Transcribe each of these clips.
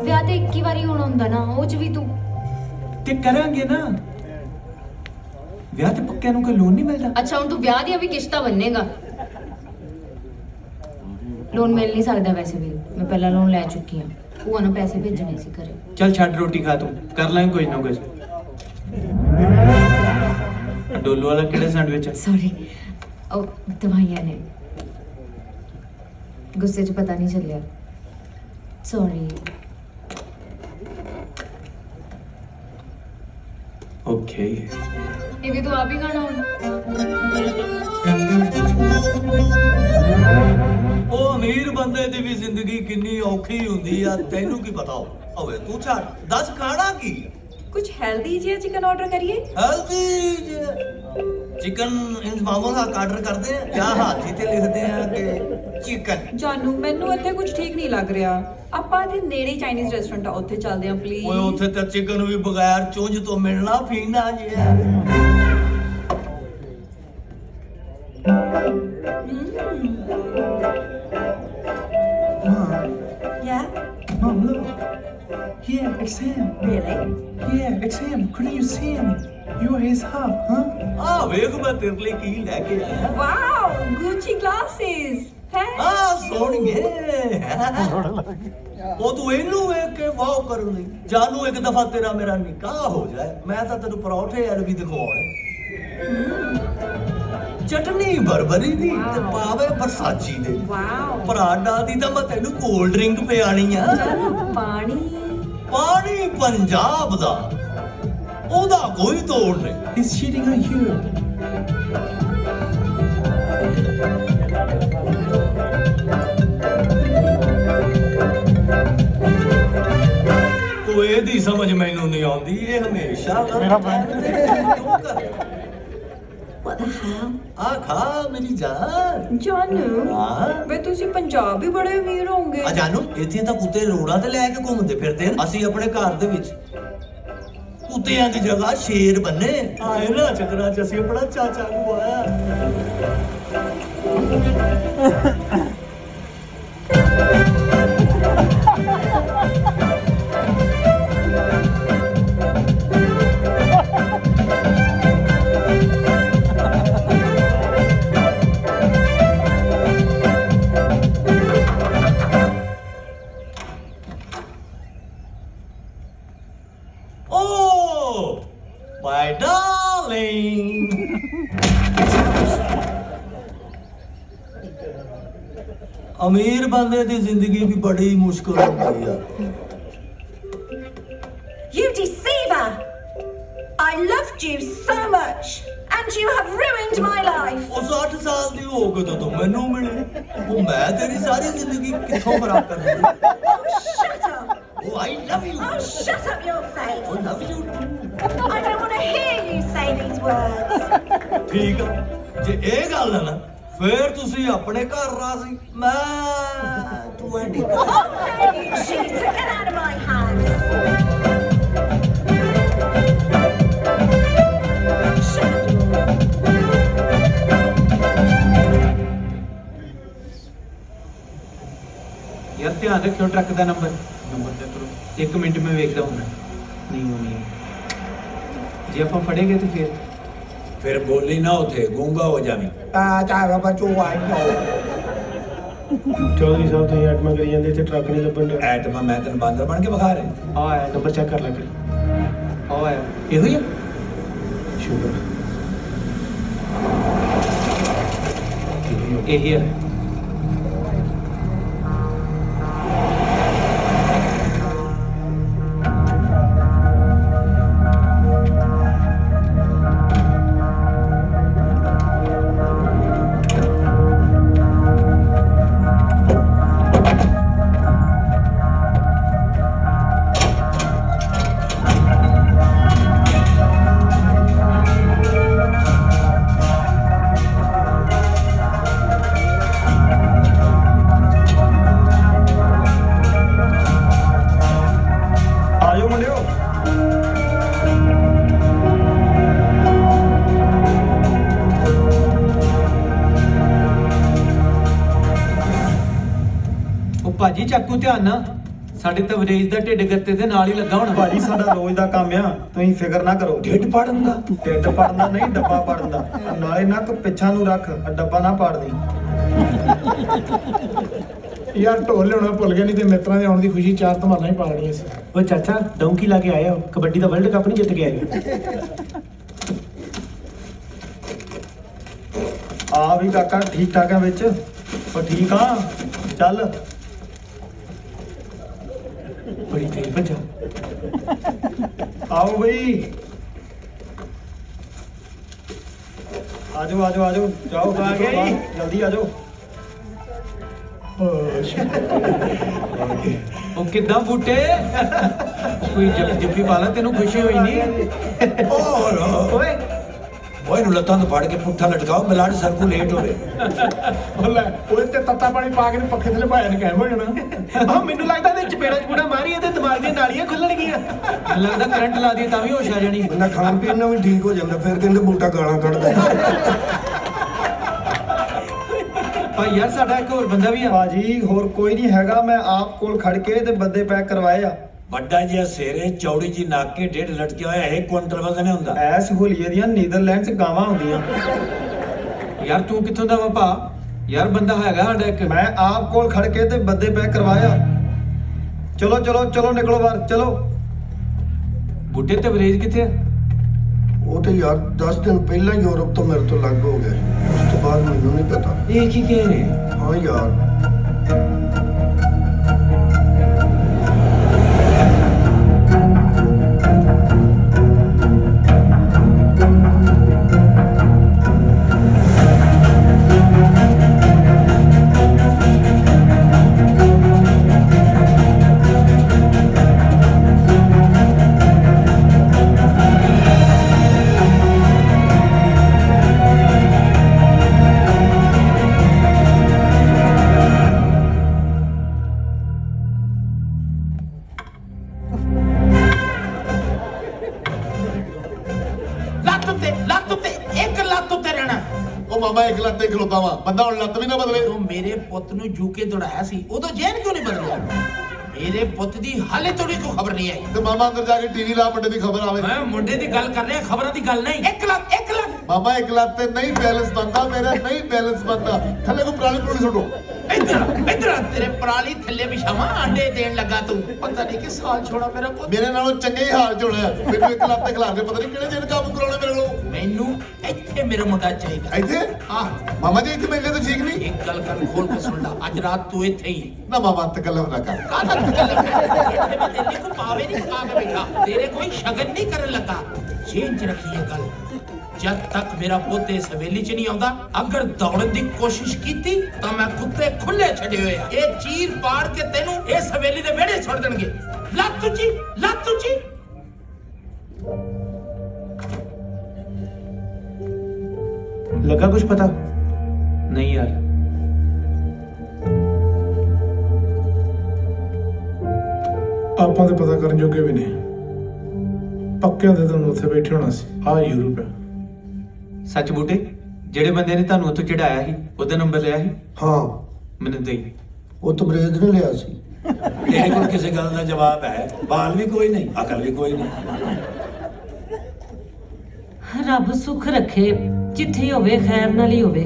ਵਿਆਹ ਤੇ ਇੱਕ ਹੀ ਵਾਰੀ ਹੋਣਾ ਹੁੰਦਾ ਨਾ, ਉਹ ਚ ਵੀ ਤੂੰ ਤੇ ਕਰਾਂਗੇ ਨਾ ਵਿਆਹ ਤੇ ਪੱਕਿਆਂ ਨੂੰ ਕੋਈ ਲੋਨ ਨਹੀਂ ਮਿਲਦਾ। ਅੱਛਾ ਹੁਣ ਤੂੰ ਵਿਆਹ ਦੀਆਂ ਵੀ ਕਿਸ਼ਤਾਂ ਬੰਨੇਗਾ। ਲੋਨ ਮਿਲ ਨਹੀਂ ਸਕਦਾ ਵੈਸੇ ਵੀ, ਮੈਂ ਪਹਿਲਾਂ ਲੋਨ ਲੈ ਚੁੱਕੀ ਹਾਂ। ਭੂਆ ਨੂੰ ਪੈਸੇ ਭੇਜਣੇ ਸੀ ਘਰੇ। ਚੱਲ ਛੱਡ ਰੋਟੀ ਖਾ, ਤੂੰ ਕਰ ਲਾਂਗੇ ਕੁਝ ਨਾ ਕੁਝ। ਡੋਲੂ ਵਾਲਾ ਕਿਹੜਾ ਸੈਂਡਵਿਚ ਹੈ? ਸੌਰੀ, ਉਹ ਦਵਾਈਆਂ ਨੇ, ਗੁੱਸੇ 'ਚ ਪਤਾ ਨਹੀਂ ਚੱਲਿਆ। ਸੌਰੀ। ਓਕੇ ਇਹ ਵੀ ਤੂੰ ਆਪ ਹੀ ਖਾਣਾ ਹੁਣ। ਉਹ ਅਮੀਰ ਬੰਦੇ ਦੀ ਵੀ ਜ਼ਿੰਦਗੀ ਕਿੰਨੀ ਔਖੀ ਹੁੰਦੀ ਆ, ਤੈਨੂੰ ਕੀ ਪਤਾ ਹੋਵੇ? ਤੂੰ ਛੱਡ, ਦੱਸ ਖਾਣਾ ਕੀ ਆ? कुछ हेल्दी जिहा चिकन ऑर्डर करिए। हेल्दी चिकन इन मामों का ऑर्डर करते हैं क्या? हाथी ते लिखते हैं कि चिकन। जानू मैनू ਇੱਥੇ ਕੁਝ ਠੀਕ ਨਹੀਂ ਲੱਗ ਰਿਹਾ। ਆਪਾਂ ਇੱਥੇ ਨੇੜੇ ਚਾਈਨੀਜ਼ ਰੈਸਟੋਰੈਂਟ ਆ, ਉੱਥੇ ਚੱਲਦੇ ਆਂ ਪਲੀਜ਼। ਓਏ ਉੱਥੇ ਤਾਂ ਚਿਕਨ ਵੀ ਬਗੈਰ ਚੁੰਝ ਤੋਂ ਮਿਲਣਾ ਫੀਨਾ ਜਿਹਾ। Yeah, Mom, look. Yeah, it's him. really? Yeah, it's him. Couldn't you see him? You are his half, huh? ਆ ਵੇਖ ਮੈਂ ਤੇਰੇ ਲਈ ਕੀ ਲੈ ਕੇ ਆਇਆ। Wow, Gucci glasses. Thanks. ਆ ਸੋਹਣੀਏ। ਉਹ ਤੂੰ ਇਹਨੂੰ ਵੇਖ ਕੇ ਵਾਓ ਕਰਨ ਲਈ। ਜਾਨੂ ਇੱਕ ਦਫਾ ਤੇਰਾ ਮੇਰਾ ਨਿਕਾਹ ਹੋ ਜਾਏ, ਮੈਂ ਤਾਂ ਤੈਨੂੰ ਪਰੌਠੇ ਅਰਬੀ ਦਿਖਾਉਣੇ। ਚਟਨੀ ਬਰਬਰੀ ਦੀ ਤੇ ਪਾਵੇ ਬਰਸਾਚੀ ਦੇ। Wow. ਪਰਾਡਾ ਦੀ ਤਾਂ ਮੈਂ ਤੈਨੂੰ ਕੋਲਡ ਡਰਿੰਕ ਪਿਆਣੀ ਆ। जानू पानी। ਪਾਣੀ ਪੰਜਾਬ ਦਾ, ਉਹਦਾ ਕੋਈ ਤੋੜ ਨਹੀਂ। He's cheating on you. ਉਹ ਇਹਦੀ ਸਮਝ ਮੈਨੂੰ ਨਹੀਂ ਆਉਂਦੀ, ਇਹ ਹਮੇਸ਼ਾ ਮੇਰਾ What the hell? ਆ ਖਾ ਮੇਰੀ ਜਾਨ। जानू ਹਾਂ ਵੇ ਤੁਸੀਂ ਪੰਜਾਬ ਵੀ ਬੜੇ ਅਮੀਰ ਹੋਵੋਗੇ। ਆ ਜਾਨੂ, ਇੱਥੇ ਤਾਂ ਕੁੱਤੇ ਰੋਡਾਂ ਤੇ ਲੈ ਕੇ ਘੁੰਮਦੇ ਫਿਰਦੇ ਨੇ। ਅਸੀਂ ਆਪਣੇ ਘਰ ਦੇ ਵਿੱਚ ਕੁੱਤਿਆਂ ਦੀ ਜਗ੍ਹਾ ਸ਼ੇਰ ਬੰਨੇ। ਆਏ ਨਾ ਚੱਕਰਾਂ 'ਚ ਅਸੀਂ ਆਪਣਾ ਚਾਚਾ ਨੂੰ ਆਇਆ। Oh, my darling. ਅਮੀਰ ਬੰਦੇ ਦੀ ਜ਼ਿੰਦਗੀ ਵੀ ਬੜੀ ਮੁਸ਼ਕਲ ਹੁੰਦੀ ਆ। You deceiver! I loved you so much, and you have ruined my life. ਉਹ 60 ਸਾਲ ਦੀ ਹੋ ਕੇ ਤਾਂ ਤੂੰ ਮੈਨੂੰ ਮਿਲੀ। ਉਹ ਮੈਂ ਤੇਰੀ ਸਾਰੀ ਜ਼ਿੰਦਗੀ ਕਿੱਥੋਂ ਖਰਾਬ ਕਰ ਦਿੱਤੀ? Oh, shut up! Oh, I love you. Oh, shut up your face! I love you. I don't want to hear you say these words. ਠੀਕ ਆ, ਜੇ ਇਹ ਗੱਲ ਆ ਨਾ, ਫੇਰ ਤੁਸੀਂ ਆਪਣੇ ਘਰ ਰਾਜ਼ੀ। ਮੈਂ ਤੂੰ ਐਡੀ ਕਰ। Okay, you cheater, get out of my house! Shut up! यार ध्यान रखियो ट्रक का नंबर चेक करो। 1 मिनट में वेखदा हूं। नहीं होनी है जे आप फड़ेंगे तो फिर बोली ना उठे, गूंगा हो जावी। चौधरी साहब तुम आइटम करी जाते इतने ट्रक नहीं लभन डे। ऐटमा मैं तेन बांदर बन के बखा रहे। आ आया नंबर चेक कर लगे। आ आया ये हुई है शुक्र यही है। ਭਾਜੀ ਚੱਕੂ ਧਿਆਨ ਨਾਲ ਸਾਡੇ ਤਵਰੇਜ ਦਾ ਢਿੱਡ ਗੱਤੇ ਦੇ ਨਾਲ ਹੀ ਲੱਗਾ ਹੋਣਾ। ਭਾਜੀ ਸਾਡਾ ਰੋਜ਼ ਦਾ ਕੰਮ ਆ, ਤੁਸੀਂ ਫਿਕਰ ਨਾ ਕਰੋ। ਢਿੱਡ ਪੜਨ ਦਾ ਢਿੱਡ ਪੜਨ ਦਾ ਨਹੀਂ, ਡੱਬਾ ਪੜਨ ਦਾ। ਨਾਲੇ ਨੱਕ ਪਿੱਛਾ ਨੂੰ ਰੱਖ, ਡੱਬਾ ਨਾ ਪਾੜਦੀ। ਯਾਰ ਢੋਲ ਲਿਆਉਣਾ ਭੁੱਲ ਗਿਆ, ਨਹੀਂ ਤੇ ਮਿੱਤਰਾਂ ਦੇ ਆਉਣ ਦੀ ਖੁਸ਼ੀ ਚਾਰ ਧਮਾਲਾਂ ਹੀ ਪਾਲਣੀਆਂ ਸੀ। ਓ ਚਾਚਾ ਡੌਂਕੀ ਲਾ ਕੇ ਆਇਆ ਹੋ, ਕਬੱਡੀ ਦਾ ਵਰਲਡ ਕੱਪ ਨਹੀਂ ਜਿੱਤ ਕੇ ਆਏ। ਆ ਵੀ ਕਾਕਾ ਠੀਕ ਠਾਕ ਆ ਵਿੱਚ? ਓ ਠੀਕ ਆ, ਚੱਲ। ਬੜੀ ਤੇਜ਼ ਭੱਜਾ। ਆਓ ਬਈ, ਆਜੋ ਆਜੋ ਆਜੋ, ਜਾਓ ਆ ਗਏ ਜੀ। ਜਲਦੀ ਆਜੋ। ਉਹ ਕਿੱਦਾਂ ਬੂਟੇ? ਕੋਈ ਜੱਫੀ ਵਾਲਾ ਤੈਨੂੰ ਖੁਸ਼ੀ ਹੋਈ ਨਹੀਂ? ਓਏ ਓਏ ਨੂੰ ਲੱਤਾਂ ਤੋਂ ਫੜ ਕੇ ਪੁੱਠਾ ਲਟਕਾਓ, ਬਲੱਡ ਸਰਕੂਲੇਟ ਹੋਵੇ। ਉਹ ਲੈ ਉਹਦੇ ਤੇ ਤੱਤਾ ਪਾਣੀ ਪਾ ਕੇ ਪੱਖੇ ਥੱਲੇ ਭਾਇਆ ਨੇ ਕਾਇਮ ਹੋ ਜਾਣਾ। ਆਹ ਮੈਨੂੰ ਲੱਗਦਾ ਤੇ ਚਪੇੜਾ ਮਾਰੀ ਇਹਦੇ ਦਿਮਾਗ ਦੀਆਂ ਨਾਲੀਆਂ ਖੁੱਲਣਗੀਆਂ। ਮੈਨੂੰ ਲੱਗਦਾ ਕਰੰਟ ਲਾ ਦੀ ਤਾਂ ਵੀ ਹੋਸ਼ ਆ ਜਾਣੀ। ਬੰਦਾ ਖਾਣ ਪੀਣ ਨਾਲ ਵੀ ਠੀਕ ਹੋ ਜਾਂਦਾ, ਫਿਰ ਕਹਿੰਦੇ ਬੂਟਾ ਗਾਲਾਂ ਕੱਢਦਾ। ਭਾਈ ਯਾਰ ਸਾਡਾ ਇੱਕ ਹੋਰ ਬੰਦਾ ਵੀ ਆ। ਭਾਜੀ ਹੋਰ ਕੋਈ ਨਹੀਂ ਹੈਗਾ, ਮੈਂ ਆਪ ਕੋਲ ਖੜ ਕੇ ਤੇ ਬੰਦੇ ਪੈਕ ਕਰਵਾਏ ਆ। ਵੱਡਾ ਜਿਹਾ ਸੇਰੇ, ਚੌੜੀ ਜੀ ਨਾਕੇ, ਢਿੱਡ ਲਟਕਿਆ ਹੋਇਆ, 1 ਕੁਇੰਟਲ ਵਜ਼ਨ ਹੁੰਦਾ। ਐਸ ਹੋਲੀਏ ਦੀਆਂ ਨੀਦਰਲੈਂਡ 'ਚ ਗਾਵਾਂ ਹੁੰਦੀਆਂ। ਯਾਰ ਤੂੰ ਕਿੱਥੋਂ ਦਾ ਵਾ ਭਾ? ਯਾਰ ਬੰਦਾ ਹੈਗਾ ਸਾਡਾ ਇੱਕ। ਮੈਂ ਆਪ ਕੋਲ ਖੜ ਕੇ ਤੇ ਬੰਦੇ ਪੈਕ ਕਰਵਾਇਆ। ਚਲੋ ਚਲੋ ਚਲੋ ਨਿਕਲੋ ਬਾਹਰ ਚਲੋ। ਬੂਟੇ ਤਵਰੇਜ ਕਿੱਥੇ ਆ? ਉਹ ਤੇ ਯਾਰ 10 ਦਿਨ ਪਹਿਲਾਂ ਹੀ ਯੂਰਪ ਤੋਂ ਮੇਰੇ ਤੋਂ ਲੱਗ ਹੋ ਗਏ, ਉਸ ਤੋਂ ਬਾਅਦ ਮੈਨੂੰ ਨਹੀਂ ਪਤਾ। ਇਹ ਕੀ ਕਹਿ ਰਹੇ? ਹਾਂ ਯਾਰ ਉਹ ਮਾਮਾ ਇੱਕ ਲੱਤ ਤੇ ਖਲੋਤਾ ਵਾ, ਬੰਦਾ ਹੁਣ ਲੱਤ ਵੀ ਨਾ ਬਦਲੇ। ਤੂੰ ਮੇਰੇ ਪੁੱਤ ਨੂੰ ਯੂਕੇ ਦੌੜਾਇਆ ਸੀ, ਉਦੋਂ ਜੇਨ ਕਿਉਂ ਨਹੀਂ ਬਦਲਿਆ? ਮੇਰੇ ਪੁੱਤ ਦੀ ਹਾਲੇ ਤੋੜੀ ਕੋਈ ਖਬਰ ਨਹੀਂ ਆਈ। ਤੇ ਮਾਮਾ ਅੰਦਰ ਜਾ ਕੇ ਟੀਵੀ ਲਾ, ਮੁੰਡੇ ਦੀ ਖਬਰ ਆਵੇ। ਮੈਂ ਮੁੰਡੇ ਦੀ ਗੱਲ ਕਰ ਰਿਹਾ, ਖਬਰਾਂ ਦੀ ਗੱਲ ਨਹੀਂ। 1 ਲੱਖ ਮਾਮਾ ਇੱਕ ਲੱਤ ਤੇ ਨਹੀਂ ਬੈਲੈਂਸ ਬੰਦਾ, ਮੇਰਾ ਨਹੀਂ ਬੈਲੈਂਸ ਬੰਦਾ। ਥੱਲੇ ਕੋ ਪੁਰਾਣੀ ਪੁਰਾਣੀ ਸੁੱਟੋ। ਇੱਧਰ ਤੇਰੇ ਪਰਾਲੀ ਥੱਲੇ ਵਿਛਾਵਾਂ, ਆਂਡੇ ਦੇਣ ਲੱਗਾ ਤੂੰ। ਪਤਾ ਨਹੀਂ ਕਿ ਸਾਲ ਛੋੜਾ ਮੇਰਾ ਪੁੱਤ। ਮੇਰੇ ਨਾਲੋਂ ਚੰਗੇ ਹੀ ਹਾਲ ਚ ਹੋਣਾ। ਮੈਨੂੰ ਇੱਕ ਲੱਤ ਤੇ ਖਿਲਾ ਕੇ ਪਤਾ ਨਹੀਂ ਕਿਹੜੇ ਦਿਨ ਕੰਮ ਕਰਾਉਣੇ ਮੇਰੇ ਕੋਲੋਂ। ਮੈਨੂੰ ਇੱਥੇ ਮੇਰਾ ਮੁੰਡਾ ਚਾਹੀਦਾ। ਇੱਥੇ ਆਹ ਮਾਮਾ ਜੀ ਇੱਥੇ ਮੇਰੇ ਤਾਂ ਠੀਕ ਨਹੀਂ। ਇੱਕ ਗੱਲ ਕੰਨ ਖੋਲ ਕੇ ਸੁਣ ਲੈ, ਅੱਜ ਰਾਤ ਤੂੰ ਇੱਥੇ ਹੀ ਹੈ। ਨਾ ਮਾਮਾ ਤਕੱਲਫ ਨਾ ਕਰ। ਕਾਹਦਾ ਤਕੱਲਫ ਹੈ? ਇੱਥੇ ਮੈਂ ਤੇਰੇ ਕੋ ਪਾਵੇ ਨਹੀਂ ਪਕਾ ਕੇ ਬੈਠਾ, ਤੇਰੇ ਕੋਈ ਸ਼ਗਨ ਨਹੀਂ ਕਰਨ ਲੱਗਾ। ਚੇਂਜ ਰੱਖੀਏ ਗੱਲ, ਜਦ ਤੱਕ ਮੇਰਾ ਪੁੱਤ ਇਸ ਹਵੇਲੀ 'ਚ ਨਹੀਂ ਆਉਂਦਾ, ਅਗਰ ਦੌੜਨ ਦੀ ਕੋਸ਼ਿਸ਼ ਕੀਤੀ ਤਾਂ ਮੈਂ ਕੁੱਤੇ ਖੁੱਲੇ ਛੱਡੇ ਹੋਏ ਆ। ਇਹ ਚੀਰ ਪਾੜ ਕੇ ਤੈਨੂੰ ਇਸ ਹਵੇਲੀ ਦੇ ਵਿਹੜੇ ਛੱਡ ਦੇਣਗੇ। ਲੱਤ ਉੱਚੀ। ਲੱਗਾ ਕੁਝ ਪਤਾ? ਨਹੀਂ ਯਾਰ। ਆਪਾਂ ਤੇ ਪਤਾ ਕਰਨ ਜੋਗੇ ਵੀ ਨਹੀਂ, ਪੱਕਿਆਂ ਦੇ ਤੁਹਾਨੂੰ ਉੱਥੇ ਬੈਠੇ ਹੋਣਾ ਸੀ। ਆ ਯੂਰਪ ਹੈ। ਸੱਚ ਬੂਟੇ, ਜਿਹੜੇ ਬੰਦੇ ਨੇ ਤੁਹਾਨੂੰ ਉੱਥੋਂ ਚੜਾਇਆ ਸੀ ਉਹਦਾ ਨੰਬਰ ਲਿਆ ਸੀ? ਹਾਂ ਮੈਨੂੰ ਦੇ। ਉਹ ਤਬਰੇਜ਼ ਨੇ ਲਿਆ ਸੀ। ਤੇਰੇ ਕੋਲ ਕਿਸੇ ਗੱਲ ਦਾ ਜਵਾਬ ਹੈ? ਬਾਲ ਵੀ ਕੋਈ ਨਹੀਂ, ਅਕਲ ਵੀ ਕੋਈ ਨਹੀਂ। ਰੱਬ ਸੁੱਖ ਰੱਖੇ, ਜਿੱਥੇ ਹੋਵੇ ਖੈਰ ਨਾਲ ਹੀ ਹੋਵੇ।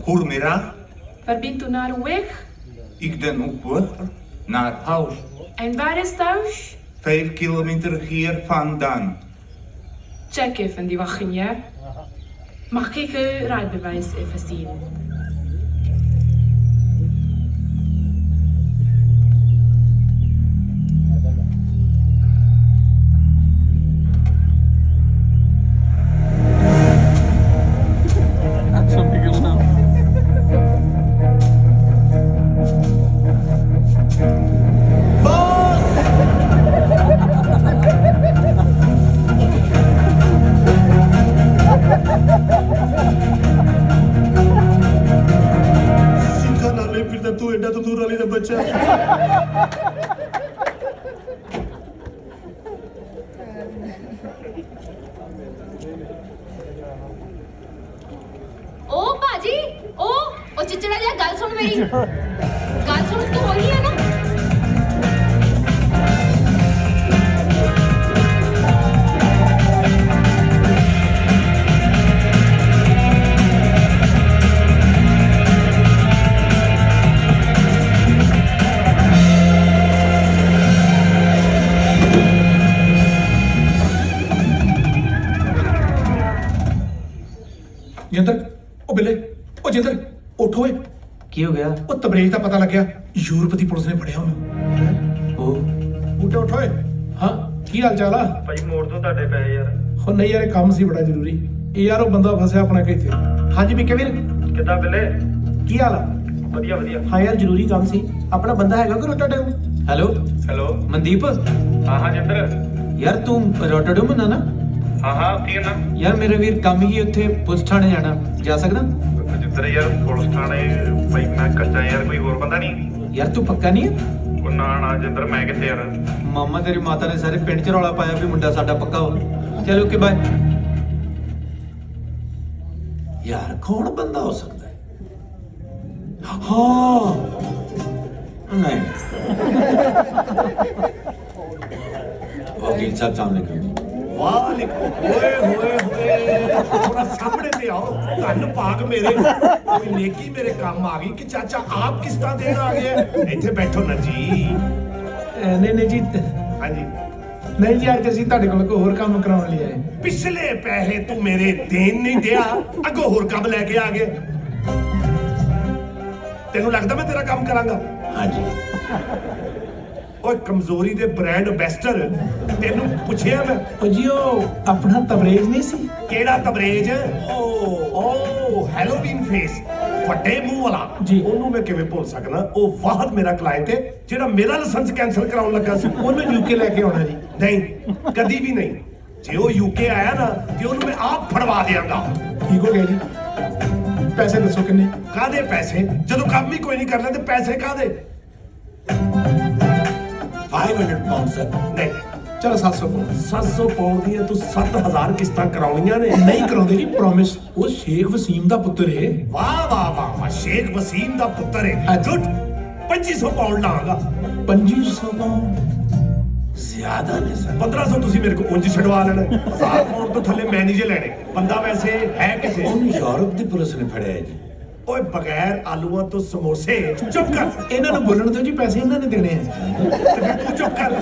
Goedemiddag, Waar bent u naar weg? ik ben op weg naar huis. En waar is thuis? 5 kilometer hier vandaan. Check even die wagen, ja? Mag ik uw rijbewijs even zien? ਬੱਚਾ। ओ भाजी ओ चिचड़ा जा गल सुन मेरी गल सुन तू वही है ना ਜਿੰਦਰ ਉਹ ਬਿੱਲੇ ਉਹ ਜਿੰਦਰ ਉੱਠ ਓਏ ਕੀ ਹੋ ਗਿਆ? ਉਹ ਤਬਰੇਜ਼ ਦਾ ਪਤਾ ਲੱਗਿਆ ਯੂਰਪ ਦੀ ਪੁਲਿਸ ਨੇ ਫੜਿਆ ਉਹਨੂੰ। ਉਹ ਬੂਟੇ ਉੱਠ ਓਏ। ਹਾਂ ਕੀ ਹਾਲ ਚਾਲ ਆ ਭਾਈ ਮੋੜ ਤੋਂ ਤੁਹਾਡੇ ਪੈਸੇ ਯਾਰ। ਉਹ ਨਹੀਂ ਯਾਰ ਇਹ ਕੰਮ ਸੀ ਬੜਾ ਜ਼ਰੂਰੀ। ਇਹ ਯਾਰ ਉਹ ਬੰਦਾ ਫਸਿਆ ਆਪਣਾ ਕਿੱਥੇ। ਹਾਂਜੀ ਮਿੱਕੇ ਵੀਰ ਕਿੱਦਾਂ ਬਿੱਲੇ? ਕੀ ਹਾਲ ਆ? ਵਧੀਆ ਵਧੀਆ। ਹਾਂ ਯਾਰ ਜ਼ਰੂਰੀ ਕੰਮ ਸੀ। ਆਪਣਾ ਬੰਦਾ ਹੈਗਾ ਕਿ ਰੋਟਾਡਮ? ਹੈਲੋ ਹੈਲੋ ਮਨਦੀਪ, ਹਾਂ ਹਾਂ ਜਿੰਦਰ। ਯਾਰ ਤੂੰ ਰੋਟਰਡਮ ਨਾ ਨਾ? ਹਾਂ ਹਾਂ ਠੀਕ ਹੈ ਨਾ। ਯਾਰ ਮੇਰੇ ਵੀਰ ਕੰਮ ਹੀ ਉੱਥੇ ਪੁਲਿਸ ਥਾਣੇ ਜਾਣਾ, ਜਾ ਸਕਦਾ? ਜਿੰਦਰ ਯਾਰ ਪੁਲਿਸ ਥਾਣੇ ਭਾਈ ਮੈਂ ਕੱਚਾ ਯਾਰ, ਕੋਈ ਹੋਰ ਬੰਦਾ ਨਹੀਂ? ਯਾਰ ਤੂੰ ਪੱਕਾ ਨਹੀਂ ਹੈ? ਉਹ ਨਾ ਨਾ ਜਿੰਦਰ ਮੈਂ ਕਿੱਥੇ ਯਾਰ। ਮਾਮਾ ਤੇਰੀ ਮਾਤਾ ਨੇ ਸਾਰੇ ਪਿੰਡ 'ਚ ਰੌਲਾ ਪਾਇਆ ਵੀ ਮੁੰਡਾ ਸਾਡਾ ਪੱਕਾ ਹੋ। ਚਲ ਓਕੇ ਬਾਏ। ਯਾਰ ਕੌਣ ਬੰਦਾ ਹੋ ਸਕਦਾ ਹੈ? ਹਾਂ ਨਹੀਂ ਵਕੀਲ ਸਾਹਿਬ ਸਾਹਮਣੇ ਕਰੋ। ਵਾਲੇਕੁਮ ਓਏ ਹੋਏ ਹੋਏ, ਥੋੜਾ ਸਾਹਮਣੇ ਤੇ ਆਓ। ਧੰਨ ਭਾਗ ਮੇਰੇ, ਕੋਈ ਨੇਕੀ ਮੇਰੇ ਕੰਮ ਆ ਗਈ ਕਿ ਚਾਚਾ ਆਪ ਕਿਸ਼ਤਾਂ ਦੇਣ ਆ ਗਏ। ਇੱਥੇ ਬੈਠੋ ਨਾ ਜੀ। ਨਹੀਂ ਨਹੀਂ ਜੀ ਹਾਂਜੀ ਨਹੀਂ ਜੀ ਅੱਜ ਅਸੀਂ ਤੁਹਾਡੇ ਕੋਲ ਕੋਈ ਹੋਰ ਕੰਮ ਕਰਾਉਣ ਲਈ ਆਏ। ਪਿਛਲੇ ਪੈਸੇ ਤੂੰ ਮੇਰੇ ਦੇਣ ਨਹੀਂ ਦਿਆ, ਅੱਗੋਂ ਹੋਰ ਕੰਮ ਲੈ ਕੇ ਆ ਗਏ। ਤੈਨੂੰ ਲੱਗਦਾ ਮੈਂ ਤੇਰਾ ਕੰਮ ਕਰਾਂਗਾ? ਹਾਂਜੀ ਓਏ ਕਮਜ਼ੋਰੀ ਦੇ ਬ੍ਰਾਂਡ ਐਂਬੈਸਡਰ, ਤੈਨੂੰ ਪੁੱਛਿਆ ਮੈਂ। ਉਹ ਜੀ ਉਹ ਆਪਣਾ ਤਬਰੇਜ਼ ਨਹੀਂ ਸੀ? ਕਿਹੜਾ ਤਬਰੇਜ? ਓ ਹੈਲੋਵੀਨ ਫੇਸ, ਵੱਡੇ ਮੂੰਹ ਵਾਲਾ ਜੀ। ਉਹਨੂੰ ਮੈਂ ਕਿਵੇਂ ਭੁੱਲ ਸਕਦਾ? ਉਹ ਵਾਹਦ ਮੇਰਾ ਕਲਾਇੰਟ ਹੈ ਜਿਹੜਾ ਮੇਰਾ ਲਾਇਸੈਂਸ ਕੈਂਸਲ ਕਰਾਉਣ ਲੱਗਾ ਸੀ। ਉਹਨੂੰ ਯੂਕੇ ਲੈ ਕੇ ਆਉਣਾ ਜੀ। ਨਹੀਂ ਕਦੀ ਵੀ ਨਹੀਂ। ਜੇ ਉਹ ਯੂਕੇ ਆਇਆ ਨਾ ਤੇ ਉਹਨੂੰ ਮੈਂ ਆਪ ਫੜਵਾ ਦਿਆਂਗਾ। ਠੀਕ ਹੋ ਗਿਆ ਜੀ। ਪੈਸੇ ਦੱਸੋ ਕਿੰਨੇ? ਕਾਹਦੇ ਪੈਸੇ? ਜਦੋਂ ਕੰਮ ਹੀ ਕੋਈ ਨਹੀਂ ਕਰਨਾ ਤੇ ਪੈਸੇ ਕਾਹਦੇ? 500 ਪਾਉਂਡ ਸਰ। ਨਹੀਂ ਚਲੋ 700 ਪਾਉਂਡ। 700 ਪਾਉਂਡ ਦੀਆਂ ਤੂੰ 7000 ਕਿਸ਼ਤਾਂ ਕਰਾਉਣੀਆਂ ਨੇ। ਨਹੀਂ ਕਰਾਉਂਦੇ ਜੀ, ਪ੍ਰੋਮਿਸ। ਉਹ ਸ਼ੇਖ ਵਸੀਮ ਦਾ ਪੁੱਤਰ ਹੈ। ਵਾਹ ਵਾਹ ਵਾਹ ਵਾਹ, ਸ਼ੇਖ ਵਸੀਮ ਦਾ ਪੁੱਤਰ ਹੈ। ਹਾਂਜੀ। ਗੁੱਡ 2500 ਪਾਉਂਡ ਲਾਂਗਾ। 2500 ਪਾਉਂਡ ਜ਼ਿਆਦਾ ਨਹੀਂ ਸਰ। 1500 ਤੁਸੀਂ ਮੇਰੇ ਕੋਲ ਉਂਝ ਛਡਵਾ ਲੈਣਾ। 1000 ਪਾਉਂਡ ਤੋਂ ਥੱਲੇ ਮੈਂ ਨਹੀਂ ਜੇ ਲੈਣੇ। ਬੰਦਾ ਵੈਸੇ ਹੈ ਕਿਥੇ? ਉਹਨੂੰ ਯੂਰਪ ਦੀ ਪੁਲਿਸ ਨੇ ਫੜਿਆ ਹੈ ਜੀ। ਓਏ ਬਗੈਰ ਆਲੂਆਂ ਤੋਂ ਸਮੋਸੇ। ਚੁੱਪ ਕਰ। ਇਹਨਾਂ ਨੂੰ ਬੋਲਣ ਦਿਓ ਜੀ, ਪੈਸੇ ਇਹਨਾਂ ਨੇ ਦੇਣੇ ਆ। ਤੇ ਫਿਰ ਤੂੰ ਚੁੱਪ ਕਰ।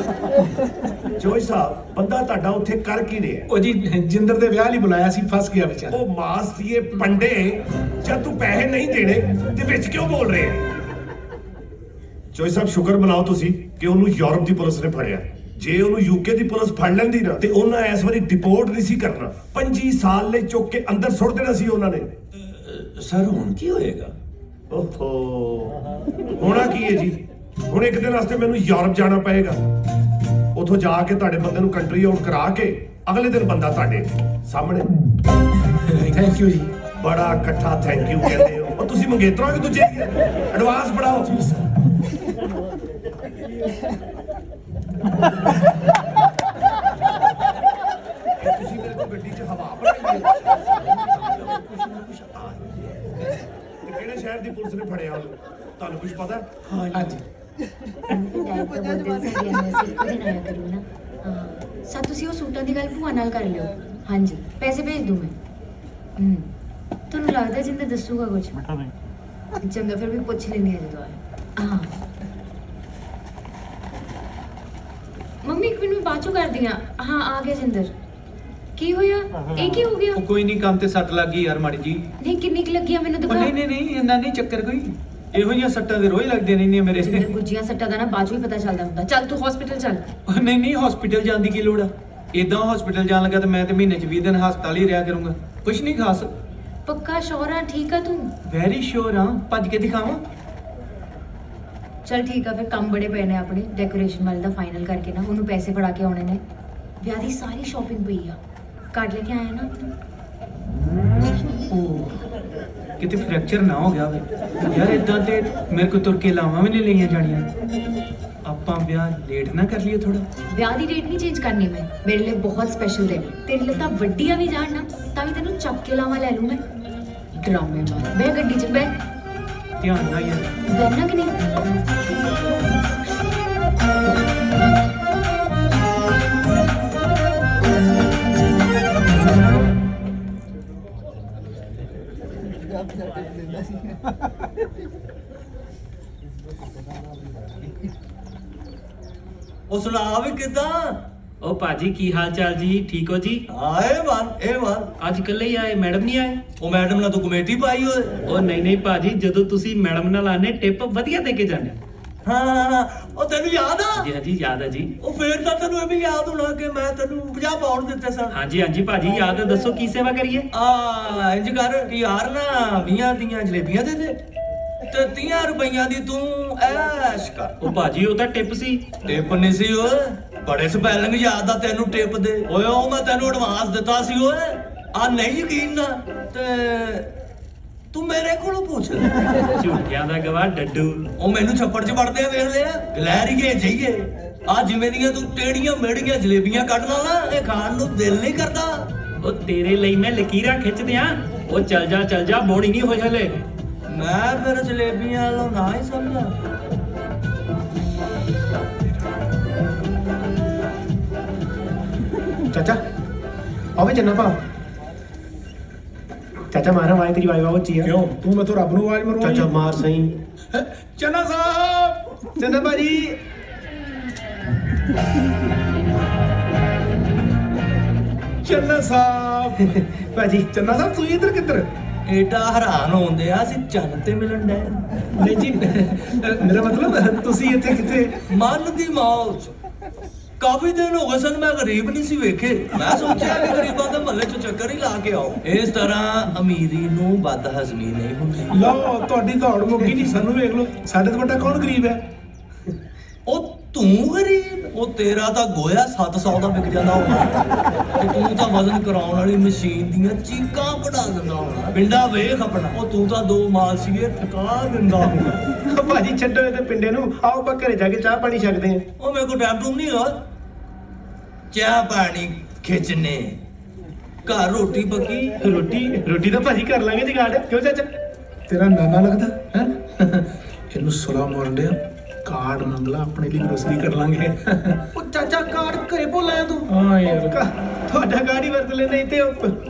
ਜੋਈ ਸਾਹਿਬ, ਬੰਦਾ ਤੁਹਾਡਾ ਉੱਥੇ ਕਰ ਕੀ ਰਿਹਾ? ਉਹ ਜੀ ਜਿੰਦਰ ਦੇ ਵਿਆਹ ਲਈ ਬੁਲਾਇਆ ਸੀ, ਫਸ ਗਿਆ ਵਿਚਾਰਾ। ਉਹ ਮਾਸ ਦੀਏ ਪੰਡੇ, ਜਦ ਤੂੰ ਪੈਸੇ ਨਹੀਂ ਦੇਣੇ ਤੇ ਵਿੱਚ ਕਿਉਂ ਬੋਲ ਰਹੇ? ਜੋਈ ਸਾਹਿਬ ਸ਼ੁਕਰ ਮਨਾਓ ਤੁਸੀਂ ਕਿ ਉਹਨੂੰ ਯੂਰਪ ਦੀ ਪੁਲਿਸ ਨੇ ਫੜਿਆ। ਜੇ ਉਹਨੂੰ ਯੂਕੇ ਦੀ ਪੁਲਿਸ ਫੜ ਲੈਂਦੀ ਨਾ ਤੇ ਉਹਨਾਂ ਇਸ ਵਾਰੀ ਡਿਪੋਰਟ ਨਹੀਂ ਸੀ ਕਰਨਾ। 25 ਸਾਲ ਲਈ ਚੁੱਕ ਕੇ ਅੰਦਰ ਸੁੱਟ ਦੇਣਾ ਸੀ ਉਹਨਾਂ ਨੇ। ਸਰ ਹੁਣ ਕੀ ਹੋਏਗਾ? ਓਹੋ ਹੋਣਾ ਕੀ ਹੈ ਜੀ? ਹੁਣ ਇੱਕ ਦਿਨ ਵਾਸਤੇ ਮੈਨੂੰ ਯੂਰਪ ਜਾਣਾ ਪਏਗਾ। ਉੱਥੋਂ ਜਾ ਕੇ ਤੁਹਾਡੇ ਬੰਦੇ ਨੂੰ ਕੰਟਰੀ ਆਊਟ ਕਰਾ ਕੇ ਅਗਲੇ ਦਿਨ ਬੰਦਾ ਤੁਹਾਡੇ ਸਾਹਮਣੇ। ਥੈਂਕ ਯੂ ਜੀ। ਬੜਾ ਇਕੱਠਾ ਥੈਂਕ ਯੂ ਕਹਿੰਦੇ ਹੋ। ਉਹ ਤੁਸੀਂ ਮੰਗੇਤਰੋ ਕਿ ਦੂਜੇ ਐਡਵਾਂਸ ਬੜਾਓ। ਤੁਸੀਂ ਮੇਰੇ ਕੋਲ ਗੱਡੀ 'ਚ ਹਵਾ ਬਣਾਈ ਹੈ। ਤੇ ਕਿਹੜੇ ਸ਼ਹਿਰ ਦੀ ਪੁਲਿਸ ਨੇ ਫੜਿਆ ਉਹਨੂੰ? ਤੁਹਾਨੂੰ ਕੁਝ ਪਤਾ? ਹਾਂਜੀ। ਸਾ ਤੁਸੀਂ ਉਹ ਸੂਟਾਂ ਦੀ ਗੱਲ ਭੂਆ ਨਾਲ ਕਰ ਲਿਓ। ਹਾਂਜੀ ਪੈਸੇ ਭੇਜ ਦੂੰ ਮੈਂ। ਤੁਹਾਨੂੰ ਲੱਗਦਾ ਜਿੰਦਾ ਦੱਸੂਗਾ ਕੁਝ? ਚੰਗਾ ਫਿਰ ਵੀ ਪੁੱਛ ਲੈਂਦੀ ਹਾਂ ਜਦੋਂ ਆਏ। ਹਾਂ ਮੰਮੀ ਇੱਕ ਮਿੰਟ ਮੈਂ ਬਾਅਦ ਚੋਂ ਕਰਦੀ ਹਾਂ। ਹਾਂ ਆ ਗਿਆ ਜਿੰਦਰ। ਕੀ ਹੋਇਆ? ਇਹ ਕੀ ਹੋ ਗਿਆ? ਉਹ ਕੋਈ ਨਹੀਂ, ਕੰਮ ਤੇ ਸੱਟ ਲੱਗ ਗਈ ਯਾਰ ਮਾੜੀ ਜੀ। ਨਹੀਂ ਕਿੰਨੀ ਕੁ ਲੱਗੀ ਆ ਮੈਨੂੰ ਉਹ ਦਿਖਾ। ਨਹੀਂ ਨਹੀਂ ਨਹੀਂ, ਇੰਨਾ ਨਹੀਂ ਚੱਕਰ ਕੋਈ। ਇਹੋ ਜਿਹੀਆਂ ਸੱਟਾਂ ਦੇ ਰੋਜ਼ ਲੱਗਦੀਆਂ ਰਹਿੰਦੀਆਂ ਮੇਰੇ। ਜਿੰਦਰ ਗੁੱਜੀਆਂ ਸੱਟਾਂ ਦਾ ਨਾ ਬਾਅਦ ਚੋਂ ਹੀ ਪਤਾ ਚੱਲਦਾ ਹੁੰਦਾ। ਚੱਲ ਤੂੰ ਹਸਪੀਟਲ ਚੱਲ। ਉਹ ਨਹੀਂ ਨਹੀਂ, ਹਸਪੀਟਲ ਜਾਣ ਦੀ ਕੀ ਲੋੜ ਆ? ਇਦਾਂ ਹਸਪੀਟਲ ਜਾਣ ਲੱਗਾ ਤੇ ਮੈਂ ਤੇ ਮਹੀਨੇ 'ਚ 20 ਦਿਨ ਹਸਪਤਾਲ ਹੀ ਰਿਹਾ ਕਰੂੰਗਾ। ਕੁਛ ਨਹੀਂ ਖਾਸ। ਪੱਕਾ ਸ਼ੋਰ ਆ? ਠੀਕ ਆ ਤੂੰ? ਵੈਰੀ ਸ਼ੋਰ ਹਾਂ। ਭੱਜ ਕੇ ਦਿਖਾਵਾਂ? ਚਲ ਠੀਕ ਆ ਫਿਰ। ਕੰਮ ਬੜੇ ਪਏ ਨੇ ਆਪਣੇ। ਡੈਕੋਰੇਸ਼ਨ ਵਾਲੇ ਦਾ ਫਾਈਨਲ ਕਰਕੇ ਨਾ ਉਹਨੂੰ ਪੈਸੇ ਫੜਾ ਕੇ ਆਉਣੇ ਨੇ। ਵਿਆਹ ਦੀ ਸਾਰੀ ਸ਼ਾਪਿੰਗ ਪਈ ਆ। ਕਾਰਡ ਲੈ ਕੇ ਆਇਆ ਨਾ? ਉਹ ਕਿਤੇ ਫ੍ਰੈਕਚਰ ਨਾ ਹੋ ਗਿਆ ਹੋਵੇ ਯਾਰ। ਇਦਾਂ ਤੇ ਮੇਰੇ ਕੋ ਤੁਰ ਕੇ ਲਾਵਾਂ ਵੀ ਨਹੀਂ ਲਈਆਂ ਜਾਣੀਆਂ। ਆਪਾਂ ਵਿਆਹ ਲੇਟ ਨਾ ਕਰ ਲਈਏ ਥੋੜਾ। ਵਿਆਹ ਦੀ ਡੇਟ ਨਹੀਂ ਚੇਂਜ ਕਰਨੀ ਮੈਂ, ਮੇਰੇ ਲਈ ਬਹੁਤ ਸਪੈਸ਼ਲ ਦਿਨ ਹੈ। ਤੇਰੀ ਲੱਤਾਂ ਵੱਡੀਆਂ ਵੀ ਜਾਣ ਨਾ ਤਾਂ ਵੀ ਤੈਨੂੰ ਚੱਕ ਕੇ ਲਾਵਾਂ ਲੈ ਲੂੰ ਮੈਂ। ਡਰਾਮੇ ਬਾਅਦ ਬਹਿ ਗੱਡੀ 'ਚ ਬਹਿ। ਧਿਆਨ ਨਾਲ ਯਾਰ। ਬਹਿਣਾ ਕਿ ਨਹੀਂ? ਉਹ ਸੁਣਾ ਵੀ ਕਿਦਾਂ? ਉਹ ਭਾਜੀ ਕੀ ਹਾਲ ਚਾਲ ਜੀ? ਠੀਕ ਹੋ ਜੀ? ਆਏ ਵਨ ਇਹ ਵਨ। ਅੱਜ ਕੱਲੇ ਹੀ ਆਏ, ਮੈਡਮ ਨਹੀਂ ਆਏ? ਉਹ ਮੈਡਮ ਨਾਲ ਤੂੰ ਕਮੇਟੀ ਪਾਈ ਓਏ। ਉਹ ਨਹੀਂ ਭਾਜੀ, ਜਦੋਂ ਤੁਸੀਂ ਮੈਡਮ ਨਾਲ ਆਨੇ ਟਿਪ ਵਧੀਆ ਦੇ ਕੇ ਜਾਂਦੇ। ਹਾਂ ਉਹ ਤੈਨੂੰ ਯਾਦ ਆ? ਹਾਂਜੀ ਯਾਦ ਹੈ ਜੀ। ਉਹ ਫੇਰ ਤਾਂ ਤੈਨੂੰ ਇਹ ਵੀ ਯਾਦ ਹੋਣਾ ਕਿ ਮੈਂ ਤੈਨੂੰ 50 ਪਾਉਣ ਦਿੱਤੇ ਸਨ। ਹਾਂਜੀ ਭਾਜੀ ਯਾਦ ਹੈ, ਦੱਸੋ ਕੀ ਸੇਵਾ ਕਰੀਏ? ਇੰਜ ਕਰ ਕਿ ਯਾਰ ਨਾ 20 ਦੀਆਂ ਜਲੇਬੀਆਂ ਦੇ ਦੇ ਤੇ 30 ਰੁਪਈਆਂ ਦੀ ਤੂੰ ਐਸ਼ ਕਰ। ਉਹ ਭਾਜੀ ਉਹ ਤਾਂ ਟਿਪ ਸੀ। ਟਿਪ ਨਹੀਂ ਸੀ ਓਏ, ਬੜੇ ਸਪੈਲਿੰਗ ਯਾਦ ਆ ਤੈਨੂੰ ਟਿਪ ਦੇ। ਓਏ ਉਹ ਮੈਂ ਤੈਨੂੰ ਐਡਵਾਂਸ ਦਿੱਤਾ ਸੀ ਓਏ। ਆ ਨਹੀਂ ਯਕੀਨ ਨਾ ਤੇ ਤੂੰ ਮੇਰੇ ਕੋਲੋਂ ਪੁੱਛ ਲੈ। ਝੂਠਿਆਂ ਦਾ ਗਵਾਹ ਡੱਡੂ। ਉਹ ਮੈਨੂੰ ਛੱਪੜ 'ਚ ਵੜਦੇ ਆ ਵੇਖ ਲਿਆ। ਗਲੈਰੀਏ ਜਾਈਏ ਆ ਜਿਵੇਂ ਦੀਆਂ ਤੂੰ ਟੇੜੀਆਂ ਮੇੜੀਆਂ ਜਲੇਬੀਆਂ ਕੱਢਣਾ ਨਾ, ਇਹ ਖਾਣ ਨੂੰ ਦਿਲ ਨਹੀਂ ਕਰਦਾ। ਉਹ ਤੇਰੇ ਲਈ ਮੈਂ ਲਕੀਰਾਂ ਖਿੱਚਦੇ ਆ। ਉਹ ਚੱਲ ਜਾ ਬੋੜੀ ਨਹੀਂ ਹੋਈ ਹਲੇ। ਮੈਂ ਫਿਰ ਜਲੇਬੀਆਂ ਵਾਲੋਂ ਨਾ ਹੀ ਸਮਝਾ। ਚਾਚਾ ਆਵੇ ਚੰਨਾ ਭਾ। ਚਾਚਾ ਮਾਰਾ ਵਾਏ ਤੇਰੀ ਵਾਈ ਉੱਚੀ ਆ। ਕਿਉਂ ਤੂੰ ਮੈਥੋਂ ਰੱਬ ਨੂੰ ਆਵਾਜ਼ ਮਰਵਾ? ਚਾਚਾ ਮਾਰ ਸਹੀ। ਚੰਨਾ ਸਾਹਿਬ, ਚੰਨਾ ਭਾਜੀ। ਚੰਨਾ ਸਾਹਿਬ। ਭਾਜੀ ਚੰਨਾ ਸਾਹਿਬ ਤੂੰ ਇੱਧਰ ਕਿੱਧਰ? ਏਡਾ ਹੈਰਾਨ ਹੁੰਦੇ ਆ ਅਸੀਂ ਚੰਨ ਤੇ ਮਿਲਣ ਡਏ। ਨਹੀਂ ਜੀ ਮੇਰਾ ਮਤਲਬ ਤੁਸੀਂ ਇੱਥੇ ਕਿੱਥੇ? ਮਨ ਦੀ ਮੌਜ। ਕਾਫੀ ਦਿਨ ਹੋ ਗਏ ਸਨ ਮੈਂ ਗਰੀਬ ਨਹੀਂ ਸੀ ਵੇਖੇ। ਮੈਂ ਸੋਚਿਆ ਕਿ ਗਰੀਬਾਂ ਦੇ ਮਹੱਲੇ 'ਚ ਚੱਕਰ ਹੀ ਲਾ ਕੇ ਆਓ। ਇਸ ਤਰ੍ਹਾਂ ਅਮੀਰੀ ਨੂੰ ਵੱਧ ਹਜ਼ਮੀ ਨਹੀਂ ਹੁੰਦੀ। ਲਓ ਤੁਹਾਡੀ ਦੌੜ ਮੁੱਕੀ ਨਹੀਂ। ਸਾਨੂੰ ਵੇਖ ਲਓ, ਸਾਡੇ ਤੋਂ ਵੱਡਾ ਕੌਣ ਗਰੀਬ ਹੈ? ਉਹ ਤੂੰ ਗਰੀਬ? ਉਹ ਤੇਰਾ ਤਾਂ ਗੋਇਆ 700 ਦਾ ਵਿਕ ਜਾਂਦਾ ਹੋਣਾ ਤੇ ਤੂੰ ਤਾਂ ਵਜ਼ਨ ਕਰਾਉਣ ਵਾਲੀ ਮਸ਼ੀਨ ਦੀਆਂ ਚੀਕਾਂ ਕਢਾ ਦਿੰਦਾ ਹੋਣਾ। ਪਿੰਡਾ ਵੇਖ ਆਪਣਾ, ਉਹ ਤੂੰ ਤਾਂ 2 ਮਾਲ ਸੀਗੇ ਥਕਾ ਦਿੰਦਾ ਹੋਣਾ। ਭਾਜੀ ਛੱਡੋ ਇਹਦੇ ਪਿੰਡੇ ਨੂੰ, ਆਓ ਆਪਾਂ ਘਰੇ ਜਾ ਕੇ ਚਾਹ ਪਾਣੀ ਛਕਦੇ ਹਾਂ। ਉਹ ਮੇਰੇ ਕੋਲ ਟਾਈਮ ਟੂਮ ਨਹੀਂ ਹੈਗਾ ਚਾਹ ਪਾਣੀ ਖਿੱਚਣੇ। ਘਰ ਰੋਟੀ ਪੱਕੀ। ਰੋਟੀ ਤਾਂ ਭਾਜੀ ਕਰ ਲਾਂਗੇ ਜਗਾੜ। ਕਿਉਂ ਚਾਚਾ ਤੇਰਾ ਨਾਨਾ ਲੱਗਦਾ ਹੈ? ਇਹਨੂੰ ਸੁਲਾ ਮਾਰਨ ਡਿਆ। ਕਾਰਡ ਮੰਗ ਲਾ, ਆਪਣੇ ਲਈ ਗਰੋਸਰੀ ਕਰ ਲਾਂਗੇ। ਉਹ ਚਾਚਾ ਕਾਰਡ ਘਰੇ ਭੁੱਲ ਆਇਆ ਤੂੰ? ਹਾਂ ਯਾਰ ਤੁਹਾਡਾ ਕਾਰਡ ਹੀ ਵਰਤ ਲੈਂਦੇ ਤੇ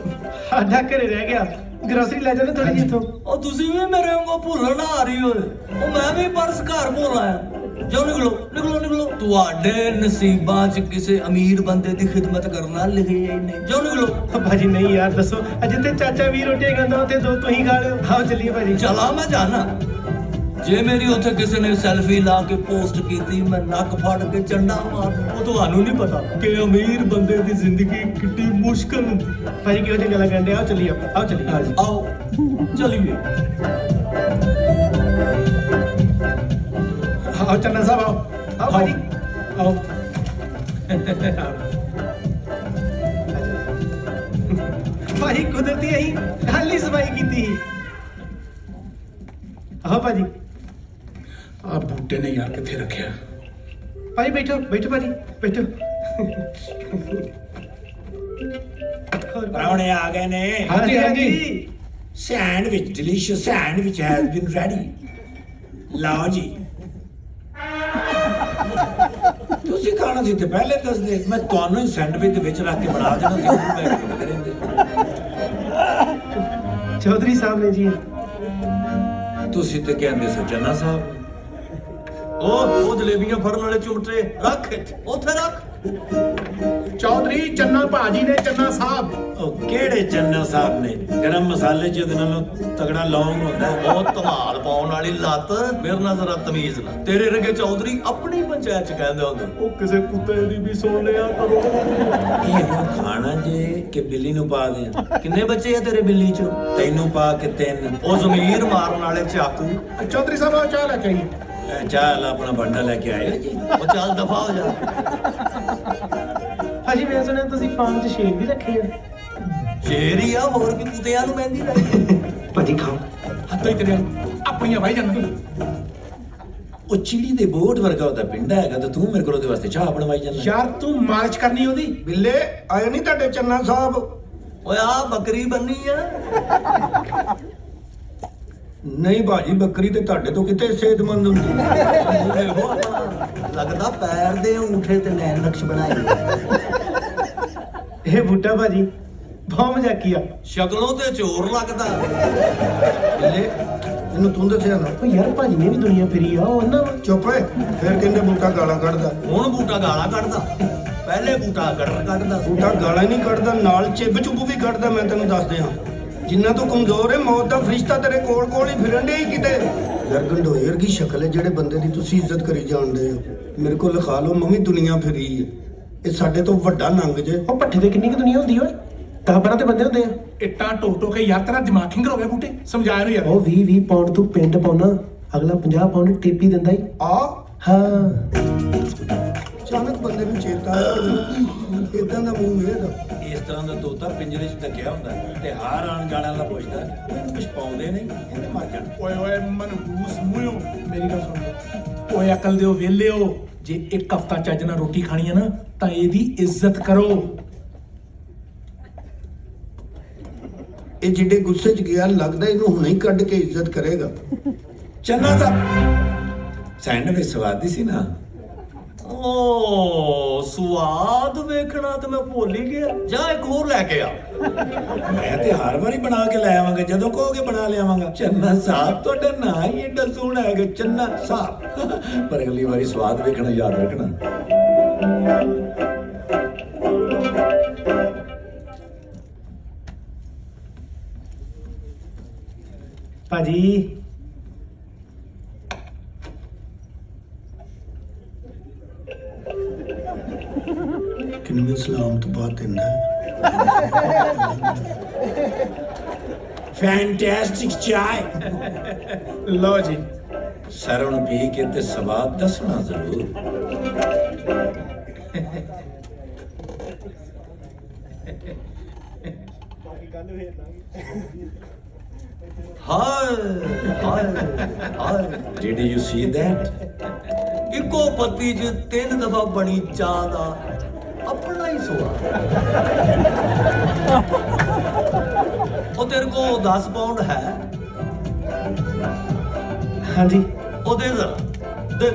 ਸਾਡਾ ਘਰੇ ਰਹਿ ਗਿਆ। ਗਰੋਸਰੀ ਲੈ ਜਾਂਦੇ ਥੋੜੀ ਜਿਹੀ ਇੱਥੋਂ। ਉਹ ਤੁਸੀਂ ਵੀ ਮੇਰੇ ਵਾਂਗੂ ਭੁੱਲਣ ਆ ਰਹੀ ਓਏ। ਉਹ ਮੈਂ ਵੀ ਪਰਸ ਘਰ ਭੁੱਲ ਆਇਆ। ਜਾਓ ਨਿਕਲੋ। ਤੁਹਾਡੇ ਨਸੀਬਾਂ 'ਚ ਕਿਸੇ ਅਮੀਰ ਬੰਦੇ ਦੀ ਖਿਦਮਤ ਕਰਨਾ ਲਿਖਿਆ ਹੀ ਨਹੀਂ। ਜਾਓ ਨਿਕਲੋ। ਭਾਜੀ ਨਹੀਂ ਯਾਰ ਦੱਸੋ, ਜਿੱਥੇ ਚਾਚਾ 20 ਰੋਟੀਆਂ ਖਾਂਦਾ ਉੱਥੇ 2 ਤੁਸੀਂ ਖਾ ਲਿਓ। ਆਓ ਚੱਲੀਏ ਭਾਜੀ। ਚਲਾ ਮੈਂ ਜਾਣਾ। ਜੇ ਮੇਰੀ ਉੱਥੇ ਕਿਸੇ ਨੇ ਸੈਲਫੀ ਲਾ ਕੇ ਪੋਸਟ ਕੀਤੀ ਮੈਂ ਨੱਕ ਫੜ ਕੇ ਚੰਡਾ ਮਾਰ। ਉਹ ਤੁਹਾਨੂੰ ਨਹੀਂ ਪਤਾ ਕਿ ਅਮੀਰ ਬੰਦੇ ਦੀ ਜ਼ਿੰਦਗੀ ਕਿੰਨੀ ਮੁਸ਼ਕਲ ਹੁੰਦੀ। ਭਾਜੀ ਕਿਹੋ ਜਿਹੀ ਗੱਲਾਂ ਕਰਦੇ? ਆਓ ਚੱਲੀਏ ਆਪਾਂ। ਆਓ ਚੱਲੀਏ। ਆਓ ਚਲੀਏ। ਆਓ ਚੰਨਾ ਸਾਹਿਬ ਆਓ। ਆਓ ਭਾਜੀ ਆਓ। ਭਾਜੀ ਕੁਦਰਤੀ ਅਸੀਂ ਖਾਲੀ ਸਫਾਈ ਕੀਤੀ ਸੀ। ਆਓ ਭਾਜੀ। ਆ ਬੂਟੇ ਨੇ ਯਾਰ ਕਿੱਥੇ ਰੱਖਿਆ? ਭਾਜੀ ਬੈਠੋ ਭਾਜੀ ਬੈਠੋ। ਪ੍ਰਾਹੁਣੇ ਆ ਗਏ ਨੇ। ਹਾਂਜੀ। Sandwich delicious sandwich has been ready. ਲਓ ਜੀ। ਤੁਸੀਂ ਖਾਣਾ ਸੀ ਤੇ ਪਹਿਲੇ ਦੱਸਦੇ, ਮੈਂ ਤੁਹਾਨੂੰ ਹੀ ਸੈਂਡਵਿਚ ਦੇ ਵਿੱਚ ਰੱਖ ਕੇ ਬਣਾ ਦੇਣਾ ਸੀ। ਉਹ ਬੈਠ ਕੇ ਕਰਿੰਦੇ। ਚੌਧਰੀ ਸਾਹਿਬ ਨੇ ਜੀ। ਤੁਸੀਂ ਤੇ ਕਹਿੰਦੇ ਸੋ ਚੰਨਾ ਸਾਹਿਬ। ਉਹ ਜਲੇਬੀਆਂ ਫੜਨ ਵਾਲੇ ਚੁੰਮਟੇ ਰੱਖ ਉੱਥੇ ਰੱਖ। ਚੌਧਰੀ ਚੰਨਾ ਭਾਜੀ ਨੇ ਚੰਨਾ ਸਾਹਿਬ। ਉਹ ਕਿਹੜੇ ਚੰਨਾ ਸਾਹਿਬ ਨੇ? ਗਰਮ ਮਸਾਲੇ 'ਚ ਉਹਦੇ ਨਾਲੋਂ ਤਗੜਾ ਲੌਂਗ ਹੁੰਦਾ। ਉਹ ਧਮਾਲ ਪਾਉਣ ਵਾਲੀ ਲੱਤ। ਮੇਰੇ ਨਾਲ ਜ਼ਰਾ ਤਮੀਜ਼ ਨਾ। ਤੇਰੇ ਰੰਗੇ ਚੌਧਰੀ ਆਪਣੀ ਪੰਚਾਇਤ 'ਚ ਕਹਿੰਦੇ ਹੁੰਦੇ। ਉਹ ਕਿਸੇ ਕੁੱਤੇ ਦੀ ਵੀ ਸੁਣ ਲਿਆ ਕਰੋ। ਇਹ ਹੁਣ ਖਾਣਾ ਜੇ ਕਿ ਬਿੱਲੀ ਨੂੰ ਪਾ ਦੇ? ਕਿੰਨੇ ਬੱਚੇ ਆ ਤੇਰੇ ਬਿੱਲੀ 'ਚ? ਤੈਨੂੰ ਪਾ ਕੇ 3। ਉਹ ਜ਼ਮੀਰ ਮਾਰਨ ਵਾਲੇ ਚਾਕੂ। ਚੌਧਰੀ ਸਾਹਿਬ ਆਓ ਚਾਹ ਲੈ ਕੇ ਆਈਏ। ਚਾਹ ਆਪਣਾ ਭਾਂਡਾ ਲੈ ਕੇ ਆਏ ਜੀ। ਉਹ ਚੱਲ ਦਫਾ ਹੋ ਜਾ। ਭਾਜੀ ਮੈਂ ਸੁਣਿਆ ਤੁਸੀਂ ਫਾਰਮ 'ਚ ਸ਼ੇਰ ਵੀ ਰੱਖੇ ਆ। ਸ਼ੇਰ ਹੀ ਆ, ਹੋਰ ਵੀ ਕੁੱਤਿਆਂ ਨੂੰ ਮਹਿੰਦੀ ਲਾਈ। ਭਾਜੀ ਖਾਓ ਹੱਥੋਂ ਹੀ ਤੇਰੇ ਆਪਣੀਆਂ ਵਾਈ ਜਾਂਦਾ ਉਹ ਚਿੜੀ ਦੇ ਬੋਟ ਵਰਗਾ ਉਹਦਾ ਪਿੰਡਾ ਹੈਗਾ ਤੇ ਤੂੰ ਮੇਰੇ ਕੋਲ ਉਹਦੇ ਵਾਸਤੇ ਚਾਹ ਬਣਵਾਈ ਜਾਂਦਾ ਯਾਰ ਤੂੰ ਮਾਲਿਸ਼ ਕਰਨੀ ਉਹਦੀ ਬਿੱਲੇ ਆਏ ਨਹੀਂ ਤੁਹਾਡੇ ਚੰਨਾ ਸਾਹਿਬ? ਓਏ ਆ ਬੱਕਰੀ ਬੰਨੀ ਆ ਨਹੀਂ ਭਾਜੀ, ਬੱਕਰੀ ਤੇ ਤੁਹਾਡੇ ਤੋਂ ਕਿਤੇ ਸਿਹਤਮੰਦ ਹੁੰਦੀ। ਲੱਗਦਾ ਪੈਰ ਦੇ ਉਂਠੇ ਤੇ ਨੈਣ ਨਕਸ਼ ਬਣਾਏ ਇਹ ਬੂਟਾ ਭਾਜੀ ਬਹੁਤ ਮਜ਼ਾਕੀ ਆ ਸ਼ਕਲੋਂ ਤੇ ਚੋਰ ਲੱਗਦਾ ਬਿੱਲੇ ਇਹਨੂੰ ਤੂੰ ਦੱਸਿਆ ਨਾ? ਉਹ ਯਾਰ ਭਾਜੀ ਨੇ ਵੀ ਦੁਨੀਆ ਫਿਰੀ ਆ ਉਹ ਨਾ ਚੁੱਪ ਓਏ, ਫਿਰ ਕਹਿੰਦੇ ਬੂਟਾ ਗਾਲਾਂ ਕੱਢਦਾ। ਹੁਣ ਬੂਟਾ ਗਾਲਾਂ ਕੱਢਦਾ ਪਹਿਲੇ ਬੂਟਾ ਗੜਰ ਕੱਢਦਾ ਬੂਟਾ ਗਾਲਾਂ ਹੀ ਨਹੀਂ ਕੱਢਦਾ, ਨਾਲ ਚਿੱਬ ਚੁੱਬ ਵੀ ਕੱਢਦਾ। ਮੈਂ ਤੈਨੂੰ ਦੱਸ ਦਿਆਂ, ਜਿੰਨਾ ਤੂੰ ਕਮਜ਼ੋਰ ਹੈ, ਮੌਤ ਦਾ ਫਰਿਸ਼ਤਾ ਤੇਰੇ ਕੋਲ ਕੋਲ ਹੀ ਫਿਰਨ ਡਿਆ ਹੀ ਕਿਤੇ। ਯਾਰ ਗੰਡੋਏ ਵਰਗੀ ਸ਼ਕਲ ਹੈ ਜਿਹੜੇ ਬੰਦੇ ਦੀ ਤੁਸੀਂ ਇੱਜ਼ਤ ਕਰੀ ਜਾਂਦੇ ਹੋ। ਮੇਰੇ ਕੋਲ ਲਿਖਾ ਲਓ, ਮੈਂ ਵੀ ਦੁਨੀਆ ਫਿਰੀ ਹੈ। ਇਹ ਸਾਡੇ ਤੋਂ ਵੱਡਾ ਨੰਗ ਜੇ। ਉਹ ਪੱਠੇ ਤੇ ਕਿੰਨੀ ਕੁ ਦੁਨੀਆ ਹੁੰਦੀ ਓਏ 10-12 ਤੇ ਬੰਦੇ ਹੁੰਦੇ ਆ ਇੱਟਾਂ ਟੋਟੋ ਕੇ ਯਾਰ ਤੇਰਾ ਦਿਮਾਗ ਖਿੰਗਰ ਹੋ ਗਿਆ ਬੂਟੇ ਸਮਝਾ ਇਹਨੂੰ ਯਾਰ ਉਹ 20 ਪਾਉਂਡ ਤੂੰ ਪਿੰਡ ਪਾਉਣਾ ਅਗਲਾ 50 ਪਾਉਂਡ ਟੇਪੀ ਦਿੰਦਾ ਹੀ ਆ ਹਾਂ ਅਚਾਨਕ ਬੰਦੇ ਨੂੰ ਚੇਤਾ ਆਇਆ ਇਦਾਂ ਦਾ ਮੂੰਹ ਇਹਦਾ। ਇਸ ਤਰ੍ਹਾਂ ਦਾ ਤੋਤਾ ਪਿੰਜਰੇ 'ਚ ਢੱਕਿਆ ਹੁੰਦਾ ਤੇ ਹਾਰ ਆਣ ਜਾਣ ਵਾਲਾ ਪੁੱਛਦਾ ਇਹਨੂੰ ਕੁਝ ਪਾਉਂਦੇ ਨਹੀਂ, ਇਹਨੇ ਮਰ ਜਾਣਾ। ਓਏ ਓਏ ਮਨਹੂਸ ਮੂੰਹੋਂ ਮੇਰੀ ਗੱਲ ਸੁਣ ਓਏ ਅਕਲ ਦਿਓ ਵੇਲਿਓ ਜੇ ਇੱਕ ਹਫਤਾ ਚੱਜ ਨਾਲ ਰੋਟੀ ਖਾਣੀ ਹੈ ਨਾ ਤਾਂ ਇਹਦੀ ਇੱਜ਼ਤ ਕਰੋ। ਇਹ ਜਿੱਡੇ ਗੁੱਸੇ 'ਚ ਗਿਆ ਲੱਗਦਾ ਇਹਨੂੰ ਹੁਣੇ ਹੀ ਕੱਢ ਕੇ ਇੱਜ਼ਤ ਕਰੇਗਾ। ਚੰਨਾ ਸਾਹਿਬ ਸੈਂਡਵਿਚ ਸਵਾਦੀ ਸੀ ਨਾ? ਓ ਸਵਾਦ ਵੇਖਣਾ ਤੇ ਮੈਂ ਭੁੱਲ ਹੀ ਗਿਆ ਜਾ ਇੱਕ ਹੋਰ ਲੈ ਕੇ ਆ ਮੈਂ ਤੇ ਹਰ ਵਾਰੀ ਬਣਾ ਕੇ ਲੈ ਆਵਾਂਗਾ, ਜਦੋਂ ਕਹੋਗੇ ਬਣਾ ਲਿਆਵਾਂਗਾ। ਚੰਨਾ ਸਾਹਿਬ ਤੁਹਾਡਾ ਨਾਂ ਹੀ ਏਡਾ ਸੋਹਣਾ ਹੈਗਾ, ਚੰਨਾ ਸਾਹਿਬ। ਪਰ ਅਗਲੀ ਵਾਰੀ ਸਵਾਦ ਵੇਖਣਾ ਯਾਦ ਰੱਖਣਾ। ਭਾਜੀ ਕਿੰਨੇ ਸਲਾਮ ਤੋਂ ਬਾਅਦ ਦਿੰਦਾ ਫੈਂਟੈਸਟਿਕ ਚਾय ਲਓ ਜੀ ਸਰ ਹੁਣ ਪੀ ਕੇ ਤੇ ਸਵਾਦ ਦੱਸਣਾ ਜ਼ਰੂਰ। ਹਾਏ ਹਾਏ ਹਾਏ Did you see that? ਇੱਕੋ ਪੱਤੀ 'ਚ 3 ਦਫਾ ਬਣੀ ਚਾਹ ਦਾ ਆਪਣਾ ਹੀ ਸਵਾਦ ਉਹ ਤੇਰੇ ਕੋਲ 10 ਪਾਉਂਡ ਹੈ? ਹਾਂਜੀ ਉਹ ਦੇ ਜ਼ਰਾ ਦੇ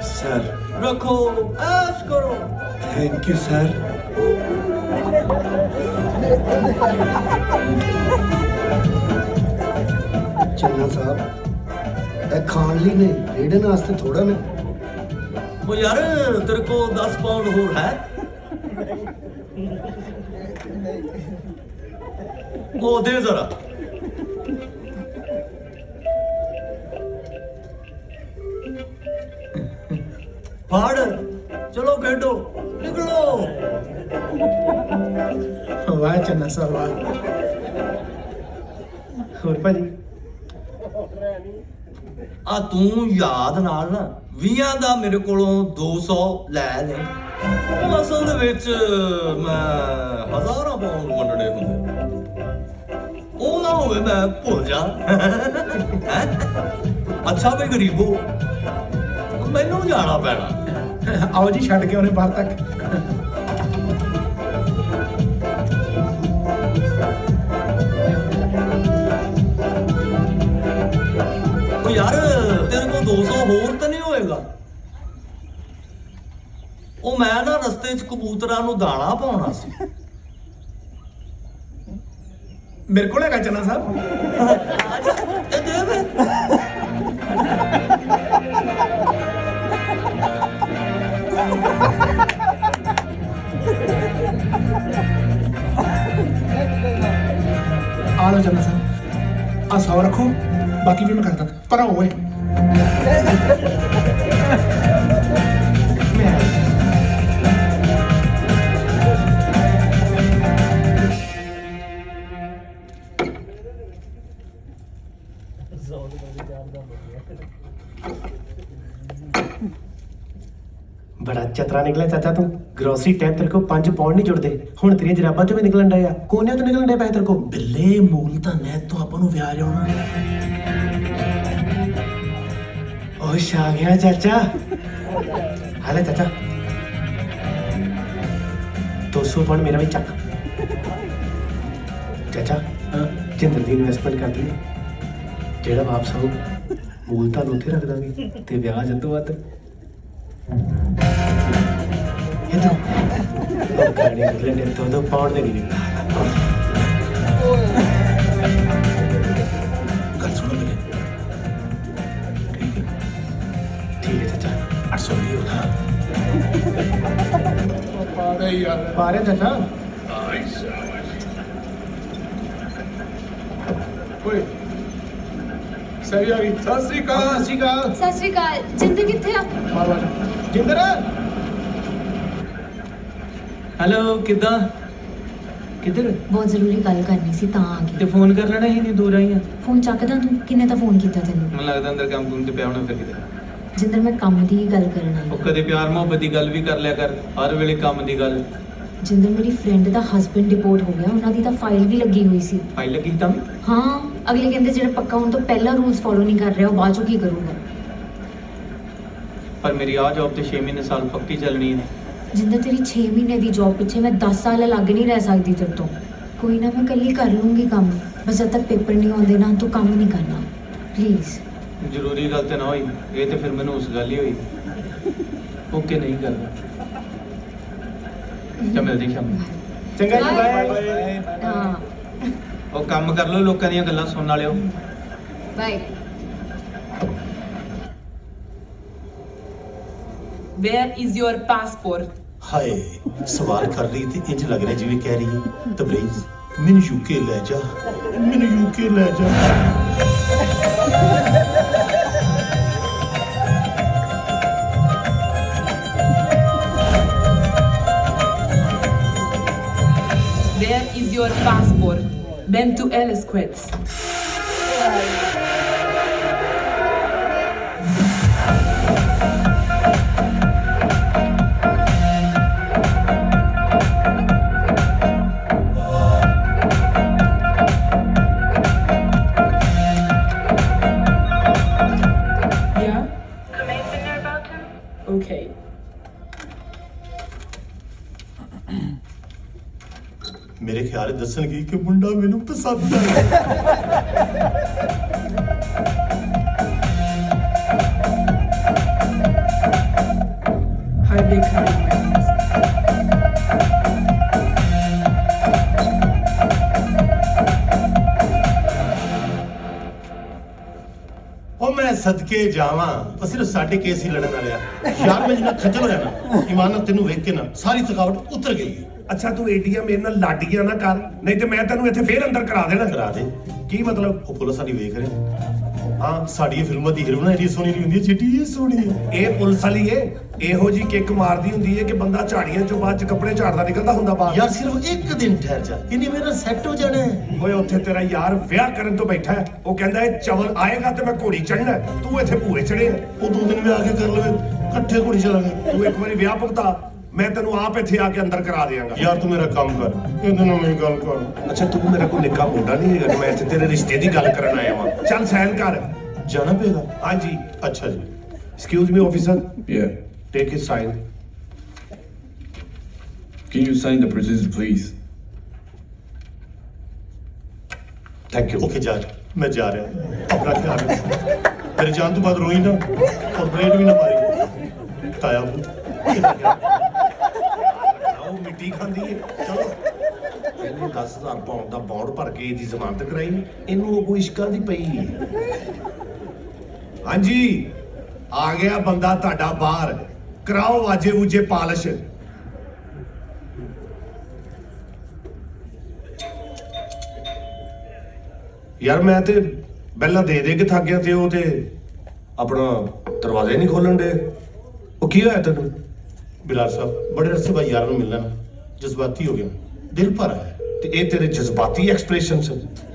Sir, ਰੱਖੋ ਐਸ਼ ਕਰੋ thank you, sir. ਚੰਨਾ ਸਾਹਿਬ ਇਹ ਖਾਣ ਲਈ ਨੇ, ਰੇੜਨ ਵਾਸਤੇ ਥੋੜਾ ਨੇ। ਉਹ ਯਾਰ ਤੇਰੇ ਕੋਲ 10 ਪਾਉਂਡ ਹੋਰ ਹੈ? ਉਹ ਦੇ ਜ਼ਰਾ ਫੜ ਚਲੋ ਖੇਡੋ ਨਿਕਲੋ ਵਾਹ ਚੰਨਾ ਸਾਹਿਬ ਵਾਹ ਹੋਰ ਭਾਜੀ ਆ ਤੂੰ ਯਾਦ ਨਾਲ ਨਾ 20 ਦਾ ਮੇਰੇ ਕੋਲੋਂ 200 ਲੈ ਲੈ ਅਸਲ ਦੇ ਵਿੱਚ ਮੈਂ ਹਜ਼ਾਰਾਂ ਪਾਉਂਡ ਵੰਡਣੇ ਹੁੰਦੇ ਉਹ ਨਾ ਹੋਵੇ ਮੈਂ ਭੁੱਲ ਜਾ ਹੈਂ? ਅੱਛਾ ਵੀ ਗਰੀਬੋ ਮੈਨੂੰ ਜਾਣਾ ਪੈਣਾ ਆਓ ਜੀ ਛੱਡ ਕੇ ਉਹਨੇ ਬਾਹਰ ਤੱਕ ਉਹ ਯਾਰ ਤੇਰੇ ਕੋਲ 200 ਹੋਰ ਤਾਂ ਨਹੀਂ ਹੋਏਗਾ? ਉਹ ਮੈਂ ਨਾ ਰਸਤੇ 'ਚ ਕਬੂਤਰਾਂ ਨੂੰ ਦਾਣਾ ਪਾਉਣਾ ਸੀ। ਮੇਰੇ ਕੋਲ ਹੈਗਾ ਚੰਨਾ ਸਾਹਿਬ ਇਹ ਦੇ ਵੇ ਆ ਲਓ ਚੰਨਾ ਸਾਹਿਬ ਆ 100 ਰੱਖੋ ਬਾਕੀ ਵੀ ਮੈਂ ਕਰਦਾ ਪਰ ਓਏ ਜ਼ੋਰ ਦੇ ਚਾਰ ਦਾ ਹੋ ਗਿਆ बड़ा चतरा निकला चाचा तू ग्रोसरी टाइम तेरे को 5 पाउंड नहीं जुड़ते हुण तेरियां जराबां चों भी निकलन डे आ कोने तो निकलन डे पैसे तेरे को ਬਿੱਲੇ ਮੂਲ ਤਾਂ ਨੈ ਤੋਂ ਆਪਾਂ ਨੂੰ ਵਿਆਜ ਆਉਣਾ ओश आ गया चाचा हाले चाचा 200 पाउंड मेरा भी चक चाचा जिंदर दी इन्वेस्टमेंट कर दी जेड़ा वापस आऊ मूल ਤਾਂ ਉੱਥੇ ਰੱਖ ਦਾਂਗੇ ਤੇ ਵਿਆਜ ਤੋਂ ਵੱਧ इधर गाड़ी निकलने तो पाउंड दे नहीं ਗੱਲ ਸੁਣੋ ਬਿੱਲੇ ठीक है चाचा 800 ही होगा पा रहे चाचा ਓਏ ਸਹੀ ਆ ਗਈ ਸਤਿ ਸ੍ਰੀ ਅਕਾਲ सत श्री अकाल ਸਤਿ ਸ਼੍ਰੀ ਅਕਾਲ ਜਿੰਦਰ ਕਿੱਥੇ ਆ मार मार जिंदर ਹੈਲੋ ਕਿੱਦਾਂ ਕਿੱਧਰ ਬਹੁਤ ਜ਼ਰੂਰੀ ਗੱਲ ਕਰਨੀ ਸੀ ਤਾਂ ਆ ਤੇ ਗਈ ਫੋਨ ਕਰ ਲੈਣਾ ਸੀ ਨਹੀਂ ਦੂਰ ਆਈਆਂ ਫੋਨ ਚੱਕਦਾ ਤੂੰ ਕਿੰਨੇ ਤਾਂ ਫੋਨ ਕੀਤਾ ਤੈਨੂੰ ਮੈਨੂੰ ਲੱਗਦਾ ਅੰਦਰ ਕੰਮ ਕੁੰਮ ਤੇ ਪਿਆ ਹੋਣਾ ਫਿਰ ਕਿਤੇ ਜਿੰਦਰ ਮੈਂ ਕੰਮ ਦੀ ਗੱਲ ਕਰਨ ਆਈ ਉਹ ਹਾਂ। ਕਦੇ ਪਿਆਰ ਮੁਹੱਬਤ ਦੀ ਗੱਲ ਵੀ ਕਰ ਲਿਆ ਕਰ ਹਰ ਵੇਲੇ ਕੰਮ ਦੀ ਗੱਲ ਜਿੰਦਰ ਮੇਰੀ ਫਰੈਂਡ ਦਾ ਹਸਬੰਡ ਡਿਪੋਰਟ ਹੋ ਗਿਆ ਉਹਨਾਂ ਦੀ ਤਾਂ ਫਾਈਲ ਵੀ ਲੱਗੀ ਹੋਈ ਸੀ ਫਾਈਲ ਲੱਗੀ ਤਾਂ ਵੀ ਹਾਂ ਅਗਲੇ ਕਹਿੰਦੇ ਜਿਹੜਾ ਪੱਕਾ ਹੋਣ ਤੋਂ ਪਹਿਲਾਂ ਰੂਲਸ ਫੋਲੋ ਨਹੀਂ ਕਰ ਰਿਹਾ ਉਹ ਬਾਅਦ ਚੋਂ ਕੀ ਕਰੂਗਾ ਪਰ ਮੇਰੀ ਆ ਜੌਬ ਤੇ 6 ਮਹੀਨੇ ਸਾਲ ਪੱਕੀ ਚੱਲਣੀ ਹੈ ਜਿੰਦਰ ਤੇਰੀ 6 ਮਹੀਨੇ ਦੀ ਜੌਬ ਪਿੱਛੇ ਮੈਂ 10 ਸਾਲ ਲੱਗ ਨਹੀਂ ਰਹਿ ਸਕਦੀ ਤੇਰੇ ਤੋਂ ਕੋਈ ਨਾ ਮੈਂ ਕੱਲੀ ਕਰ ਲੂੰਗੀ ਕੰਮ ਬਸ ਜਦ ਤੱਕ ਪੇਪਰ ਨਹੀਂ ਆਉਂਦੇ ਨਾ ਤੂੰ ਕੰਮ ਨਹੀਂ ਕਰਨਾ ਪਲੀਜ਼ ਜ਼ਰੂਰੀ ਗੱਲ ਤੇ ਨਾ ਹੋਈ ਇਹ ਤੇ ਫਿਰ ਮੈਨੂੰ ਉਸ ਗੱਲ ਹੀ ਹੋਈ ਓਕੇ ਨਹੀਂ ਕਰਦਾ ਚਾ ਮਿਲਦੀ ਸ਼ਾਮ ਨੂੰ चंगा जी बाय ਹਾਂ ਉਹ ਕੰਮ ਕਰ ਲਓ ਲੋਕਾਂ ਦੀਆਂ ਗੱਲਾਂ ਸੁਣਨ ਵਾਲਿਓ bye Where is your passport? ਹਾਏ ਸਵਾਲ ਕਰ ਰਹੀ ਤੇ ਇੰਜ ਲੱਗ ਰਿਹਾ ਜਿਵੇਂ ਕਹਿ ਰਹੀ ਹੈ ਤਬਰੇਜ਼ ਮੈਨੂੰ ਯੂਕੇ ਲੈ ਜਾ ਮੈਨੂੰ ਯੂਕੇ ਲੈ ਜਾ Where is your passport? Ben to Alice quits. Yeah? Okay. ਮੇਰੇ ਖਿਆਲ ਦੱਸਣਗੇ ਕਿ ਮੁੰਡਾ ਮੈਨੂੰ ਪਸੰਦ ਹੈ Hi, big hi. ਉਹ ਮੈਂ ਸਦਕੇ ਜਾਵਾਂ ਤਾਂ ਸਿਰਫ ਸਾਡੇ ਕੇਸ ਹੀ ਲੜਨ ਵਾਲਿਆ ਯਾਰ ਮੈਂ ਜਿੰਨਾ ਖੱਜਲ ਹੋ ਜਾਣਾ ਇਮਾਨਤ ਤੈਨੂੰ ਵੇਖ ਕੇ ਨਾ ਸਾਰੀ ਥਕਾਵਟ ਉਤਰ ਗਈ ਹੈ। ਅੱਛਾ ਤੂੰ ਏਟੀਐਮ ਮੇਰੇ ਨਾਲ ਲਾਡੀਆਂ ਨਾ ਕਰ ਨਹੀਂ ਤੇ ਮੈਂ ਤੈਨੂੰ ਇੱਥੇ ਫੇਰ ਅੰਦਰ ਕਰਾ ਦੇਣਾ ਕਰਾ ਦੇ ਕੀ ਮਤਲਬ ਉਹ ਪੁਲਿਸ ਸਾਡੀ ਵੇਖ ਰਹੇ ਹਾਂ ਸਾਡੀਆਂ ਫਿਲਮਾਂ ਦੀ ਹੀਰੋਇਨ ਐਡੀ ਸੋਹਣੀ ਨਹੀਂ ਹੁੰਦੀ ਜਿੱਡੀ ਇਹ ਸੋਹਣੀ ਹੈ ਇਹ ਪੁਲਿਸ ਵਾਲੀ ਏ ਇਹੋ ਜੀ ਕਿੱਕ ਮਾਰਦੀ ਹੁੰਦੀ ਏ ਕਿ ਬੰਦਾ ਝਾੜੀਆਂ ਚੋਂ ਬਾਅਦ ਚ ਕੱਪੜੇ ਝਾੜਦਾ ਨਿਕਲਦਾ ਹੁੰਦਾ ਬਾਹਰ ਯਾਰ ਸਿਰਫ ਇੱਕ ਦਿਨ ਠਹਿਰ ਜਾ ਇਹਨੇ ਮੇਰਾ ਸੈੱਟ ਹੋ ਜਾਣਾ ਹੈ ਓਏ ਉੱਥੇ ਤੇਰਾ ਯਾਰ ਵਿਆਹ ਕਰਨ ਤੋਂ ਬੈਠਾ ਹੈ ਉਹ ਕਹਿੰਦਾ ਇਹ ਚਵਲ ਆਏਗਾ ਤੇ ਮੈਂ ਘੋੜੀ ਚੜਨਾ ਤੂੰ ਇੱਥੇ ਭੂਏ ਚੜੇ ਉਹ 2 ਦਿਨ ਵਿਆਹ ਕੇ ਕਰ ਲਵੇ ਇਕੱਠੇ ਘੋੜੀ ਚਲਾਂਗੇ ਤੂੰ ਇੱਕ ਵਾਰੀ ਵਿਆਹ ਭੁਗਤਾ ਮੈਂ ਤੈਨੂੰ ਆਪ ਇੱਥੇ ਆ ਕੇ ਅੰਦਰ ਕਰਾ ਦਿਆਂਗਾ ਯਾਰ ਤੂੰ ਮੇਰਾ ਕੰਮ ਕਰ ਇਹਦੇ ਨਾਲ ਮੇਰੀ ਗੱਲ ਕਰ ਅੱਛਾ ਤੂੰ ਮੇਰਾ ਕੋਈ ਨਿੱਕਾ ਮੁੰਡਾ ਨਹੀਂ ਹੈਗਾ ਕਿ ਮੈਂ ਇੱਥੇ ਤੇਰੇ ਰਿਸ਼ਤੇ ਦੀ ਗੱਲ ਕਰਨ ਆਇਆ ਵਾਂ ਚੱਲ ਸਾਈਨ ਕਰ ਜਾਣਾ ਪਏਗਾ ਹਾਂਜੀ ਅੱਛਾ ਜੀ excuse me officer Yeah. Take his sign Can you sign the procedure, please? Thank you okay ਜਾ ਮੈਂ ਜਾ ਰਿਹਾ ਆਪਣਾ ਖਿਆਲ ਰੱਖ ਮੇਰੇ ਜਾਣ ਤੋਂ ਬਾਅਦ ਰੋਈ ਨਾ ਔਰ ਬਲੇਡ ਵੀ ਨਾ ਮਾਰੀ ਤਾਇਆ ਉਹ ਮਿੱਟੀ ਖਾਂਦੀ ਏ ਚਲੋ ਇਹਨੇ 10,000 ਪਾਉਂਡ ਦਾ ਬੌਂਡ ਭਰ ਕੇ ਇਹਦੀ ਜ਼ਮਾਨਤ ਕਰਾਈ ਇਹਨੂੰ ਉਹ ਕੋਈ ਇਸ਼ਕਾਂ ਦੀ ਪਈ ਏ ਹਾਂਜੀ ਆ ਗਿਆ ਬੰਦਾ ਤੁਹਾਡਾ ਬਾਹਰ ਕਰਾਓ ਵਾਜੇ ਵੂਜੇ ਪਾਲਿਸ਼ ਯਾਰ ਮੈਂ ਤੇ ਪਹਿਲਾਂ ਦੇ ਕੇ ਥੱਕ ਗਿਆ ਤੇ ਉਹ ਤੇ ਆਪਣਾ ਦਰਵਾਜ਼ੇ ਨਹੀਂ ਖੋਲਣ ਦੇ ਉਹ ਕੀ ਹੋਇਆ ਤੈਨੂੰ ਬਿਲਾਲ ਸਾਹਿਬ ਬੜੇ ਅਰਸੇ ਬਾਅਦ ਯਾਰਾਂ ਨੂੰ ਮਿਲਣਾ ਜਜ਼ਬਾਤੀ ਹੋ ਗਿਆ ਦਿਲ ਭਰ ਆਇਆ ਤੇ ਇਹ ਤੇਰੇ ਜਜ਼ਬਾਤੀ ਐਕਸਪ੍ਰੈਸ਼ਨਸ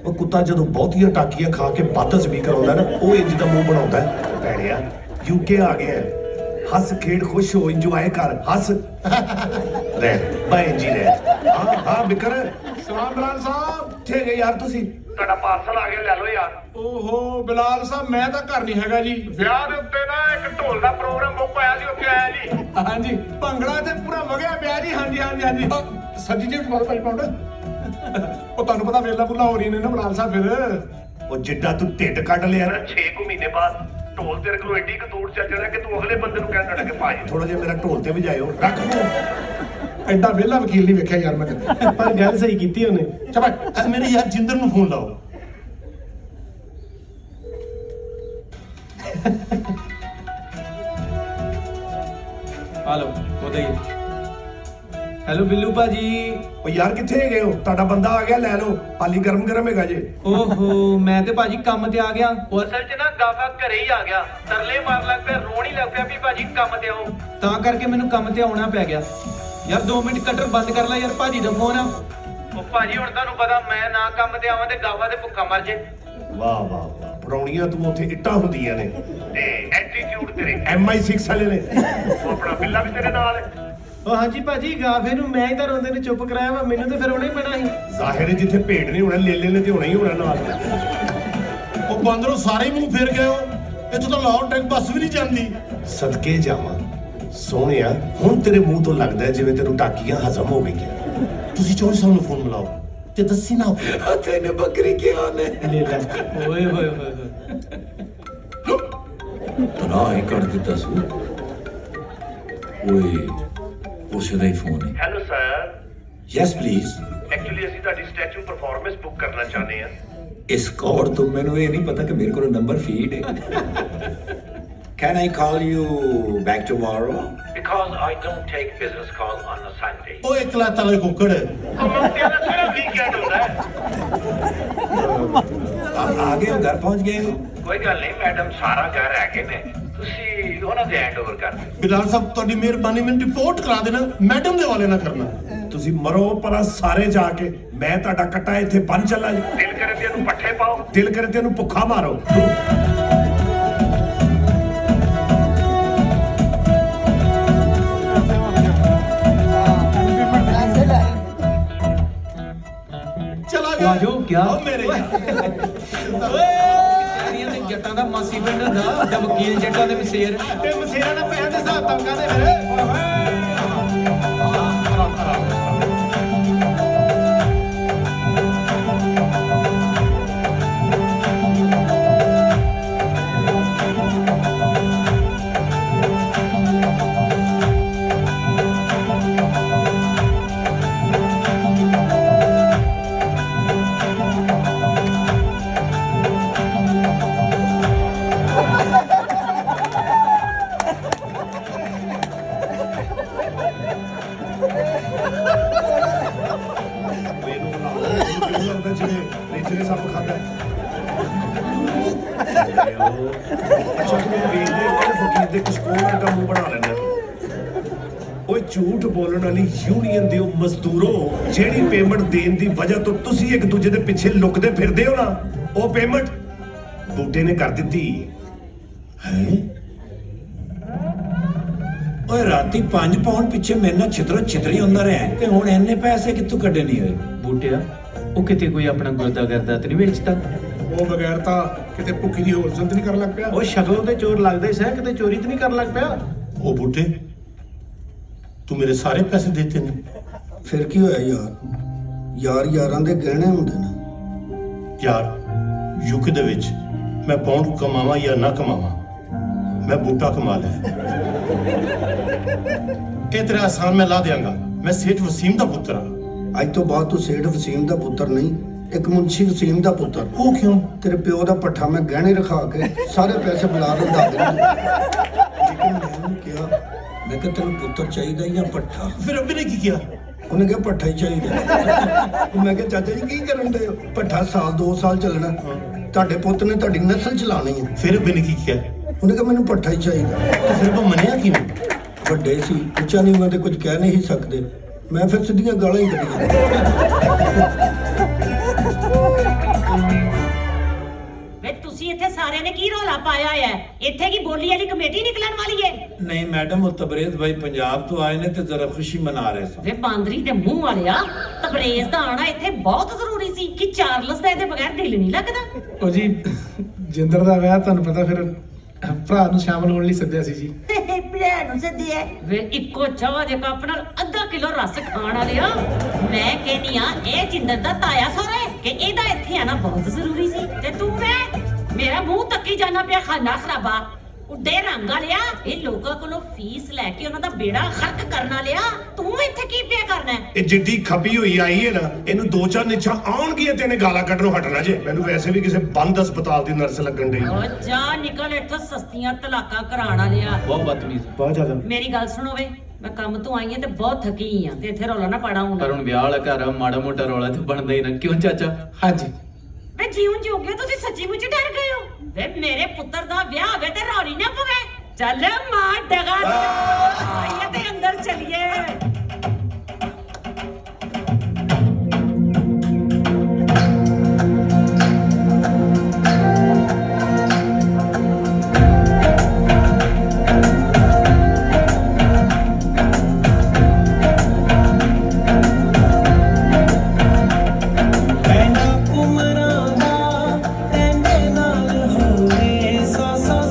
ਉਹ ਕੁੱਤਾ ਜਦੋਂ ਬਹੁਤੀਆਂ ਟਾਕੀਆਂ ਖਾ ਕੇ ਬਦਤਮੀਜ਼ੀ ਕਰਾਉਂਦਾ ਨਾ ਉਹ ਇੰਜ ਦਾ ਮੂੰਹ ਬਣਾਉਂਦਾ ਹੈ ਭੈੜਿਆ यूके आ गया है। हंस खेड़ खुश हो इंजॉय कर हंस रह भाई जी रह हाँ हाँ बिकर ਸਲਾਮ ਬਲਾਲ ਸਾਹਿਬ। ठीक है यार तुसी ਤੁਹਾਡਾ ਪਾਰਸਲ ਆ ਗਿਆ ਲੈ ਲਓ ਯਾਰ। ਓਹੋ ਬਲਾਲ ਸਾਹਿਬ ਮੈਂ ਤਾਂ ਘਰ ਨਹੀਂ ਹੈਗਾ ਜੀ। ਵਿਆਹ ਦੇ ਉੱਤੇ ਨਾ ਇੱਕ ਢੋਲ ਦਾ ਪ੍ਰੋਗਰਾਮ ਬੁੱਕ ਹੋਇਆ ਸੀ ਉੱਥੇ ਆਇਆ ਜੀ। ਹਾਂਜੀ ਭੰਗੜਾ ਤੇ ਪੂਰਾ ਵਗਿਆ ਪਿਆ ਜੀ। ਹਾਂਜੀ ਹਾਂਜੀ ਹਾਂਜੀ ਸੱਜੀ ਜੀ ਟਮਾਲ 5 ਪਾਉਂਡ। ਉਹ ਤੁਹਾਨੂੰ ਪਤਾ ਵੇਲਾ ਬੁੱਲਾ ਹੋ ਰਹੀ ਨੇ ਨਾ ਬਲਾਲ ਸਾਹਿਬ ਫਿਰ। ਉਹ ਜਿੱਡਾ ਤੂੰ ਢਿੱਡ ਕੱਢ ਲਿਆ ਨਾ 6 ਮਹੀਨੇ ਬਾਅਦ ਢੋਲ ਤੇਰੇ ਕੋਲ ਏਡੀ ਕੁ ਦੂਰ ਚੱਲ ਜਾਣਾ ਕਿ ਤੂੰ ਅਗਲੇ ਬੰਦੇ ਨੂੰ ਕਹਿਣ ਲੱਗੇ ਭਾਈ ਥੋੜਾ ਜਿਹਾ ਮੇਰਾ ਢੋਲ ਤੇ ਵਜਾਇਓ ਰੱਖ ਐਡਾ ਵੇਲਾ ਵਕੀਲ ਨਹੀਂ ਵੇਖਿਆ ਯਾਰ ਮੈਂ ਕਦੇ। ਪਰ ਗੱਲ ਸਹੀ ਕੀਤੀ ਉਹਨੇ। ਚਪਾ ਮੇਰੇ ਯਾਰ ਜਿੰਦਰ ਨੂੰ ਫੋਨ ਲਾਓ। हेलो बताइए। हेलो बिल्लू भाजी। ਉਹ ਯਾਰ ਕਿੱਥੇ ਗਏ ਹੋ ਤੁਹਾਡਾ ਬੰਦਾ ਆ ਗਿਆ ਲੈ ਲਓ ਹਾਲੀ ਗਰਮ ਗਰਮ ਹੈਗਾ ਜੇ। ओहो मैं ते भाजी काम ते आ गया। ਅਸਲ 'ਚ ਨਾ ਗਾਫਾ ਘਰੇ ਹੀ ਆ ਗਿਆ ਤਰਲੇ ਮਾਰ ਲੱਗ ਪਿਆ ਰੋਣ ਹੀ ਲੱਗ ਪਿਆ ਵੀ ਭਾਜੀ ਕੰਮ ਤੇ ਆਓ ਤਾਂ ਕਰਕੇ ਮੈਨੂੰ ਕੰਮ ਤੇ ਆਉਣਾ ਪੈ ਗਿਆ। ਯਾਰ 2 ਮਿੰਟ ਕਟਰ ਬੰਦ ਕਰ ਲੈ ਯਾਰ ਭਾਜੀ ਦਾ ਫੋਨ ਆ। ਉਹ ਭਾਜੀ ਹੁਣ ਤੁਹਾਨੂੰ ਪਤਾ ਮੈਂ ਨਾ ਕੰਮ ਤੇ ਆਵਾਂ ਤੇ ਗਾਫਾ ਤੇ ਭੁੱਖਾ ਮਰ ਜੇ ਵਾਹ ਵਾਹ ਵਾਹ ਪਰੌਣੀਆਂ ਤੂੰ ਉੱਥੇ ਇੱਟਾਂ ਹੁੰਦੀਆਂ ਨੇ ਤੇ ਐਟੀਟਿਊਡ ਤੇਰੇ MI6 ਵਾਲੇ ਨੇ। ਉਹ ਆਪਣਾ ਬਿੱਲਾ ਵੀ ਤੇਰੇ ਨਾਲ ਹੈ। ਉਹ ਹਾਂਜੀ ਭਾਜੀ ਗਾਫੇ ਨੂੰ ਮੈਂ ਹੀ ਤਾਂ ਰੋਂਦੇ ਨੇ ਚੁੱਪ ਕਰਾਇਆ ਵਾ ਮੈਨੂੰ ਤੇ ਫਿਰ ਉਹਨੇ ਹੀ ਪੈਣਾ ਸੀ। ਜ਼ਾਹਿਰ ਹੈ ਜਿੱਥੇ ਭੇਡ ਨਹੀਂ ਹੋਣਾ ਲੇਲੇ ਨੇ ਤੇ ਹੋਣਾ ਹੀ ਹੋਣਾ ਨਾਲ। ਉਹ ਬਾਂਦਰੋਂ ਸਾਰੇ ਮੂੰਹ ਫੇਰ ਗਏ ਹੋ ਇੱਥੋਂ ਤਾਂ ਲਾਹੌਰ ਤੱਕ ਬੱਸ ਵੀ ਨਹੀਂ ਜਾਂਦੀ। ਸਦਕੇ ਜਾਵਾਂ ਸੋਹਣਿਆ ਹੁਣ ਤੇਰੇ ਮੂੰਹ ਤੋਂ ਲੱਗਦਾ ਹੈ ਜਿਵੇਂ ਤੈਨੂੰ ਟਾਕੀਆਂ ਹਜ਼ਮ ਹੋ ਗਈਆਂ। ਤੁਸੀਂ ਚੋਰ ਸਾਹਿਬ ਨੂੰ ਫੋਨ ਮਿਲਾਓ ਤੇ ਦੱਸੀ ਨਾ ਤੈਨੂੰ ਬੱਕਰੀ ਕਿਹਾ ਨੇ ਲੈ ਲੈ ਓਏ ਹੋਏ ਹੋਏ ਹੋਏ ਤਨਾ ਹੀ ਕਰ ਦਿੱਤਾ ਸੂ। ਓਏ ਉਸੇ ਦਾ ਹੀ ਫੋਨ ਹੈ। Hello sir yes please. Actually ਅਸੀਂ ਤੁਹਾਡੀ ਸਟੈਚੂ ਪਰਫਾਰਮੈਂਸ ਬੁੱਕ ਕਰਨਾ ਚਾਹੁੰਦੇ ਹਾਂ। ਇਸ ਕੋਡ ਤੋਂ ਮੈਨੂੰ ਇਹ ਨਹੀਂ ਪਤਾ ਕਿ ਮੇਰੇ ਕੋਲ ਨੰਬਰ ਫੀਡ ਹੈ। Can I call you back tomorrow? Because I don't take business calls on a Sunday. ਉਹ ਇਕਲਾਤਾ ਵਾਲੇ ਕੁੱਕੜ ਮੰਗਤਿਆਂ ਦਾ ਕਿਹੜਾ ਵੀਕਐਂਡ ਹੁੰਦਾ ਹੈ। आप आ गए हो घर पहुंच गए हो? ਕੋਈ ਗੱਲ ਨਹੀਂ ਮੈਡਮ ਸਾਰਾ ਘਰ ਆ ਕੇ ਨੇ ਤੁਸੀਂ ਉਹਨਾਂ ਦੇ ਹੈਂਡਓਵਰ ਕਰ ਦਿਓ। ਬਿਲਾਲ ਸਾਹਿਬ ਤੁਹਾਡੀ ਮਿਹਰਬਾਨੀ ਮੈਨੂੰ ਰਿਪੋਰਟ ਕਰਾ ਦੇਣਾ ਮੈਡਮ ਦੇ ਵਾਲੇ ਨਾ ਕਰਨਾ। ਤੁਸੀਂ ਮਰੋ ਪਰਾਂ ਸਾਰੇ ਜਾ ਕੇ ਮੈਂ ਤੁਹਾਡਾ ਕੱਟਾ ਇੱਥੇ ਬੰਨ ਚੱਲਾ ਜੀ। ਦਿਲ ਕਰੇ ਤੇ ਇਹਨੂੰ ਪੱਠੇ ਪਾਓ ਦਿਲ ਕਰੇ ਤੇ ਇਹਨੂੰ ਭੁੱਖਾ ਮਾਰੋ। ਚਲਾ ਗਿਆ ਆਜੋ ਕਿਆ ਉਹ ਮੇਰੇ ਯਾਰ ਸ਼ਹਿਰੀਆਂ ਦੇ ਜੱਟਾਂ ਦਾ ਮਾਸੀ ਪਿੰਡ ਹੁੰਦਾ ਤੇ ਵਕੀਲ ਜੱਟਾਂ ਦੇ ਮਸੇਰ ਤੇ ਮਸੇਰਾ ਦਾ ਪੈਸੇ ਦੇ ਹਿਸਾਬ ਤੰਗਾ ਦੇ ਫਿਰ। ਲੱਗਦਾ ਜਿਵੇਂ ਰੀਚਰੇ ਸੱਪ ਖਾਂਦਾ ਅੱਛਾ ਤੂੰ ਵੇਖਦੇ ਉਹ ਫਕੀਰ ਦੇ ਕਸ਼ਕੋਲ ਵਰਗਾ ਮੂੰਹ ਬਣਾ ਲੈਂਦਾ। ਓਏ ਝੂਠ ਬੋਲਣ ਵਾਲੀ ਯੂਨੀਅਨ ਦੇ ਉਹ ਮਜ਼ਦੂਰੋ ਜਿਹੜੀ ਪੇਮੈਂਟ ਦੇਣ ਦੀ ਵਜ੍ਹਾ ਤੋਂ ਤੁਸੀਂ ਇੱਕ ਦੂਜੇ ਦੇ ਪਿੱਛੇ ਲੁਕਦੇ ਫਿਰਦੇ ਹੋ ਨਾ ਉਹ ਪੇਮੈਂਟ ਬੂਟੇ ਨੇ ਕਰ ਦਿੱਤੀ ਹੈ। ਓਏ ਰਾਤੀ 5 ਪਾਉਂਡ ਪਿੱਛੇ ਮੇਰੇ ਨਾਲ ਛਿਤਰੋ ਛਿਤਰੀ ਹੁੰਦਾ ਰਿਹਾ ਤੇ ਹੁਣ ਇੰਨੇ ਪੈਸੇ ਕਿੱਥੋਂ ਕੱਢੇ ਨਹੀਂ ਹੋਏ? ਬੂਟਿਆ ਉਹ ਕਿਤੇ ਕੋਈ ਆਪਣਾ ਗੁਰਦਾ ਕਰਦਾ ਤੇ ਨਹੀਂ ਵੇਚਦਾ। ਉਹ ਬਗੈਰ ਤਾਂ ਕਿਤੇ ਭੁੱਖੀ ਦੀ ਹੋਲਸੇਲ ਤੇ ਨਹੀਂ ਕਰਨ ਲੱਗ ਪਿਆ। ਉਹ ਸ਼ਕਲੋਂ ਤੇ ਚੋਰ ਲੱਗਦਾ ਹੀ ਸਹਿ ਕਿਤੇ ਚੋਰੀ ਤੇ ਨਹੀਂ ਕਰਨ ਲੱਗ ਪਿਆ। ਉਹ ਬੂਟੇ ਤੂੰ ਮੇਰੇ ਸਾਰੇ ਪੈਸੇ ਦਿੱਤੇ ਨੇ। ਫਿਰ ਕੀ ਹੋਇਆ ਯਾਰ ਯਾਰ ਯਾਰਾਂ ਦੇ ਗਹਿਣੇ ਹੁੰਦੇ ਨੇ। ਯਾਰ ਯੂਕੇ ਦੇ ਵਿੱਚ ਮੈਂ ਪਾਉਂਡ ਕਮਾਵਾਂ ਜਾਂ ਨਾ ਕਮਾਵਾਂ ਮੈਂ ਬੂਟਾ ਕਮਾ ਲਿਆ। ਇਹ ਤੇਰਾ ਆਸਾਨ ਮੈਂ ਲਾ ਦਿਆਂਗਾ। ਮੈਂ ਸੇਠ ਵਸੀਮ ਦਾ ਪੁੱਤਰ ਹਾਂ। ਅੱਜ ਤੋਂ ਬਾਅਦ ਤੂੰ ਸੇਠ ਵਸੀਮ ਦਾ ਪੁੱਤਰ ਨਹੀਂ ਇੱਕ ਮੁਨਸ਼ੀ ਵਸੀਮ ਦਾ ਪੁੱਤਰ। ਉਹ ਕਿਉਂ? ਤੇਰੇ ਪਿਓ ਦਾ ਪੱਠਾ ਮੈਂ ਗਹਿਣੇ ਰਖਾ ਕੇ ਸਾਰੇ ਪੈਸੇ ਬੁਲਾ ਦਿੰਦਾ। ਲੇਕਿਨ ਮੈਂ ਉਹਨੂੰ ਕਿਹਾ ਮੈਂ ਕਿਹਾ ਤੈਨੂੰ ਪੁੱਤਰ ਚਾਹੀਦਾ ਜਾਂ ਪੱਠਾ? ਫਿਰ ਅੱਬੇ ਨੇ ਕੀ ਕਿਹਾ? ਉਹਨੇ ਕਿਹਾ ਪੱਠਾ ਹੀ ਚਾਹੀਦਾ। ਮੈਂ ਕਿਹਾ ਚਾਚਾ ਜੀ ਕੀ ਕਰਨ ਦੇ ਹੋ? ਪੱਠਾ ਸਾਲ 2 ਸਾਲ ਚੱਲਣਾ ਤੁਹਾਡੇ ਪੁੱਤ ਨੇ ਤੁਹਾਡੀ ਨਸਲ ਚਲਾਣੀ ਹੈ। ਫਿਰ ਅੱਬੇ ਨੇ ਕੀ ਕਿਹਾ? ਉਹਨੇ ਕਿਹਾ ਮੈਨੂੰ ਪੱਠਾ ਹੀ ਚਾਹੀਦਾ। ਫਿਰ ਉਹ ਮੰਨਿਆ ਕਿਵੇਂ? ਵੱਡੇ ਸੀ ਉੱਚਾ ਨਹੀਂ ਉਹਨਾਂ ਤੇ ਕੁਝ ਕਹਿ ਨਹੀਂ ਸਕਦੇ। ਮੈਂ ਫਿਰ ਸਿੱਧੀਆਂ ਗਾਲਾਂ ਹੀ ਕੱਢੀਆਂ। ਵੇ ਤੁਸੀਂ ਇੱਥੇ ਸਾਰਿਆਂ ਨੇ ਨੇ ਕੀ ਰੌਲਾ ਪਾਇਆ ਹੈ? ਇੱਥੇ ਕੀ ਬੋਲੀ ਵਾਲੀ ਕਮੇਟੀ ਨਿਕਲਣ ਵਾਲੀ ਹੈ? ਨਹੀਂ ਮੈਡਮ, ਉਹ ਤਬਰੇਜ਼ ਭਾਈ ਪੰਜਾਬ ਤੋਂ ਆਏ ਨੇ ਤੇ ਜ਼ਰਾ ਖੁਸ਼ੀ ਮਨਾ ਰਹੇ ਸਨ। ਵੇ ਬਾਂਦਰੀ ਦੇ ਮੂੰਹ ਵਾਲਿਆ, ਤਬਰੇਜ਼ ਦਾ ਆਣਾ ਇੱਥੇ ਬਹੁਤ ਜ਼ਰੂਰੀ ਸੀ ਕਿ ਚਾਰਲਸ ਦਾ ਇਹਦੇ ਬਗੈਰ ਦਿਲ ਨਹੀਂ ਲੱਗਦਾ। ਉਹ ਜੀ ਜਿੰਦਰ ਦਾ ਵਿਆਹ ਤੁਹਾਨੂੰ ਪਤਾ, ਫਿਰ ਭਰਾ ਨੂੰ ਸ਼ਾਮਲ ਹੋਣ ਲਈ ਸੱਦਿਆ ਸੀ ਜੀ। ਭਰਾ ਨੂੰ ਸੱਦਿਆ ਵੇ ਇੱਕੋ ਚਾਹ ਦੇ ਕੱਪ ਨਾਲ ਅੱਧਾ ਕਿਲੋ ਰਸ ਖਾਣ ਵਾਲਿਆ। ਮੈਂ ਕਹਿੰਦੀ ਆ ਇਹ ਜਿੰਦਰ ਦਾ ਤਾਇਆ ਸੋਹਰਾ ਕਿ ਇਹਦਾ ਇੱਥੇ ਆਣਾ ਬਹੁਤ ਜ਼ਰੂਰੀ ਸੀ ਤੇ ਤੂੰ ਮੇਰਾ ਮੂੰਹ ਤੱਕੀ ਜਾਣਾ ਪਿਆ ਖਾਨਾ ਖਰਾਬਾ ਉੱਡੇ ਰੰਗ ਵਾਲਿਆ। ਇਹ ਲੋਕਾਂ ਕੋਲੋਂ ਫੀਸ ਲੈ ਕੇ ਉਹਨਾਂ ਦਾ ਬੇੜਾ ਖਰਕ ਕਰਨ ਵਾਲਿਆ, ਤੂੰ ਇੱਥੇ ਕੀ ਪਿਆ ਕਰਨਾ? ਇਹ ਜਿੱਡੀ ਖਪੀ ਹੋਈ ਆਈ ਹੈ ਨਾ, ਇਹਨੂੰ 2-4 ਨਿੱਛਾਂ ਆਉਣਗੀਆਂ ਤੇ ਇਹਨੇ ਗਾਲਾਂ ਕੱਢਣੋਂ ਹਟਣਾ ਜੇ। ਮੈਨੂੰ ਵੈਸੇ ਵੀ ਕਿਸੇ ਬੰਦ ਹਸਪਤਾਲ ਦੀ ਨਰਸ ਲੱਗਣ ਡਈ। ਓ ਜਾ ਨਿਕਲ ਇੱਥੋਂ ਸਸਤੀਆਂ ਤਲਾਕਾਂ ਕਰਾਉਣ ਵਾਲਿਆ। ਬਹੁਤ ਬਦਤਮੀਜ਼। ਬਹੁਤ ਜ਼ਿਆਦਾ। ਮੇਰੀ ਗੱਲ ਸੁਣੋ ਵੇ, ਮੈਂ ਕੰਮ ਤੋਂ ਆਈ ਆ ਤੇ ਬਹੁਤ ਥੱਕੀ ਆ ਤੇ ਇੱਥੇ ਰੌਲਾ ਨਾ ਪਾੜਾ ਹੁਣ। ਪਰ ਹੁਣ ਵਿਆਹ ਵਾਲਾ ਘਰ ਆ, ਮਾੜਾ ਮੋਟਾ ਰੌਲਾ ਤੇ ਬਣਦਾ ਹੀ ਨਾ, ਕਿਉਂ ਚਾਚਾ? ਹਾਂਜੀ। ਵੇ ਜੀਉਂ ਜੋਗੇ ਤੁਸੀਂ ਸੱਚੀ ਮੁੱਚ ਡਰ ਗਏ ਹੋ? ਵੇ ਮੇਰੇ ਪੁੱਤਰ ਦਾ ਵਿਆਹ ਹੋਵੇ ਤੇ ਰੌਲੀ ਨਾ ਪਵੇ। ਚੱਲ ਮਾਂ ਡਗਾ ਆਈਏ ਤੇ ਅੰਦਰ ਚਲੀਏ।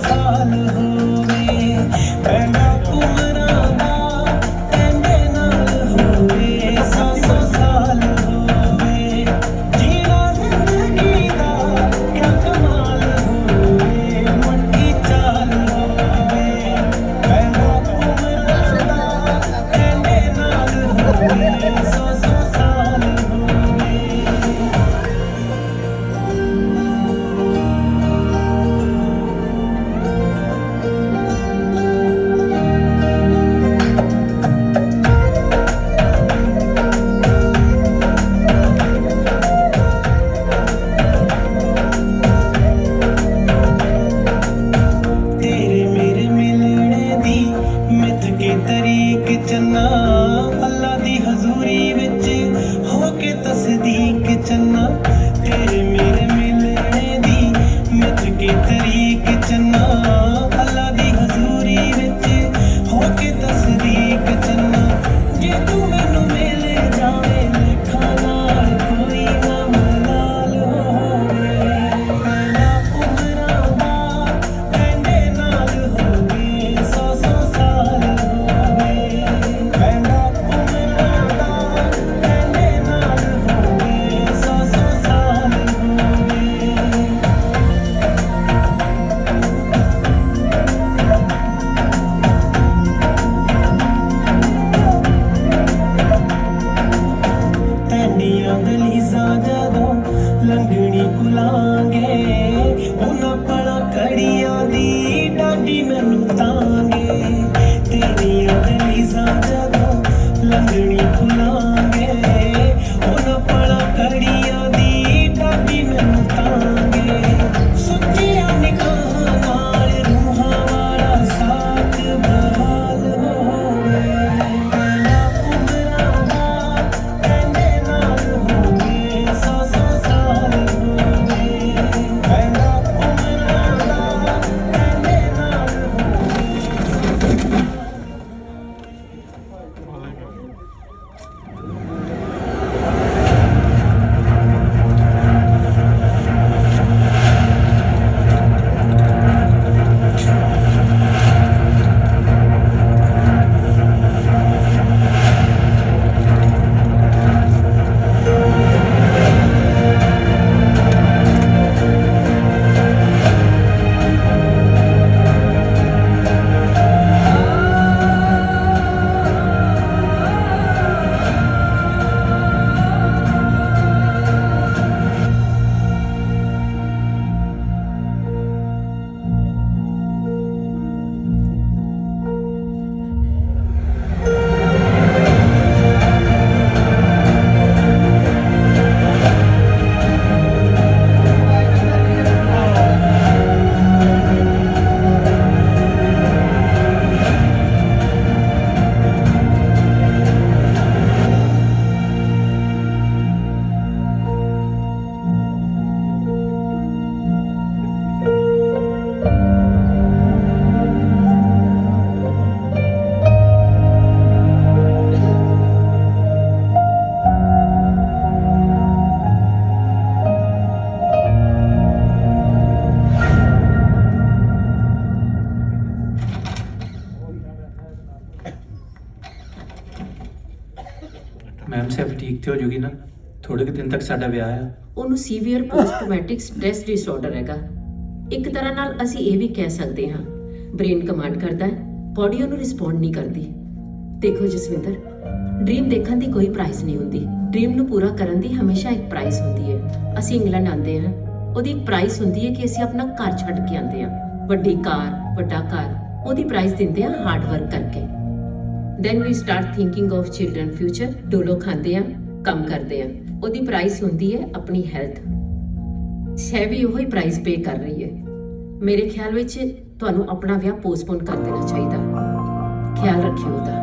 ਸਾਲ ਹੋਵੇ ਪੈਂਡਾ ਕੁਮਰਾਂ ਦਾ ਸਿਰਫ ਠੀਕ ਤੇ ਹੋ ਜੂਗੀ ਨਾ, ਥੋੜੇ ਕੁ ਦਿਨ ਤੱਕ ਸਾਡਾ ਵਿਆਹ ਆ। ਉਹਨੂੰ ਸੀਵੀਅਰ ਪੋਸਟ ਟ੍ਰੌਮੈਟਿਕ ਸਟ੍ਰੈਸ ਡਿਸਆਰਡਰ ਹੈਗਾ। ਇੱਕ ਤਰ੍ਹਾਂ ਨਾਲ ਅਸੀਂ ਇਹ ਵੀ ਕਹਿ ਸਕਦੇ ਹਾਂ, ਬ੍ਰੇਨ ਕਮਾਂਡ ਕਰਦਾ ਹੈ, ਬੋਡੀ ਉਹਨੂੰ ਰਿਸਪੌਂਡ ਨਹੀਂ ਕਰਦੀ। ਦੇਖੋ ਜਸਵਿੰਦਰ, ਡ੍ਰੀਮ ਦੇਖਣ ਦੀ ਕੋਈ ਪ੍ਰਾਈਸ ਨਹੀਂ ਹੁੰਦੀ, ਡ੍ਰੀਮ ਨੂੰ ਪੂਰਾ ਕਰਨ ਦੀ ਹਮੇਸ਼ਾ ਇੱਕ ਪ੍ਰਾਈਸ ਹੁੰਦੀ ਹੈ। ਅਸੀਂ ਇੰਗਲੈਂਡ ਆਉਂਦੇ ਹਾਂ, ਉਹਦੀ ਇੱਕ ਪ੍ਰਾਈਸ ਹੁੰਦੀ ਹੈ ਕਿ ਅਸੀਂ ਆਪਣਾ ਘਰ ਛੱਡ ਕੇ ਆਉਂਦੇ ਹਾਂ, ਵੱਡੀ ਕਾਰ, ਵੱਡਾ ਘਰ। ਉਹਦੀ ਪ੍ਰਾਈਸ ਦਿੰਦੇ ਹਾਂ ਹਾਰਡ ਵਰਕ ਕਰਕੇ। Then we start thinking of children future. Dolo ਖਾਂਦੇ ਹਾਂ, ਕੰਮ ਕਰਦੇ ਹਾਂ। ਉਹਦੀ ਪ੍ਰਾਈਸ ਹੁੰਦੀ ਹੈ ਆਪਣੀ ਹੈਲਥ। ਸ਼ੈ ਵੀ ਉਹੀ ਪ੍ਰਾਈਸ ਪੇ ਕਰ ਰਹੀ ਹੈ। ਮੇਰੇ ਖਿਆਲ ਵਿੱਚ ਤੁਹਾਨੂੰ ਆਪਣਾ ਵਿਆਹ ਪੋਸਟਪੋਨ ਕਰ ਦੇਣਾ ਚਾਹੀਦਾ। ਖਿਆਲ ਰੱਖਿਓ ਉਹਦਾ।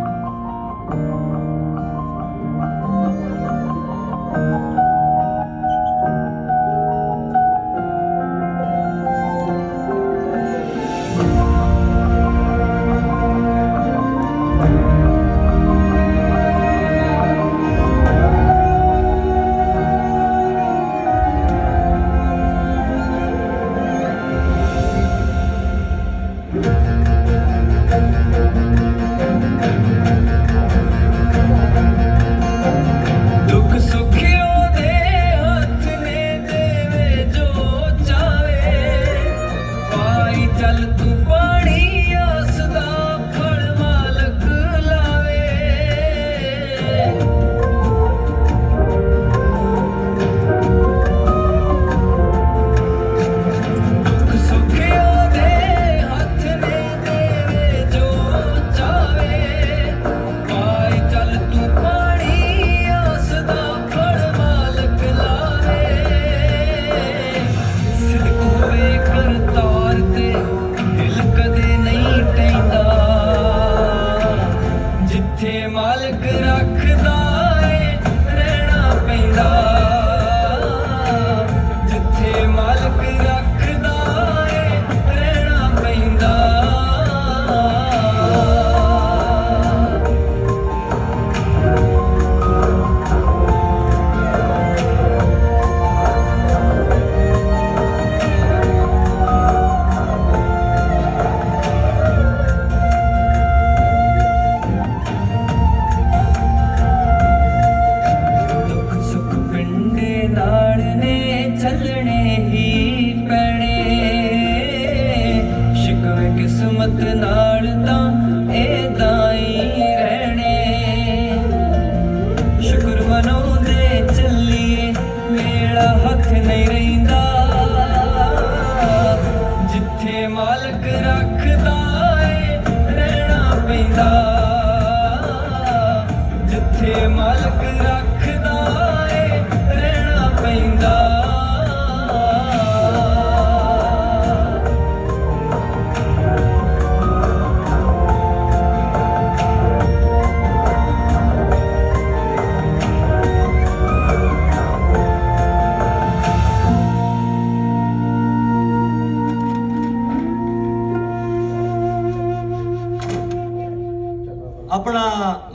ਆਪਣਾ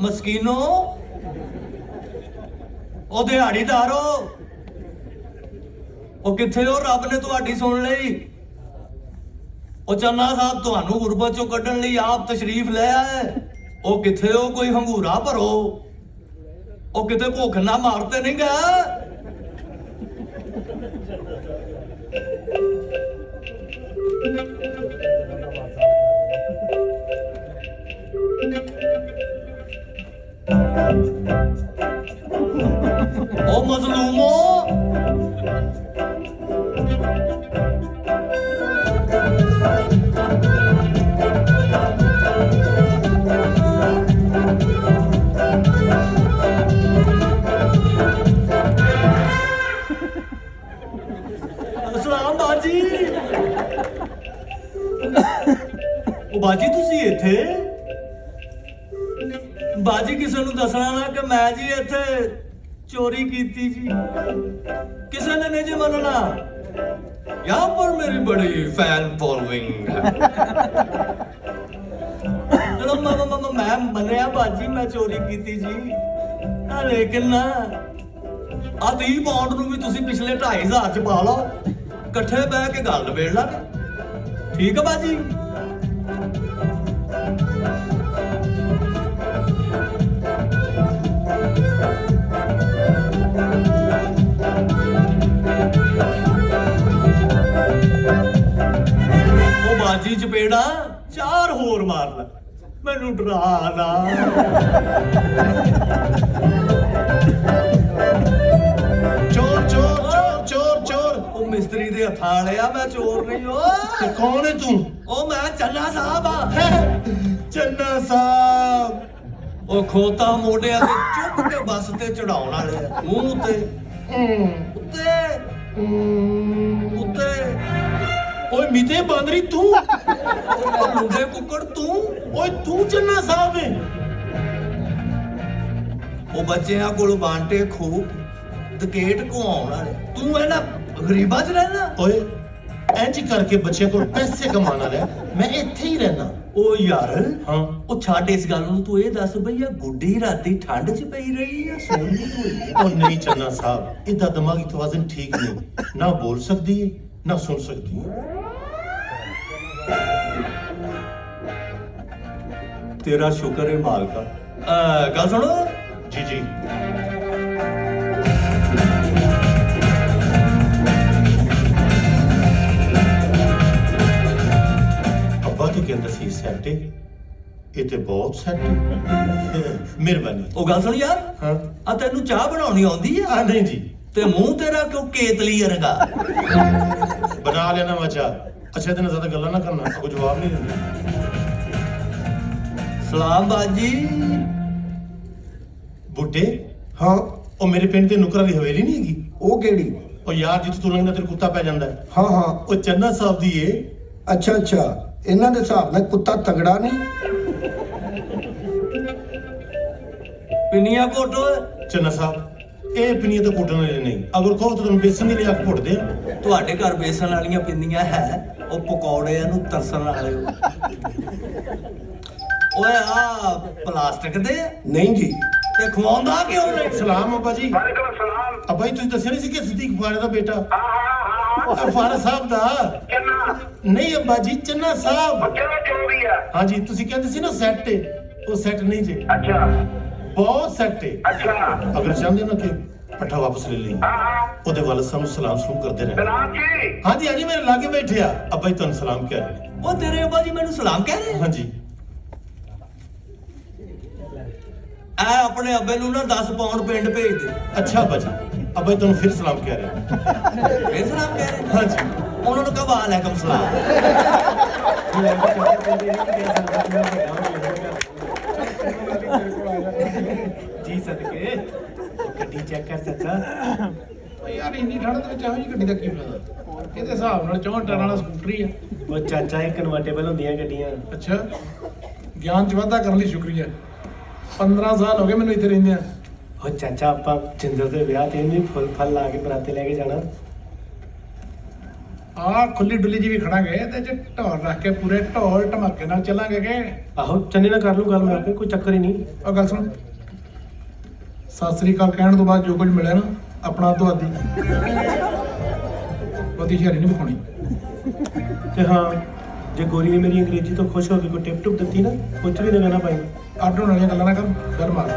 ਮਸਕੀਨੋ, ਉਹ ਦਿਹਾੜੀਦਾਰੋ, ਉਹ ਕਿੱਥੇ ਹੋ? ਰੱਬ ਨੇ ਤੁਹਾਡੀ ਸੁਣ ਲਈ। ਉਹ ਚੰਨਾ ਸਾਹਿਬ ਤੁਹਾਨੂੰ ਗੁਰਬਤ ਚੋਂ ਕੱਢਣ ਲਈ ਆਪ ਤਸ਼ਰੀਫ ਲੈ ਆਏ। ਉਹ ਕਿੱਥੇ ਹੋ? ਕੋਈ ਹੰਗੂਰਾ ਭਰੋ। ਉਹ ਕਿਤੇ ਭੁੱਖ ਨਾ ਮਾਰਤੇ ਨਹੀਂ ਗਏ? ओ मजलूमो, अस्सलाम बाजी। ओ बाजी तुसी इत्थे? बाजी किसी ਨੂੰ ਦੱਸਣਾ ਨਾ ਕਿ ਮੈਂ ਜੀ ਇੱਥੇ चोरी की थी जी। किसी ने नहीं जी मनना। यहाँ पर मेरी बड़ी फैन फॉलोइंग है। चलो मैं मनिया बाजी मैं चोरी की थी जी, लेकिन ना आ 30 पाउंड ਨੂੰ ਵੀ ਤੁਸੀਂ ਪਿਛਲੇ 2500 ਚ ਪਾ ਲਓ, ਇਕੱਠੇ ਬਹਿ ਕੇ ਗੱਲ ਨਿਬੇੜ ਲਾਂਗੇ। ਠੀਕ ਹੈ ਬਾਜੀ? ਬਾਜੀ ਚਪੇੜਾ 4 ਹੋਰ ਮਾਰ ਲੈ, ਮੈਨੂੰ ਡਰਾ ਨਾ। ਚੋਰ ਚੋਰ ਚੋਰ ਚੋਰ ਚੋਰ। ਉਹ ਮਿਸਤਰੀ ਦੇ ਹੱਥਾਂ ਵਾਲਿਆ, ਮੈਂ ਚੋਰ ਨਹੀਂ। ਤੇ ਕੌਣ ਹੈ ਤੂੰ? ਉਹ ਮੈਂ ਚੰਨਾ ਸਾਹਿਬ ਆ। ਚੰਨਾ ਸਾਹਿਬ। ਉਹ ਖੋਤਾ ਮੋਢਿਆਂ ਤੇ ਚੁੱਕ ਕੇ ਬੱਸ ਤੇ ਚੜਾਉਣ ਵਾਲੇ ਆ, ਮੂੰਹ ਤੇ ਉੱਤੇ ਉੱਤੇ। ਓਏ ਮਿੱਤੇ ਬਾਂਦਰੀ ਤੂੰ? ਮੁੰਡੇ ਕੁੱਕੜ ਤੂੰ? ਓਏ ਤੂੰ ਚੰਨਾ ਸਾਹਿਬ ਹੈ? ਉਹ ਬੱਚਿਆਂ ਕੋਲ ਬਾਂਟੇ ਖੂਬ ਤਕੇਟ ਘੁਆਉਣ ਵਾਲੇ, ਤੂੰ ਇਹਨਾਂ ਗਰੀਬਾਂ 'ਚ ਰਹਿਣਾ। ਓਏ ਇੰਜ ਕਰਕੇ ਬੱਚਿਆਂ ਕੋਲ ਪੈਸੇ ਕਮਾਉਣ ਵਾਲਾ ਮੈਂ ਇੱਥੇ ਹੀ ਰਹਿਣਾ। ਉਹ ਯਾਰ ਹਾਂ, ਉਹ ਛੱਡ ਇਸ ਗੱਲ ਨੂੰ, ਤੂੰ ਇਹ ਦੱਸ ਬਈ ਇਹ ਗੁੱਡੀ ਰਾਤੀ ਠੰਡ 'ਚ ਪਈ ਰਹੀ ਆ, ਸੋਹਣੀ ਹੋਈ? ਉਹ ਨਹੀਂ ਚੰਨਾ ਸਾਹਿਬ, ਇਹਦਾ ਦਿਮਾਗੀ ਤਵਾਜ਼ਨ ਠੀਕ ਨਹੀਂ, ਨਾ ਬੋਲ ਸਕਦੀ ਹੈ ਨਾ ਸੁਣ ਸਕਦੀ ਹੈ। ਤੇਰਾ ਸ਼ੁਕਰ ਹੈ ਮਾਲਕਾ। ਗੱਲ ਸੁਣੋ ਜੀ ਜੀ। ਅੱਬਾ ਤੇ ਕਹਿੰਦਾ ਸੀ ਸੈੱਟ ਏ, ਇਹ ਤੇ ਬਹੁਤ ਸੈੱਟ ਮਿਹਰਬਾਨੀ। ਉਹ ਗੱਲ ਸੁਣ ਯਾਰ, ਹਾਂ ਆ ਤੈਨੂੰ ਚਾਹ ਬਣਾਉਣੀ ਆਉਂਦੀ ਆ? ਆ ਨਹੀਂ ਜੀ। ਤੇ ਮੂੰਹ ਤੇਰਾ ਕਿਉਂ ਕੇਤਲੀ ਵਰਗਾ? ਬਣਾ ਲੈਣਾ ਵਾ ਚਾਹ। ਅੱਛਾ ਤੇ ਨਾ ਜ਼ਿਆਦਾ ਗੱਲਾਂ ਨਾ ਕਰਨਾ, ਕੋਈ ਜਵਾਬ ਨਹੀਂ ਦਿੰਦੇ। ਸਲਾਮ ਬਾਜੀ। ਬੁੱਢੇ, ਹਾਂ ਉਹ ਮੇਰੇ ਪਿੰਡ ਦੇ ਨੁਕਰਾਂ ਦੀ ਹਵੇਲੀ ਨਹੀਂ ਹੈਗੀ? ਉਹ ਕਿਹੜੀ? ਉਹ ਯਾਰ ਜਿੱਥੇ ਤੂੰ ਲੰਘਦਾ ਤੇਰੇ ਕੁੱਤਾ ਪੈ ਜਾਂਦਾ ਹੈ। ਹਾਂ ਹਾਂ ਉਹ ਚੰਨਾ ਸਾਹਿਬ ਦੀ ਏ। ਅੱਛਾ ਅੱਛਾ, ਇਹਨਾਂ ਦੇ ਹਿਸਾਬ ਨਾਲ ਕੁੱਤਾ ਤਗੜਾ ਨਹੀਂ। ਪਿੰਨੀਆਂ ਕੋਟੋ। ਚੰਨਾ ਸਾਹਿਬ ਇਹ ਪਿੰਨੀਆਂ ਤਾਂ ਕੁੱਟਣ ਵਾਲੀ ਨਹੀਂ, ਅਗਰ ਕਹੋ ਤਾਂ ਤੁਹਾਨੂੰ ਬੇਸਨ ਦੀ ਲਿਆ ਕੇ ਕੁੱਟਦੇ ਆ। ਤੁਹਾਡੇ ਘਰ ਬੇਸਣ ਵਾਲੀਆਂ ਪਿੰਨੀਆਂ ਹੈ, ਉਹ ਪਕੌੜਿਆਂ ਨੂੰ ਤਰਸਣ ਵਾਲੇ ਹੋ। ਓਏ ਆ ਪਲਾਸਟਿਕ ਦੇ ਨਹੀਂ ਜੀ। ਤੇ ਖਵਾਉਂਦਾ ਕਿਉਂ ਨਹੀਂ? ਸਲਾਮ ਅੱਬਾ ਜੀ। ਵਾਲੇਕੁਮ ਸਲਾਮ। ਅੱਬਾ ਜੀ ਤੁਸੀਂ ਦੱਸਿਆ ਨਹੀਂ ਸੀ ਕਿ ਸਦੀਕ ਫਾਰੇ ਦਾ ਬੇਟਾ? ਹਾਂ ਫਾਰਾ ਸਾਹਿਬ ਦਾ। ਚੰਨਾ ਨਹੀਂ ਅੱਬਾ ਜੀ, ਚੰਨਾ ਸਾਹਿਬ। ਚੰਨਾ ਜੋ ਵੀ ਆ। ਹਾਂ ਜੀ, ਤੁਸੀਂ ਕਹਿੰਦੇ ਸੀ ਨਾ ਸੈੱਟ ਏ, ਉਹ ਸੈੱਟ ਨਹੀਂ ਜੇ। ਅੱਛਾ ਬਹੁਤ ਸੈੱਟ ਏ। ਅੱਛਾ ਅਗਰ ਚਾਹੁੰਦੇ ਨਾ ਕਿ ਪੱਠਾ ਵਾਪਸ ਲੈ ਲਈ, ਉਹਦੇ ਵੱਲ ਸਾਨੂੰ ਸਲਾਮ ਸ਼ੁਰੂ ਕਰਦੇ ਰਹੇ। ਸਲਾਮ ਜੀ। ਹਾਂ ਜੀ, ਹਾਂ ਜੀ, ਮੇਰੇ ਲਾਗੇ ਬੈਠੇ ਆ। ਅੱਬਾ ਜੀ ਤੁਹਾਨੂੰ ਸਲਾਮ ਕਹਿ ਰਹੇ ਨੇ। ਉਹ ਤੇਰੇ ਅੱਬਾ ਜੀ ਮੈਨੂੰ ਸਲਾਮ ਕਹਿ ਰਹੇ? ਹਾਂ ਜੀ। ਐ ਆਪਣੇ ਅੱਬੇ ਨੂੰ ਨਾ 10 ਪਾਉਂਡ ਪਿੰਡ ਭੇਜ ਦੇ। ਅੱਛਾ ਅੱਬਾ ਜੀ। ਅੱਬਾ ਜੀ ਤੁਹਾਨੂੰ ਫਿਰ ਸਲਾਮ ਕਹਿ ਰਹੇ ਨੇ। ਫਿਰ ਸਲਾਮ ਕਹਿ ਰਹੇ? ਹਾਂ ਜੀ। ਉਹਨਾਂ ਨੂੰ ਕਹੋ ਵਾਲੇਕੁਮ ਸਲਾਮ। ਜੀ ਸਦਕੇ ਗੱਡੀ ਚੈੱਕ ਕਰ ਚਾਚਾ। ਯਾਰ ਇੰਨੀ ਠੰਡ ਦੇ ਵਿੱਚ ਇਹੋ ਜਿਹੀ ਗੱਡੀ ਦਾ ਕੀ ਫਾਇਦਾ? ਇਹਦੇ ਹਿਸਾਬ ਨਾਲ 64 ਟਨ ਵਾਲਾ ਸਕੂਟਰ ਹੀ ਆ। ਉਹ ਚਾਚਾ ਇਹ ਕਨਵਰਟੇਬਲ ਹੁੰਦੀਆਂ ਗੱਡੀਆਂ। ਅੱਛਾ, ਗਿਆਨ ਚ ਵਾਧਾ ਕਰਨ ਲਈ ਸ਼ੁਕਰੀਆ। 15 ਸਾਲ ਹੋ ਗਏ ਮੈਨੂੰ ਇੱਥੇ ਰਹਿੰਦੇ ਆ। ਉਹ ਚਾਚਾ ਆਪਾਂ ਜਿੰਦਰ ਦੇ ਵਿਆਹ ਤੇ ਇਹਨੂੰ ਫੁੱਲ ਫਲ ਲਾ ਕੇ ਬਰਾਤੇ ਲੈ ਕੇ ਜਾਣਾ। ਆ ਖੁੱਲੀ ਡੁੱਲੀ ਜੀ ਵੀ ਖੜਾਂਗੇ ਤੇ ਚ ਢੋਲ ਰੱਖ ਕੇ ਪੂਰੇ ਢੋਲ ਢਮਾਕੇ ਨਾਲ ਚੱਲਾਂਗੇ ਕਿ? ਆਹੋ ਚੰਨੇ ਨਾਲ ਕਰ ਲੂ ਗੱਲ ਮੈਂ ਆਪੇ, ਕੋਈ ਚੱਕਰ ਹੀ ਨਹੀਂ। ਉਹ ਗੱਲ ਸੁਣ, ਸਤਿ ਸ੍ਰੀ ਅਕਾਲ ਕਹਿਣ ਤੋਂ ਬਾਅਦ ਜੋ ਕੁਝ ਮਿਲਿਆ ਨਾ ਆਪਣਾ ਤੁਹਾਡੀ ਉਹਦੀ ਸ਼ਹਿਰੀ ਨਹੀਂ ਵਿਖਾਉਣੀ। ਤੇ ਹਾਂ, ਜੇ ਗੋਰੀ ਨੇ ਮੇਰੀ ਅੰਗਰੇਜ਼ੀ ਤੋਂ ਖੁਸ਼ ਹੋ ਕੇ ਕੋਈ ਟਿਪ ਟੁਪ ਦਿੱਤੀ ਨਾ, ਕੁਝ ਵੀ ਨਾ ਕਹਿਣਾ ਪਾਈ। ਅੱਡ ਹੋਣ ਵਾਲੀਆਂ ਗੱਲਾਂ ਨਾ ਕਰ, ਗੱਲ ਮਾਰ।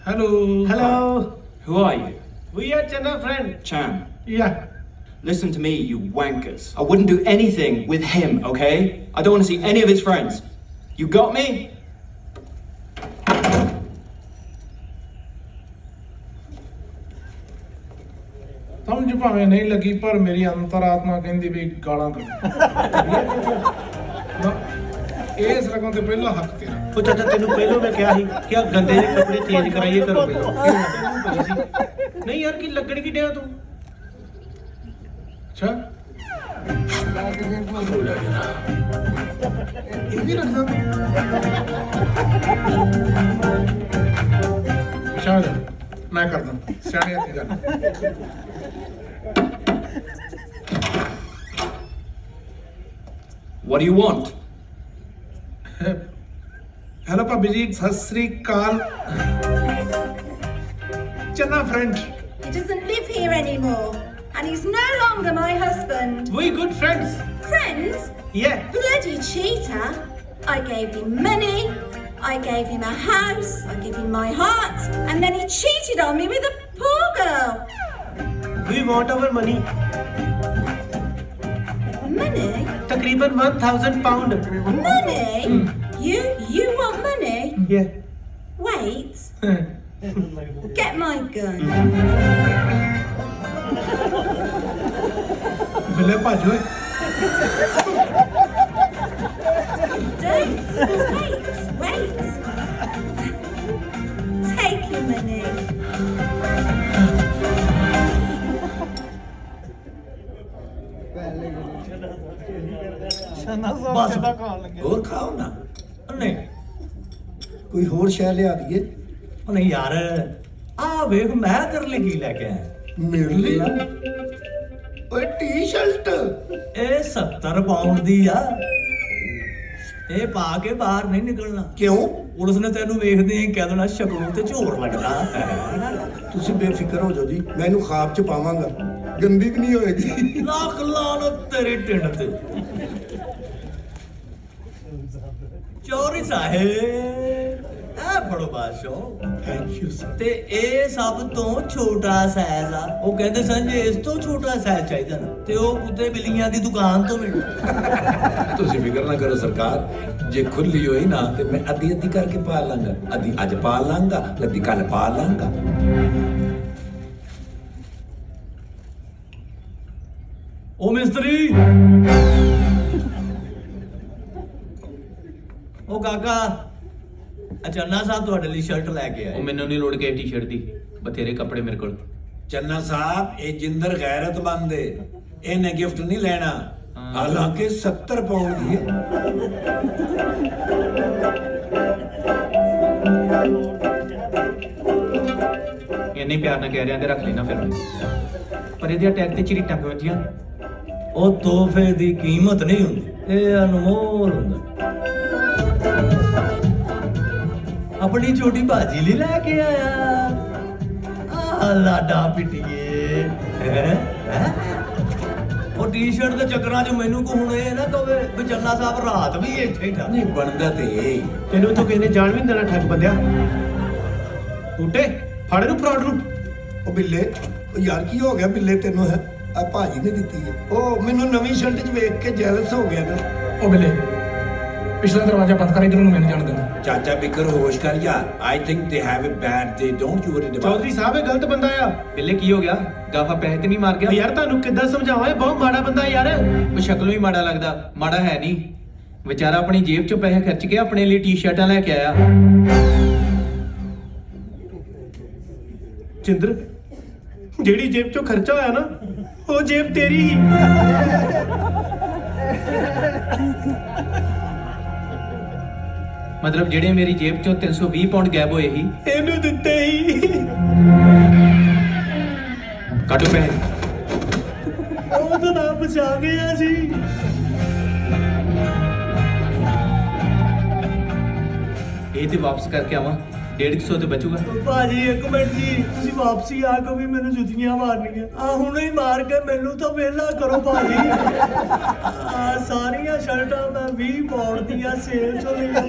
Hello. Hello. Who are you? We are Channa friend. Chan. Yeah. Listen to me, you wankers. I wouldn't do anything with him, okay? I don't want to see any of his friends. You got me? ਸਮਝ ਭਾਵੇਂ ਨਹੀਂ ਲੱਗੀ, ਪਰ ਮੇਰੀ ਅੰਤਰਾਤਮਾ ਕਹਿੰਦੀ ਵੀ ਗਾਲਾਂ ਕੱਢ। ਇਸ ਰਕਮ ਤੇ ਪਹਿਲਾ ਹੱਕ ਤੇਰਾ। ਉਹ ਚਾਚਾ ਤੈਨੂੰ ਪਹਿਲਾਂ ਮੈਂ ਕਿਹਾ ਸੀ ਕਿ ਆ ਗੰਦੇ ਜਿਹੇ ਕੱਪੜੇ ਚੇਂਜ ਕਰਾਈਏ ਘਰੋਂ ਪਹਿਲਾਂ। ਨਹੀਂ ਯਾਰ, ਕੀ ਲੱਗਣ ਕੀ ਡਿਆ ਤੂੰ? ਅੱਛਾ ਇਹ ਵੀ ਰੱਖਦਾ ਸ਼ਾਇਦ ਮੈਂ ਕਰਦਾ ਸਿਆਣੇ ਹੱਥੀ ਗੱਲ। What do you want? Hello ਭਾਬੀ ਜੀ, ਸਤਿ ਸ੍ਰੀ ਅਕਾਲ। ਚੰਨਾ friend. He doesn't live here anymore, and he's no longer my husband. We good friends. Friends? Yeah. Bloody cheater! I gave him money, I gave him a house, I gave him my heart, and then he cheated on me with a poor girl. We want our money. Money? तकरीबन 1000 pound. Money? You want money? Yeah. Wait. Get my gun. ਬਿੱਲੇ ਭੱਜ ਓਏ Don't. Wait. Take your money. ਬਸ ਹੋਰ ਖਾਓ ਨਾ ਨਹੀਂ ਕੋਈ ਹੋਰ ਸ਼ੈ ਲਿਆ ਦਈਏ ਉਹ ਨਹੀਂ ਯਾਰ ਆ ਵੇਖ ਮੈਂ ਤੇਰੇ ਲਈ ਕੀ ਲੈ ਕੇ ਆਇਆ ਮੇਰੇ ਲਈ ਓਏ ਟੀ-ਸ਼ਰਟ ਇਹ 70 ਪਾਉਂਡ ਦੀ ਆ ਇਹ ਪਾ ਕੇ ਬਾਹਰ ਨਹੀਂ ਨਿਕਲਣਾ ਕਿਉਂ ਪੁਲਿਸ ਨੇ ਤੈਨੂੰ ਵੇਖਦੇ ਹੀ ਕਹਿ ਦੇਣਾ ਸ਼ਕਲੋਂ ਤੇ ਝੋਰ ਲੱਗਦਾ ਤੁਸੀਂ ਬੇਫਿਕਰ ਹੋ ਜਾਓ ਜੀ ਮੈਂ ਇਹਨੂੰ ਖਾਬ ਚ ਪਾਵਾਂਗਾ ਗੰਦੀ ਵੀ ਨਹੀਂ ਹੋਏਗੀ ਲੱਖ ਲਾਨਤ ਤੇਰੀ ਟਿੰਡ ਤੇ ਚੋਰੀ ਸਾਹਿਬ ਆ ਫੜੋ ਬਾਸ਼ੋ ਥੈਂਕ ਯੂ ਸਰ ਤੇ ਇਹ ਸਭ ਤੋਂ ਛੋਟਾ ਸਾਈਜ਼ ਆ ਉਹ ਕਹਿੰਦੇ ਸਨ ਜੇ ਇਸ ਤੋਂ ਛੋਟਾ ਸਾਈਜ਼ ਚਾਹੀਦਾ ਨਾ ਤੇ ਉਹ ਕੁੱਤੇ ਬਿੱਲੀਆਂ ਦੀ ਦੁਕਾਨ ਤੋਂ ਮਿਲੂ ਤੁਸੀਂ ਫਿਕਰ ਨਾ ਕਰੋ ਸਰਕਾਰ ਜੇ ਖੁੱਲੀ ਹੋਈ ਨਾ ਤੇ ਮੈਂ ਅੱਧੀ ਅੱਧੀ ਕਰਕੇ ਪਾ ਲਾਂਗਾ ਅੱਧੀ ਅੱਜ ਪਾ ਲਾਂਗਾ ਅੱਧੀ ਕੱਲ ਪਾ ਲਾਂਗਾ ਉਹ ਮਿਸਤਰੀ ਉਹ ਕਾਕਾ ਅਚੰਨਾ ਸਾਹਿਬ ਤੁਹਾਡੇ ਲਈ ਸ਼ਰਟ ਲੈ ਕੇ ਆਏ ਉਹ ਮੈਨੂੰ ਨਹੀਂ ਲੋੜ ਕੇ ਟੀ-ਸ਼ਰਟ ਦੀ ਬਥੇਰੇ ਕੱਪੜੇ ਮੇਰੇ ਕੋਲ ਚੰਨਾ ਸਾਹਿਬ ਇਹ ਜਿੰਦਰ ਗੈਰਤਮੰਦ ਏ ਇਹਨੇ ਗਿਫਟ ਨਹੀਂ ਲੈਣਾ ਹਾਲਾਂਕਿ 70 ਪਾਉਂਡ ਦੀ ਹੈ ਇੰਨੇ ਪਿਆਰ ਨਾਲ ਕਹਿ ਰਿਹਾ ਤੇ ਰੱਖ ਲੈਣਾ ਫਿਰ ਪਰ ਇਹਦੇ ਅਟੈਕ ਤੇ ਚਿਰੀਟਾਂ ਕਿਉਂ ਵੱਜੀਆਂ ਉਹ ਤੋਹਫੇ ਦੀ ਕੀਮਤ ਨਹੀਂ ਹੁੰਦੀ ਇਹ ਅਨਮੋਲ ਹੁੰਦਾ ਆਪਣੀ ਛੋਟੀ ਬਾਜੀ ਲਈ ਲੈ ਕੇ ਆਇਆ ਆ ਲਾਡਾ ਪਿੱਟੀਏ ਉਹ ਟੀ-ਸ਼ਰਟ ਦੇ ਚੱਕਰਾਂ 'ਚ ਮੈਨੂੰ ਕੋ ਹੁਣ ਇਹ ਨਾ ਕਵੇ ਵੀ ਚੰਨਾ ਸਾਹਿਬ ਰਾਤ ਵੀ ਇੱਥੇ ਹੀ ਠਾ ਨਹੀਂ ਬਣਦਾ ਤੇ ਤੈਨੂੰ ਇੱਥੋਂ ਕਿਸੇ ਨੇ ਜਾਣ ਵੀ ਨਹੀਂ ਦੇਣਾ ਠੱਗ ਬੰਦਿਆ ਟੂਟੇ ਫੜ ਨੂੰ ਫਰਾਡ ਨੂੰ ਉਹ ਬਿੱਲੇ ਉਹ ਯਾਰ ਕੀ ਹੋ ਗਿਆ ਬਿੱਲੇ ਤੈਨੂੰ ਹੈ ਆ ਭਾਜੀ ਨੇ ਦਿੱਤੀ ਹੈ ਉਹ ਮੈਨੂੰ ਨਵੀਂ ਸ਼ਰਟ 'ਚ ਵੇਖ ਕੇ ਜੈਲਸ ਹੋ ਗਿਆ ਨਾ ਉਹ ਬਿੱਲੇ ਪਿਛਲਾ ਦਰਵਾਜ਼ਾ ਬੰਦ ਕਰ ਇਧਰ ਨੂੰ ਮੈਨੂੰ ਜਾਣ ਦੇਣਾ ਚਾਚਾ ਬਿਕਰ ਹੋਸ਼ ਕਰ ਯਾਰ I think they have a bad day don't you worry about Chaudhary sahib ਇਹ ਗਲਤ ਬੰਦਾ ਆ ਬਿੱਲੇ ਕੀ ਹੋ ਗਿਆ ਗਾਫਾ ਪੈਸੇ ਤੇ ਨਹੀਂ ਮਾਰ ਗਿਆ ਯਾਰ ਤੁਹਾਨੂੰ ਕਿੱਦਾਂ ਸਮਝਾਵਾਂ ਇਹ ਬਹੁਤ ਮਾੜਾ ਬੰਦਾ ਯਾਰ ਉਹ ਸ਼ਕਲੋਂ ਹੀ ਮਾੜਾ ਲੱਗਦਾ ਮਾੜਾ ਹੈ ਨਹੀਂ ਵਿਚਾਰਾ ਆਪਣੀ ਜੇਬ ਚੋਂ ਪੈਸੇ ਖਰਚ ਕੇ ਆਪਣੇ ਲਈ ਟੀ-ਸ਼ਰਟਾਂ ਲੈ ਕੇ ਆਇਆ ਚਿੰਦਰ ਜਿਹੜੀ ਜੇਬ ਚੋਂ ਖਰਚਾ ਹੋਇਆ ਨਾ ਉਹ ਜੇਬ ਤੇਰੀ ਹੀ ਮਤਲਬ ਜਿਹੜੇ ਮੇਰੀ ਜੇਬ ਚੋਂ 320 ਪਾਉਂਡ ਗਾਇਬ ਹੋਏ ਸੀ ਇਹਨੂੰ ਦਿੱਤੇ ਹੀ ਕੱਢੋ ਪੈਸੇ ਉਹ ਤਾਂ ਨਾ ਬਚਾ ਗਿਆ ਜੀ ਇਹ ਤੇ ਵਾਪਸ ਕਰਕੇ ਆਵਾਂ 150 ਤੇ ਬਚੂਗਾ ਭਾਜੀ ਇੱਕ ਮਿੰਟ ਜੀ ਤੁਸੀਂ ਵਾਪਸੀ ਆ ਕੇ ਵੀ ਮੈਨੂੰ ਜੁੱਤੀਆਂ ਮਾਰਨੀਆਂ ਆ ਹੁਣੇ ਹੀ ਮਾਰ ਕੇ ਮੈਨੂੰ ਤਾਂ ਵਿਹਲਾ ਕਰੋ ਭਾਜੀ ਆ ਸਾਰੀਆਂ ਸ਼ਰਟਾਂ ਮੈਂ 20 ਪਾਉਂਡ ਦੀਆਂ ਸੇਲ ਚੋਂ ਲਈਆਂ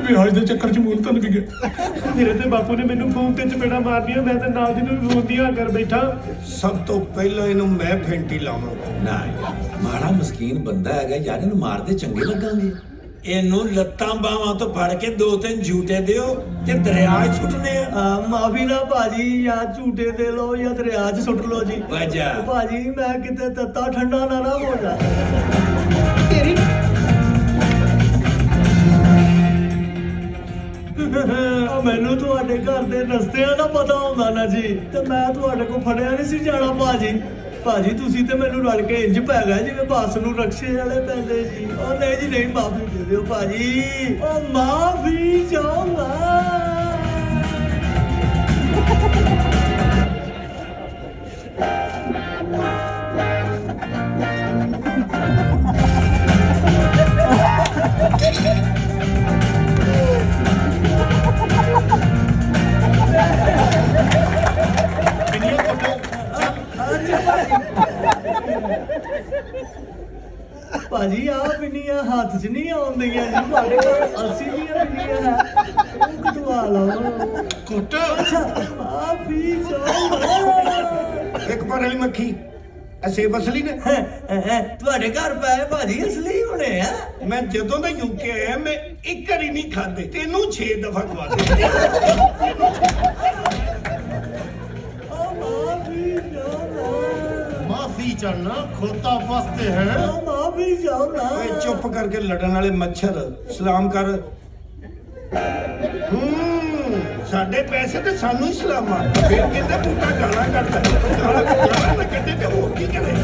ਵਿਆਜ ਦੇ ਚੱਕਰ 'ਚ ਮੂਲ ਤਨ ਵੀ ਗਿਆ ਮੇਰੇ ਤੇ ਬਾਪੂ ਨੇ ਮੈਨੂੰ ਫੋਨ ਤੇ ਚਪੇੜਾ ਮਾਰਨੀਆਂ ਮੈਂ ਤਾਂ ਨਾਲ ਦੀ ਨੂੰ ਵੀ ਫੋਨ ਦੀਆਂ ਕਰ ਬੈਠਾ ਸਭ ਤੋਂ ਪਹਿਲਾਂ ਇਹਨੂੰ ਮੈਂ ਫੈਂਟੀ ਲਾਵਾਂਗਾ ਨਾ ਯਾਰ ਮਾੜਾ ਮਸਕੀਨ ਬੰਦਾ ਹੈਗਾ ਯਾਰ ਇਹਨੂੰ ਮਾਰਦੇ ਚੰਗੇ ਲੱਗਾਂਗੇ ਇਹਨੂੰ ਲੱਤਾਂ ਬਾਹਾਂ ਤੋਂ ਫੜ ਕੇ 2-3 ਝੂਟੇ ਦਿਓ ਤੇ ਦਰਿਆ 'ਚ ਸੁੱਟਨੇ ਆ ਮਾਫੀ ਨਾ ਭਾਜੀ ਜਾਂ ਝੂਟੇ ਦੇ ਲਓ ਜਾਂ ਦਰਿਆ 'ਚ ਸੁੱਟ ਲਓ ਜੀ ਵਜਾ ਭਾਜੀ ਮੈਂ ਕਿਤੇ ਤੱਤਾ ਠੰਡਾ ਨਾ ਹੋ ਜਾ ਤੇਰੀ ਮੈਨੂੰ ਤੁਹਾਡੇ ਘਰ ਦੇ ਰਸਤਿਆਂ ਦਾ ਪਤਾ ਹੁੰਦਾ ਨਾ ਜੀ ਤੇ ਮੈਂ ਤੁਹਾਡੇ ਕੋਲ ਫੜਿਆ ਨਹੀਂ ਸੀ ਜਾਣਾ ਭਾਜੀ ਤੁਸੀਂ ਤੇ ਮੈਨੂੰ ਰਲ ਕੇ ਇੰਜ ਪੈ ਗਏ ਜਿਵੇਂ ਬੱਸ ਨੂੰ ਰਕਸ਼ੇ ਵਾਲੇ ਪੈਂਦੇ ਜੀ ਉਹ ਨਹੀਂ ਜੀ ਨਹੀਂ ਮਾਫੀ ਦੇ ਦਿਓ ਭਾਜੀ ਉਹ ਮਾਫੀ ਚਾਹੁੰਦਾ ਭਾਜੀ ਆ ਪਿੰਨੀਆਂ ਹੱਥ 'ਚ ਨਹੀਂ ਆਉਂਦੇ ਹੁੰਦੀਆਂ ਜੀ ਤੁਹਾਡੇ ਕੋਲ 80 ਦੀਆਂ ਦੁਨੀਆ ਹੈ ਉਹ ਕਟਵਾ ਲਓ ਕੁੱਟ ਮਾਫੀ ਚਾਹੁੰਦਾ ਇੱਕ ਪਰ ਵਾਲੀ ਮੱਖੀ ਅਸੇਬ ਅਸਲੀ ਨੇ ਤੁਹਾਡੇ ਘਰ ਪਏ ਭਾਜੀ ਅਸਲੀ ਹੋਣੇ ਆ ਮੈਂ ਜਦੋਂ ਦਾ ਯੂਕੇ ਆਇਆ ਮੈਂ ਇੱਕ ਵਾਰੀ ਨਹੀਂ ਖਾਦੇ ਤੈਨੂੰ 6 ਦਫਾ ਖਵਾ ਦੇ ਮਾਫੀ ਚਾਹਨਾ ਖੋਤਾ ਵਾਸਤੇ ਹੈ ਮਾਫੀ ਚਾਹੁੰਦਾ ਓਏ ਚੁੱਪ ਕਰਕੇ ਲੜਨ ਵਾਲੇ ਮੱਛਰ ਸਲਾਮ ਕਰ ਸਾਡੇ ਪੈਸੇ ਤੇ ਸਾਨੂੰ ਹੀ ਸਲਾਮਾਂ ਫਿਰ ਕਹਿੰਦੇ ਬੂਟਾ ਗਾਲਾਂ ਕੱਢਦਾ ਗਾਲਾਂ ਨਾ ਕੱਢੇ ਤੇ ਹੋਰ ਕੀ ਕਰੇ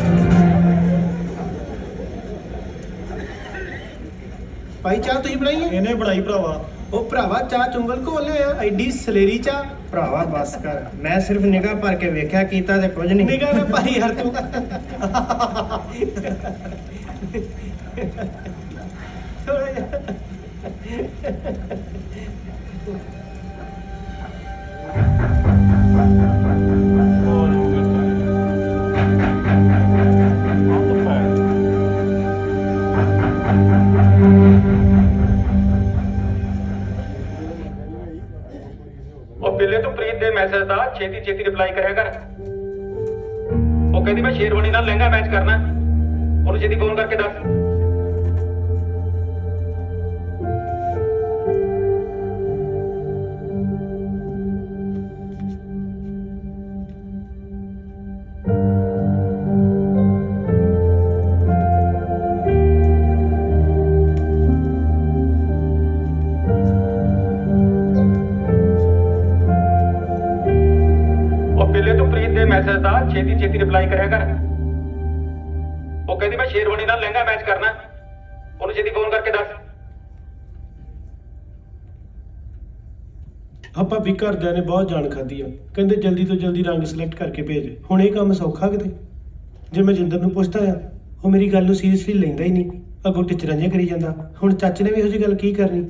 ਭਾਈ ਚਾਹ ਤੁਸੀਂ ਬਣਾਈ ਹੈ ਇਹਨੇ ਬਣਾਈ ਭਰਾਵਾ ਉਹ ਭਰਾਵਾ ਚਾਹ ਚੁੰਗਲ ਘੋਲ ਲਿਆ ਐਡੀ ਸਲੇਰੀ ਚਾਹ ਭਰਾਵਾ ਬਸ ਕਰ ਮੈਂ ਸਿਰਫ ਨਿਗਾਹ ਭਰ ਕੇ ਵੇਖਿਆ ਕੀਤਾ ਤੇ ਕੁਝ ਨਹੀਂ ਨਿਗਾਹ ਨਾ ਭਾਈ ਯਾਰ ਤੂੰ ਥੋੜਾ ਜਿਹਾ ਉਹ ਬਿੱਲੇ ਤੂੰ ਪ੍ਰੀਤ ਦੇ ਮੈਸੇਜ ਦਾ ਛੇਤੀ ਛੇਤੀ ਰਿਪਲਾਈ ਕਰਿਆ ਕਰ ਉਹ ਕਹਿੰਦੀ ਮੈਂ ਸ਼ੇਰਵਾਨੀ ਨਾਲ ਲਹਿੰਗਾ ਮੈਚ ਕਰਨਾ ਉਹਨੂੰ ਛੇਤੀ ਫੋਨ ਕਰਕੇ ਦੱਸ ਮੈਸੇਜ ਦਾ ਛੇਤੀ ਛੇਤੀ ਰਿਪਲਾਈ ਕਰਿਆ ਕਰ ਉਹ ਕਹਿੰਦੀ ਮੈਂ ਸ਼ੇਰਵਾਨੀ ਨਾਲ ਲਹਿੰਗਾ ਮੈਚ ਕਰਨਾ ਉਹਨੂੰ ਛੇਤੀ ਫੋਨ ਕਰਕੇ ਦੱਸ ਆਪਾਂ ਵੀ ਘਰਦਿਆਂ ਨੇ ਬਹੁਤ ਜਾਣ ਖਾਦੀ ਆ ਕਹਿੰਦੇ ਜਲਦੀ ਤੋਂ ਜਲਦੀ ਰੰਗ ਸਿਲੈਕਟ ਕਰਕੇ ਭੇਜ ਹੁਣ ਇਹ ਕੰਮ ਸੌਖਾ ਕਿਤੇ ਜੇ ਮੈਂ ਜਿੰਦਰ ਨੂੰ ਪੁੱਛਦਾ ਆ ਉਹ ਮੇਰੀ ਗੱਲ ਨੂੰ ਸੀਰੀਅਸਲੀ ਲੈਂਦਾ ਹੀ ਨਹੀਂ ਅੱਗੋਂ ਟਿਚਰਾਂ ਜਿਹਾ ਕਰੀ ਜਾਂਦਾ ਹੁਣ ਚਾਚੇ ਨੇ ਵੀ ਇਹੋ ਜਿਹੀ ਗੱਲ ਕੀ ਕਰਨੀ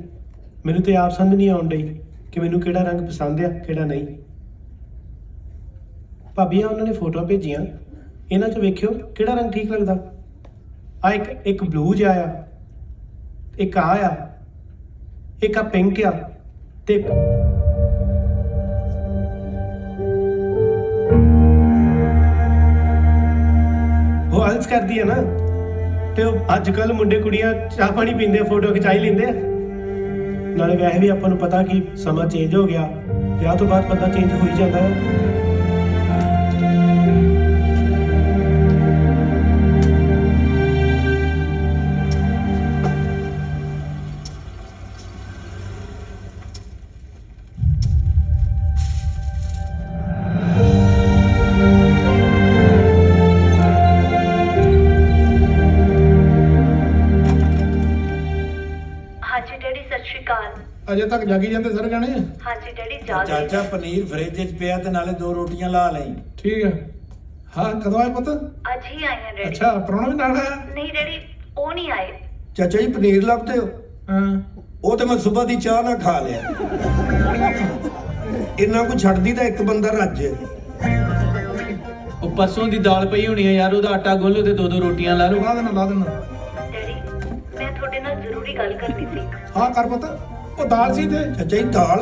ਮੈਨੂੰ ਤੇ ਆਪ ਸਮਝ ਨਹੀਂ ਆਉਣ ਡਈ ਕਿ ਮੈਨੂੰ ਕਿਹੜਾ ਰੰਗ ਪਸੰਦ ਆ ਕਿਹੜਾ ਨਹੀਂ ਭਾਬੀਆਂ ਉਹਨਾਂ ਨੇ ਫੋਟੋਆਂ ਭੇਜੀਆਂ ਇਹਨਾਂ 'ਚ ਵੇਖਿਓ ਕਿਹੜਾ ਰੰਗ ਠੀਕ ਲੱਗਦਾ ਆ ਇੱਕ ਬਲੂ ਜਿਹਾ ਆ ਇੱਕ ਆ ਇੱਕ ਆ ਪਿੰਕ ਆ ਤੇ ਉਹ ਅਲਸ ਕਰਦੀ ਆ ਨਾ ਤੇ ਉਹ ਅੱਜ ਕੱਲ ਮੁੰਡੇ ਕੁੜੀਆਂ ਚਾਹ ਪਾਣੀ ਪੀਂਦੇ ਫੋਟੋ ਖਿਚਾਈ ਲੈਂਦੇ ਆ ਨਾਲੇ ਵੈਸੇ ਵੀ ਆਪਾਂ ਨੂੰ ਪਤਾ ਕਿ ਸਮਾਂ ਚੇਂਜ ਹੋ ਗਿਆ ਵਿਆਹ ਤੋਂ ਬਾਅਦ ਬੰਦਾ ਚੇਂਜ ਹੋ ਹੀ ਜਾਂਦਾ ਹੈ ਅਜੇ ਤੱਕ ਜਾਗੀ ਜਾਂਦੇ ਸਰ ਗਾਣੇ ਹਾਂਜੀ ਡੈਡੀ ਜਾ ਚਾਚਾ ਪਨੀਰ ਫ੍ਰਿਜ 'ਚ ਪਿਆ ਤੇ ਨਾਲੇ 2 ਰੋਟੀਆਂ ਲਾ ਲਈ ਠੀਕ ਹੈ ਹਾਂ ਕਦੋਂ ਆਏ ਪੁੱਤ ਅੱਜ ਹੀ ਆਏ ਹਾਂ ਡੈਡੀ ਅੱਛਾ ਪ੍ਰਾਹੁਣਾ ਵੀ ਨਾਲ ਆਇਆ ਨਹੀਂ ਡੈਡੀ ਉਹ ਨਹੀਂ ਆਏ ਚਾਚਾ ਜੀ ਪਨੀਰ ਲੱਭਦੇ ਹੋ ਹਾਂ ਉਹ ਤੇ ਮੈਂ ਸਵੇਰ ਦੀ ਚਾਹ ਨਾਲ ਖਾ ਲਿਆ ਇੰਨਾ ਕੁ ਛੱਡਦੀ ਤਾਂ ਇੱਕ ਬੰਦਾ ਰੱਜ ਉਹ ਪਰਸੋਂ ਦੀ ਦਾਲ ਪਈ ਹੋਣੀ ਆ ਯਾਰ ਉਹਦਾ ਆਟਾ ਗੁੰਨ ਤੇ 2 ਰੋਟੀਆਂ ਲਾ ਲਓ ਲਾ ਦੇਣਾ ਡੈਡੀ ਮੈਂ ਤੁਹਾਡੇ ਨਾਲ ਜ਼ਰੂਰੀ ਗੱਲ ਕਰਨੀ ਸੀ ਹਾਂ ਕਰ ਪੁੱਤ ਉਹ ਦਾਲ ਸੀ ਤੇ ਚਾਚਾ ਜੀ ਦਾਲ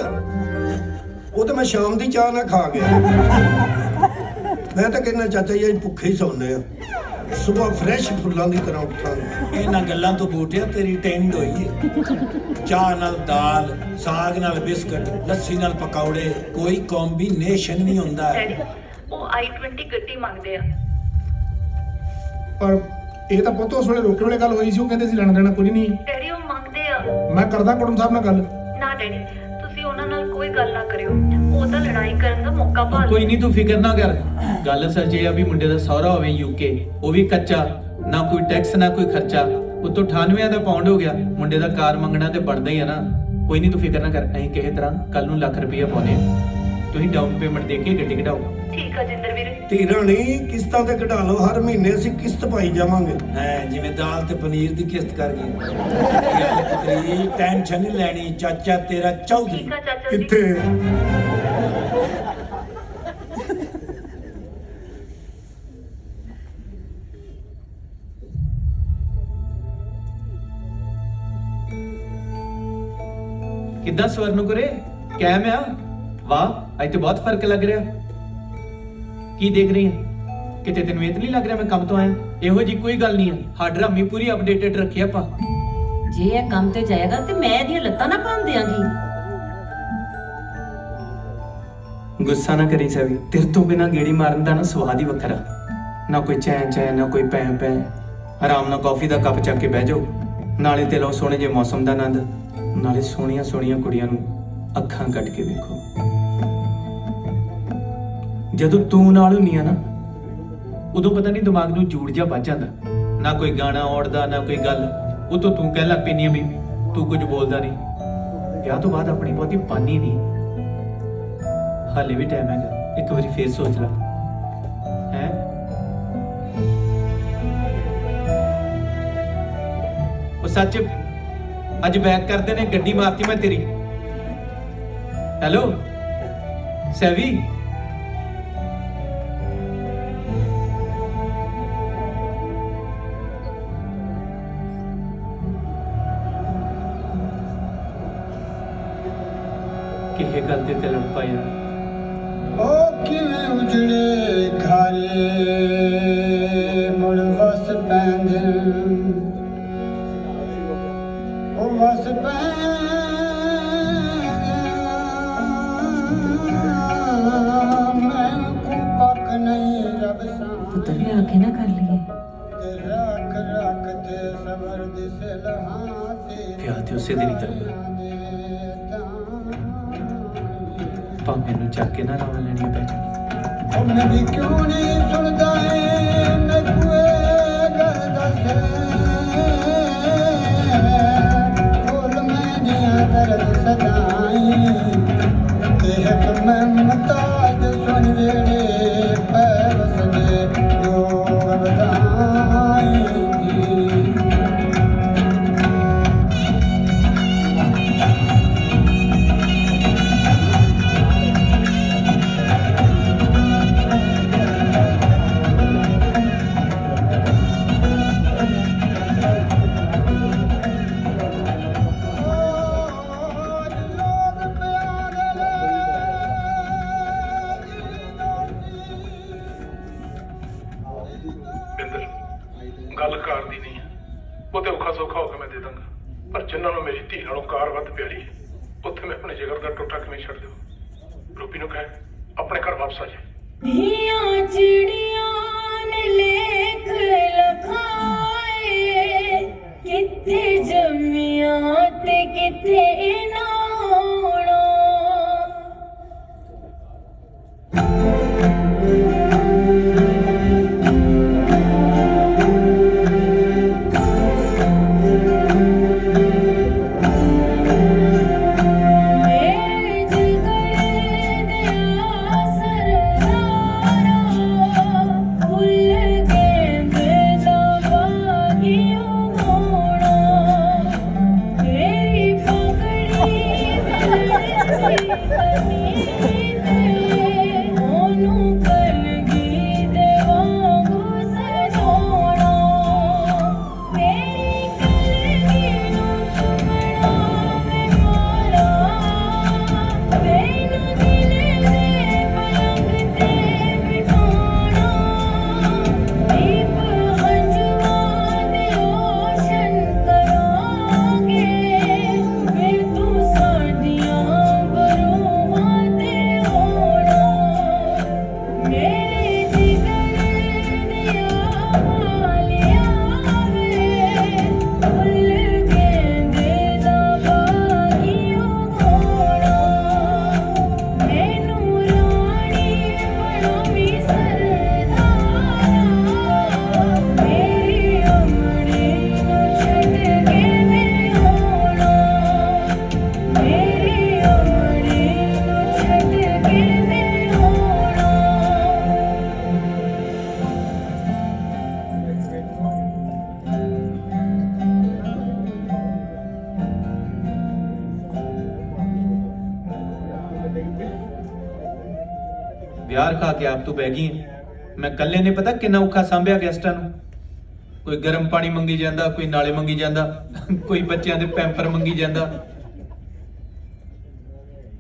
ਉਹ ਤਾਂ ਮੈਂ ਸ਼ਾਮ ਦੀ ਚਾਹ ਨਾਲ ਖਾ ਗਿਆ ਮੈਂ ਤਾਂ ਕਹਿੰਦਾ ਚਾਚਾ ਜੀ ਅੱਜ ਭੁੱਖੇ ਹੀ ਸੌਂਦੇ ਆ ਸਵੇਰ ਫਰੈਸ਼ ਫੁੱਲਾਂ ਦੀ ਤਰ੍ਹਾਂ ਉੱਠਾਂਗੇ ਇਹਨਾਂ ਗੱਲਾਂ ਤੋਂ ਬੂਟਿਆ ਤੇਰੀ ਟੈਂਡ ਹੋਈ ਹੈ ਚਾਹ ਨਾਲ ਦਾਲ ਸਾਗ ਨਾਲ ਬਿਸਕਟ ਲੱਸੀ ਨਾਲ ਪਕੌੜੇ ਕੋਈ ਕੰਬੀਨੇਸ਼ਨ ਨਹੀਂ ਹੁੰਦਾ ਡੈਡੀ ਉਹ i20 ਗੱਡੀ ਮੰਗਦੇ ਆ ਪਰ ਇਹ ਤਾਂ ਪੁੱਤ ਉਸ ਵੇਲੇ ਰੋਕੇ ਵੇਲੇ ਗੱਲ ਹੋਈ ਸੀ ਉਹ ਕਹਿੰਦੇ ਸੀ ਲੈਣਾ ਦੇਣਾ ਕੋਈ ਨਹੀਂ ਡੈਡੀ ਉਹ ਮੰਗਦੇ ਆ ਮੈਂ ਕਰਦਾ ਕੁੜਮ ਸਾਹਿਬ ਨਾਲ ਗੱਲ ਨਾ ਡੈਡੀ ਤੁਸੀਂ ਉਹਨਾਂ ਨਾਲ ਕੋਈ ਗੱਲ ਨਾ ਕਰਿਓ ਉਹ ਤਾਂ ਲੜਾਈ ਕਰਨ ਦਾ ਮੌਕਾ ਭਾਲ ਕੋਈ ਨਹੀਂ ਤੂੰ ਫਿਕਰ ਨਾ ਕਰ ਗੱਲ ਅਸਲ 'ਚ ਇਹ ਆ ਵੀ ਮੁੰਡੇ ਦਾ ਸਹੁਰਾ ਹੋਵੇ ਯੂਕੇ ਉਹ ਵੀ ਕੱਚਾ ਨਾ ਕੋਈ ਟੈਕਸ ਨਾ ਕੋਈ ਖਰਚਾ ਉਤੋਂ 98 ਦਾ ਪਾਉਂਡ ਹੋ ਗਿਆ ਮੁੰਡੇ ਦਾ ਕਾਰ ਮੰਗਣਾ ਤੇ ਬਣਦਾ ਹੀ ਆ ਨਾ ਕੋਈ ਨਹੀਂ ਤੂੰ ਫਿਕਰ ਨਾ ਕਰ ਅਸੀਂ ਕਿਸੇ ਤਰ੍ਹਾਂ ਕੱਲ ਨੂੰ ਲੱਖ ਰੁਪਈਆ ਪਾਉਣੇ ਤੁਸੀਂ ਡਾਊਨ ਪੇਮੈਂਟ ਦੇ ਕੇ ਗੱਡੀ ਕਢਾਓ ਠੀਕ ਆ ਜਿੰਦਰ ਵੀਰੇ ਧੀਰਾਂ ਨਹੀਂ ਕਿਸ਼ਤਾਂ ਤੇ ਕਢਾ ਲਓ ਹਰ ਮਹੀਨੇ ਅਸੀਂ ਕਿਸ਼ਤ ਪਾਈ ਜਾਵਾਂਗੇ ਹੈ ਜਿਵੇਂ ਦਾਲ ਤੇ ਪਨੀਰ ਦੀ ਕਿਸ਼ਤ ਕਰ ਗਈ ਟੈਨਸ਼ਨ ਨਹੀਂ ਲੈਣੀ ਚਾਚਾ ਤੇਰਾ ਚੌਧਰੀ ਠੀਕ ਆ ਚਾਚਾ ਜੀ ਕਿੱਥੇ ਕਿੱਦਾਂ ਸਵਰਨਕੁਰੇ ਕੈਮ ਆ? ਵਾਹ ਅੱਜ ਤੇ ਬਹੁਤ ਫਰਕ ਲੱਗ ਰਿਹਾ। ਕੀ ਦੇਖ ਰਹੀ ਹੈ? ਕਿਤੇ ਤੈਨੂੰ ਇਹ ਤਾਂ ਨਹੀਂ ਲੱਗ ਰਿਹਾ ਮੈਂ ਕੰਮ ਤੋਂ ਆਇਆ? ਇਹੋ ਜੀ ਕੋਈ ਗੱਲ ਨਹੀਂ ਹੈ, ਹੱਡ ਰਾਮੀ ਪੂਰੀ ਅਪਡੇਟਡ ਰੱਖੀ ਆਪਾਂ। ਜੇ ਇਹ ਕੰਮ ਤੇ ਜਾਏਗਾ ਤੇ ਮੈਂ ਇਹਦੀਆਂ ਲੱਤਾਂ ਨਾ ਭੰਨ ਦਿਆਂਗੀ। ਗੁੱਸਾ ਨਾ ਕਰੀ ਸਵੀ, ਤੇਰੇ ਤੋਂ ਬਿਨਾ ਗੇੜੀ ਮਾਰਨ ਦਾ ਨਾ ਸਵਾਦ ਹੀ ਵੱਖਰਾ। ਨਾ ਕੋਈ ਚੈਨ ਚੈਨ, ਨਾ ਕੋਈ ਪੈ ਪੈ। ਆਰਾਮ ਨਾਲ ਕਾਫੀ ਦਾ ਕੱਪ ਚੱਕ ਕੇ ਬਹਿ ਜਾਓ, ਨਾਲੇ ਤੇ ਲਓ ਸੋਹਣੇ ਜਿਹੇ ਮੌਸਮ ਦਾ ਆਨੰਦ, ਨਾਲੇ ਸੋਹਣੀਆਂ ਸੋਹਣੀਆਂ ਕੁੜੀਆਂ ਨੂੰ ਅੱਖਾਂ ਕੱਢ ਕੇ ਵੇਖੋ। ਜਦੋਂ ਤੂੰ ਨਾਲ ਹੁੰਨੀ ਆ ਨਾ, ਉਦੋਂ ਪਤਾ ਨਹੀਂ ਦਿਮਾਗ ਨੂੰ ਜੂੜ ਜਾ ਵੱਜ ਜਾਂਦਾ। ਨਾ ਕੋਈ ਗਾਣਾ ਔੜਦਾ, ਨਾ ਕੋਈ ਗੱਲ। ਉਤੋਂ ਤੂੰ ਕਹਿ ਲੱਗ ਪੈਂਦੀ ਆ ਵੀ ਤੂੰ ਕੁਝ ਬੋਲਦਾ ਨਹੀਂ। ਵਿਆਹ ਤੋਂ ਬਾਅਦ ਆਪਣੀ ਬਹੁਤੀ ਪਾਨੀ ਨਹੀਂ, ਹਾਲੇ ਵੀ ਟਾਈਮ ਹੈਗਾ, ਇੱਕ ਵਾਰੀ ਫੇਰ ਸੋਚ ਲੈ। ਹੈ ਉਹ ਸੱਚ, ਅੱਜ ਬੈਕ ਕਰਦੇ ਨੇ, ਗੱਡੀ ਮਾਰਤੀ ਮੈਂ ਤੇਰੀ। ਹੈਲੋ ਸੈਵੀ, ਕਿਹੇ ਗੱਲ ਤੇ ਲੜ ਪਾਇਆ। ਉਹ ਕਿਵੇਂ ਉਜੜੇ ਘਰੇ ਮੁੜ ਵਸ ਪੈਂਦੇ, ਉਹ ਵਸ ਪੈਂਦੇ ਮੈਂ ਕੋ ਪੱਕ ਨਹੀਂ ਰੱਬ ਸਾਂ। ਪੁੱਤਰ ਵਿਆਹ ਕੇ ਨਾ ਕਰ ਲਈਏ। ਤੇ ਰੱਖ ਰੱਖ ਤੇ ਸਬਰ ਦਿਸੇ ਲਹਾਂ ਤੇ ਵਿਆਹ ਤੇ ਉਸੇ ਦਿਨ ਹੀ ਕਰਨਾ, ਭਾਵੇਂ ਮੈਨੂੰ ਚੱਕ ਕੇ ਨਾ ਨਾਲ ਲੈਣੀ ਪੈ ਜਾਣੀ। ਉਹ ਮੇਰੀ ਕਿਉਂ ਨਹੀਂ ਸੁਣਦਾ ਏ ਮੈਨੂੰ ਇਹ ਗੱਲ ਦੱਸ, ਬੋਲ ਮੈਨੇ ਦਰਦ ਸਦਾਈ ਤੇ ਇੱਕ ਮੈਂ ਮਤਾਜ ਸੁਣ ਵੇੜੇ ਪੈ ਵਸਦੇ ਜੋ ਵਧਾਈ। ਗੱਲ ਕਰਦੀ ਨਹੀਂ ਹੈ, ਉਹ ਤੇ ਔਖਾ ਸੌਖਾ ਹੋ ਕੇ ਮੈਂ ਦੇ ਦਾਂਗਾ, ਪਰ ਜਿਨ੍ਹਾਂ ਨੂੰ ਮੇਰੀ ਧੀ ਨਾਲੋਂ ਕਾਰ ਵੱਧ ਪਿਆਰੀ ਹੈ, ਉੱਥੇ ਮੈਂ ਆਪਣੇ ਜਿਗਰ ਦਾ ਟੁੱਟਾ ਕਿਵੇਂ ਛੱਡ ਦਿਓ। ਰੂਪੀ ਨੂੰ ਕਹਿ ਆਪਣੇ ਘਰ ਵਾਪਸ ਆ ਜਾਏ। ਧੀਆਂ ਚਿੜੀਆਂ ਨੇ ਲੇਖ ਲਖਾਏ, ਕਿੱਥੇ ਜੰਮੀਆਂ ਤੇ ਕਿੱਥੇ ਨਾਉਣਾ। ਵਿਆਹ ਖਾ ਕੇ ਆਪ ਤੋਂ ਬਹਿ ਗਈ ਹੈ। ਮੈਂ ਇਕੱਲੇ ਨੇ ਪਤਾ ਕਿੰਨਾ ਔਖਾ ਸੰਭਿਆ ਗੈਸਟਾਂ ਨੂੰ। ਕੋਈ ਗਰਮ ਪਾਣੀ ਮੰਗੀ ਜਾਂਦਾ, ਕੋਈ ਨਾਲੇ ਮੰਗੀ ਜਾਂਦਾ, ਕੋਈ ਬੱਚਿਆਂ ਦੇ ਪੈਂਪਰ ਮੰਗੀ ਜਾਂਦਾ।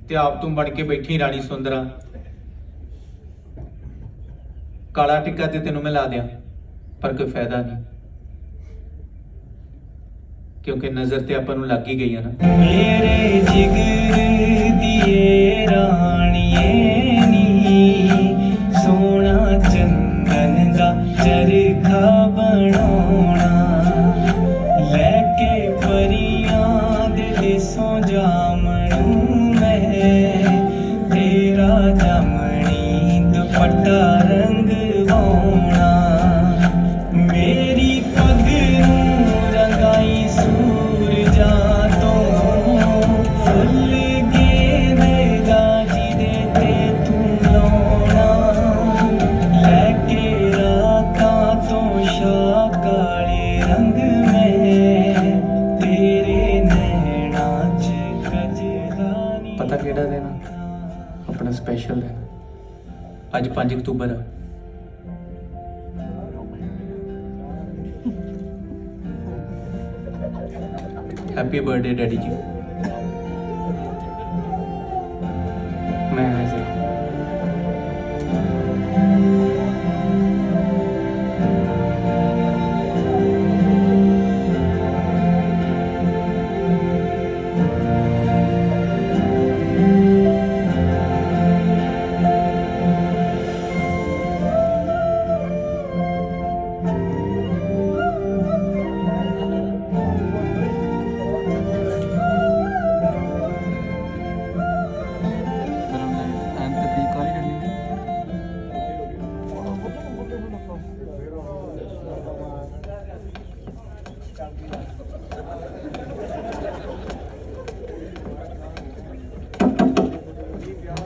ਤੇ ਆਪ ਤੂੰ ਬਣ ਕੇ ਬੈਠੀ ਰਾਣੀ ਸੁੰਦਰਾ। ਕਾਲਾ ਟਿੱਕਾ ਤੇ ਤੈਨੂੰ ਮੈਂ ਲਾ ਦਿਆਂ ਪਰ ਕੋਈ ਫਾਇਦਾ ਨਹੀਂ, ਕਿਉਂਕਿ ਨਜ਼ਰ ਤੇ ਆਪਾਂ ਨੂੰ ਲੱਗ ਹੀ ਗਈ ਆ ਨਾ। ਮੇਰੇ ਜਿਗਰ ਦੀਏ ਰਾਣੀਏ ਨੀ ਸੋਹਣਾ ਚੰਦਨ ਦਾ ਚਰਖਾ ਬਣਾਉਣਾ, ਲੈ ਕੇ ਪਰੀਆਂ ਦੇ ਦੇਸੋਂ ਜਾਮਣੂ ਮੈਂ ਤੇਰਾ ਜਾਮਣੀ ਦੁਪੱਟਾ ਰੰਗਵਾਉਣਾ, ਮੇਰੀ ਪੱਗ ਨੂੰ ਰੰਗਾਈ ਸੂਰਜਾਂ ਤੋਂ ਫੁੱਲ ਗੇਂਦੇਗਾ ਜਿਹਦੇ ਤੇ ਤੂੰ ਲਾਉਣਾ, ਲੈ ਕੇ ਰਾਤਾਂ ਤੋਂ ਸ਼ਾਹ ਕਾਲੇ ਰੰਗ ਮੈਂ ਤੇਰੇ ਨੈਣਾਂ 'ਚ ਕਜਲਾ ਨੀ। ਪਤਾ ਕਿਹੜਾ ਦਿਨ ਆ? ਆਪਣਾ ਸਪੈਸ਼ਲ ਦਿਨ। ਅੱਜ 5 ਅਕਤੂਬਰ ਆ। हैप्पी बर्थडे डैडी जी। मैं हाजिर हूं।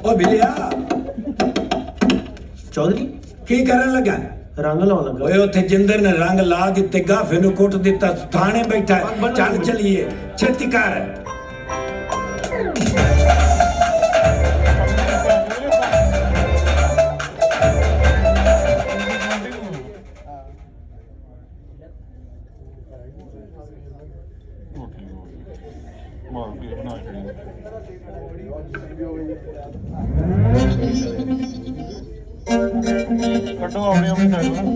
ओ बिलिया ਚੌਧਰੀ की करन लगा? ਰੰਗ ਲਾਉਣ ਲੱਗਾ। ओए उथे जिंदर ने रंग ला दिते गाफे नु कुट दिता, थाने बैठा है। चल चलिए छेती कर। ਕੱਢੋ ਆਪਣੇ ਆਪਣੇ ਸਾਈਡ ਨੂੰ।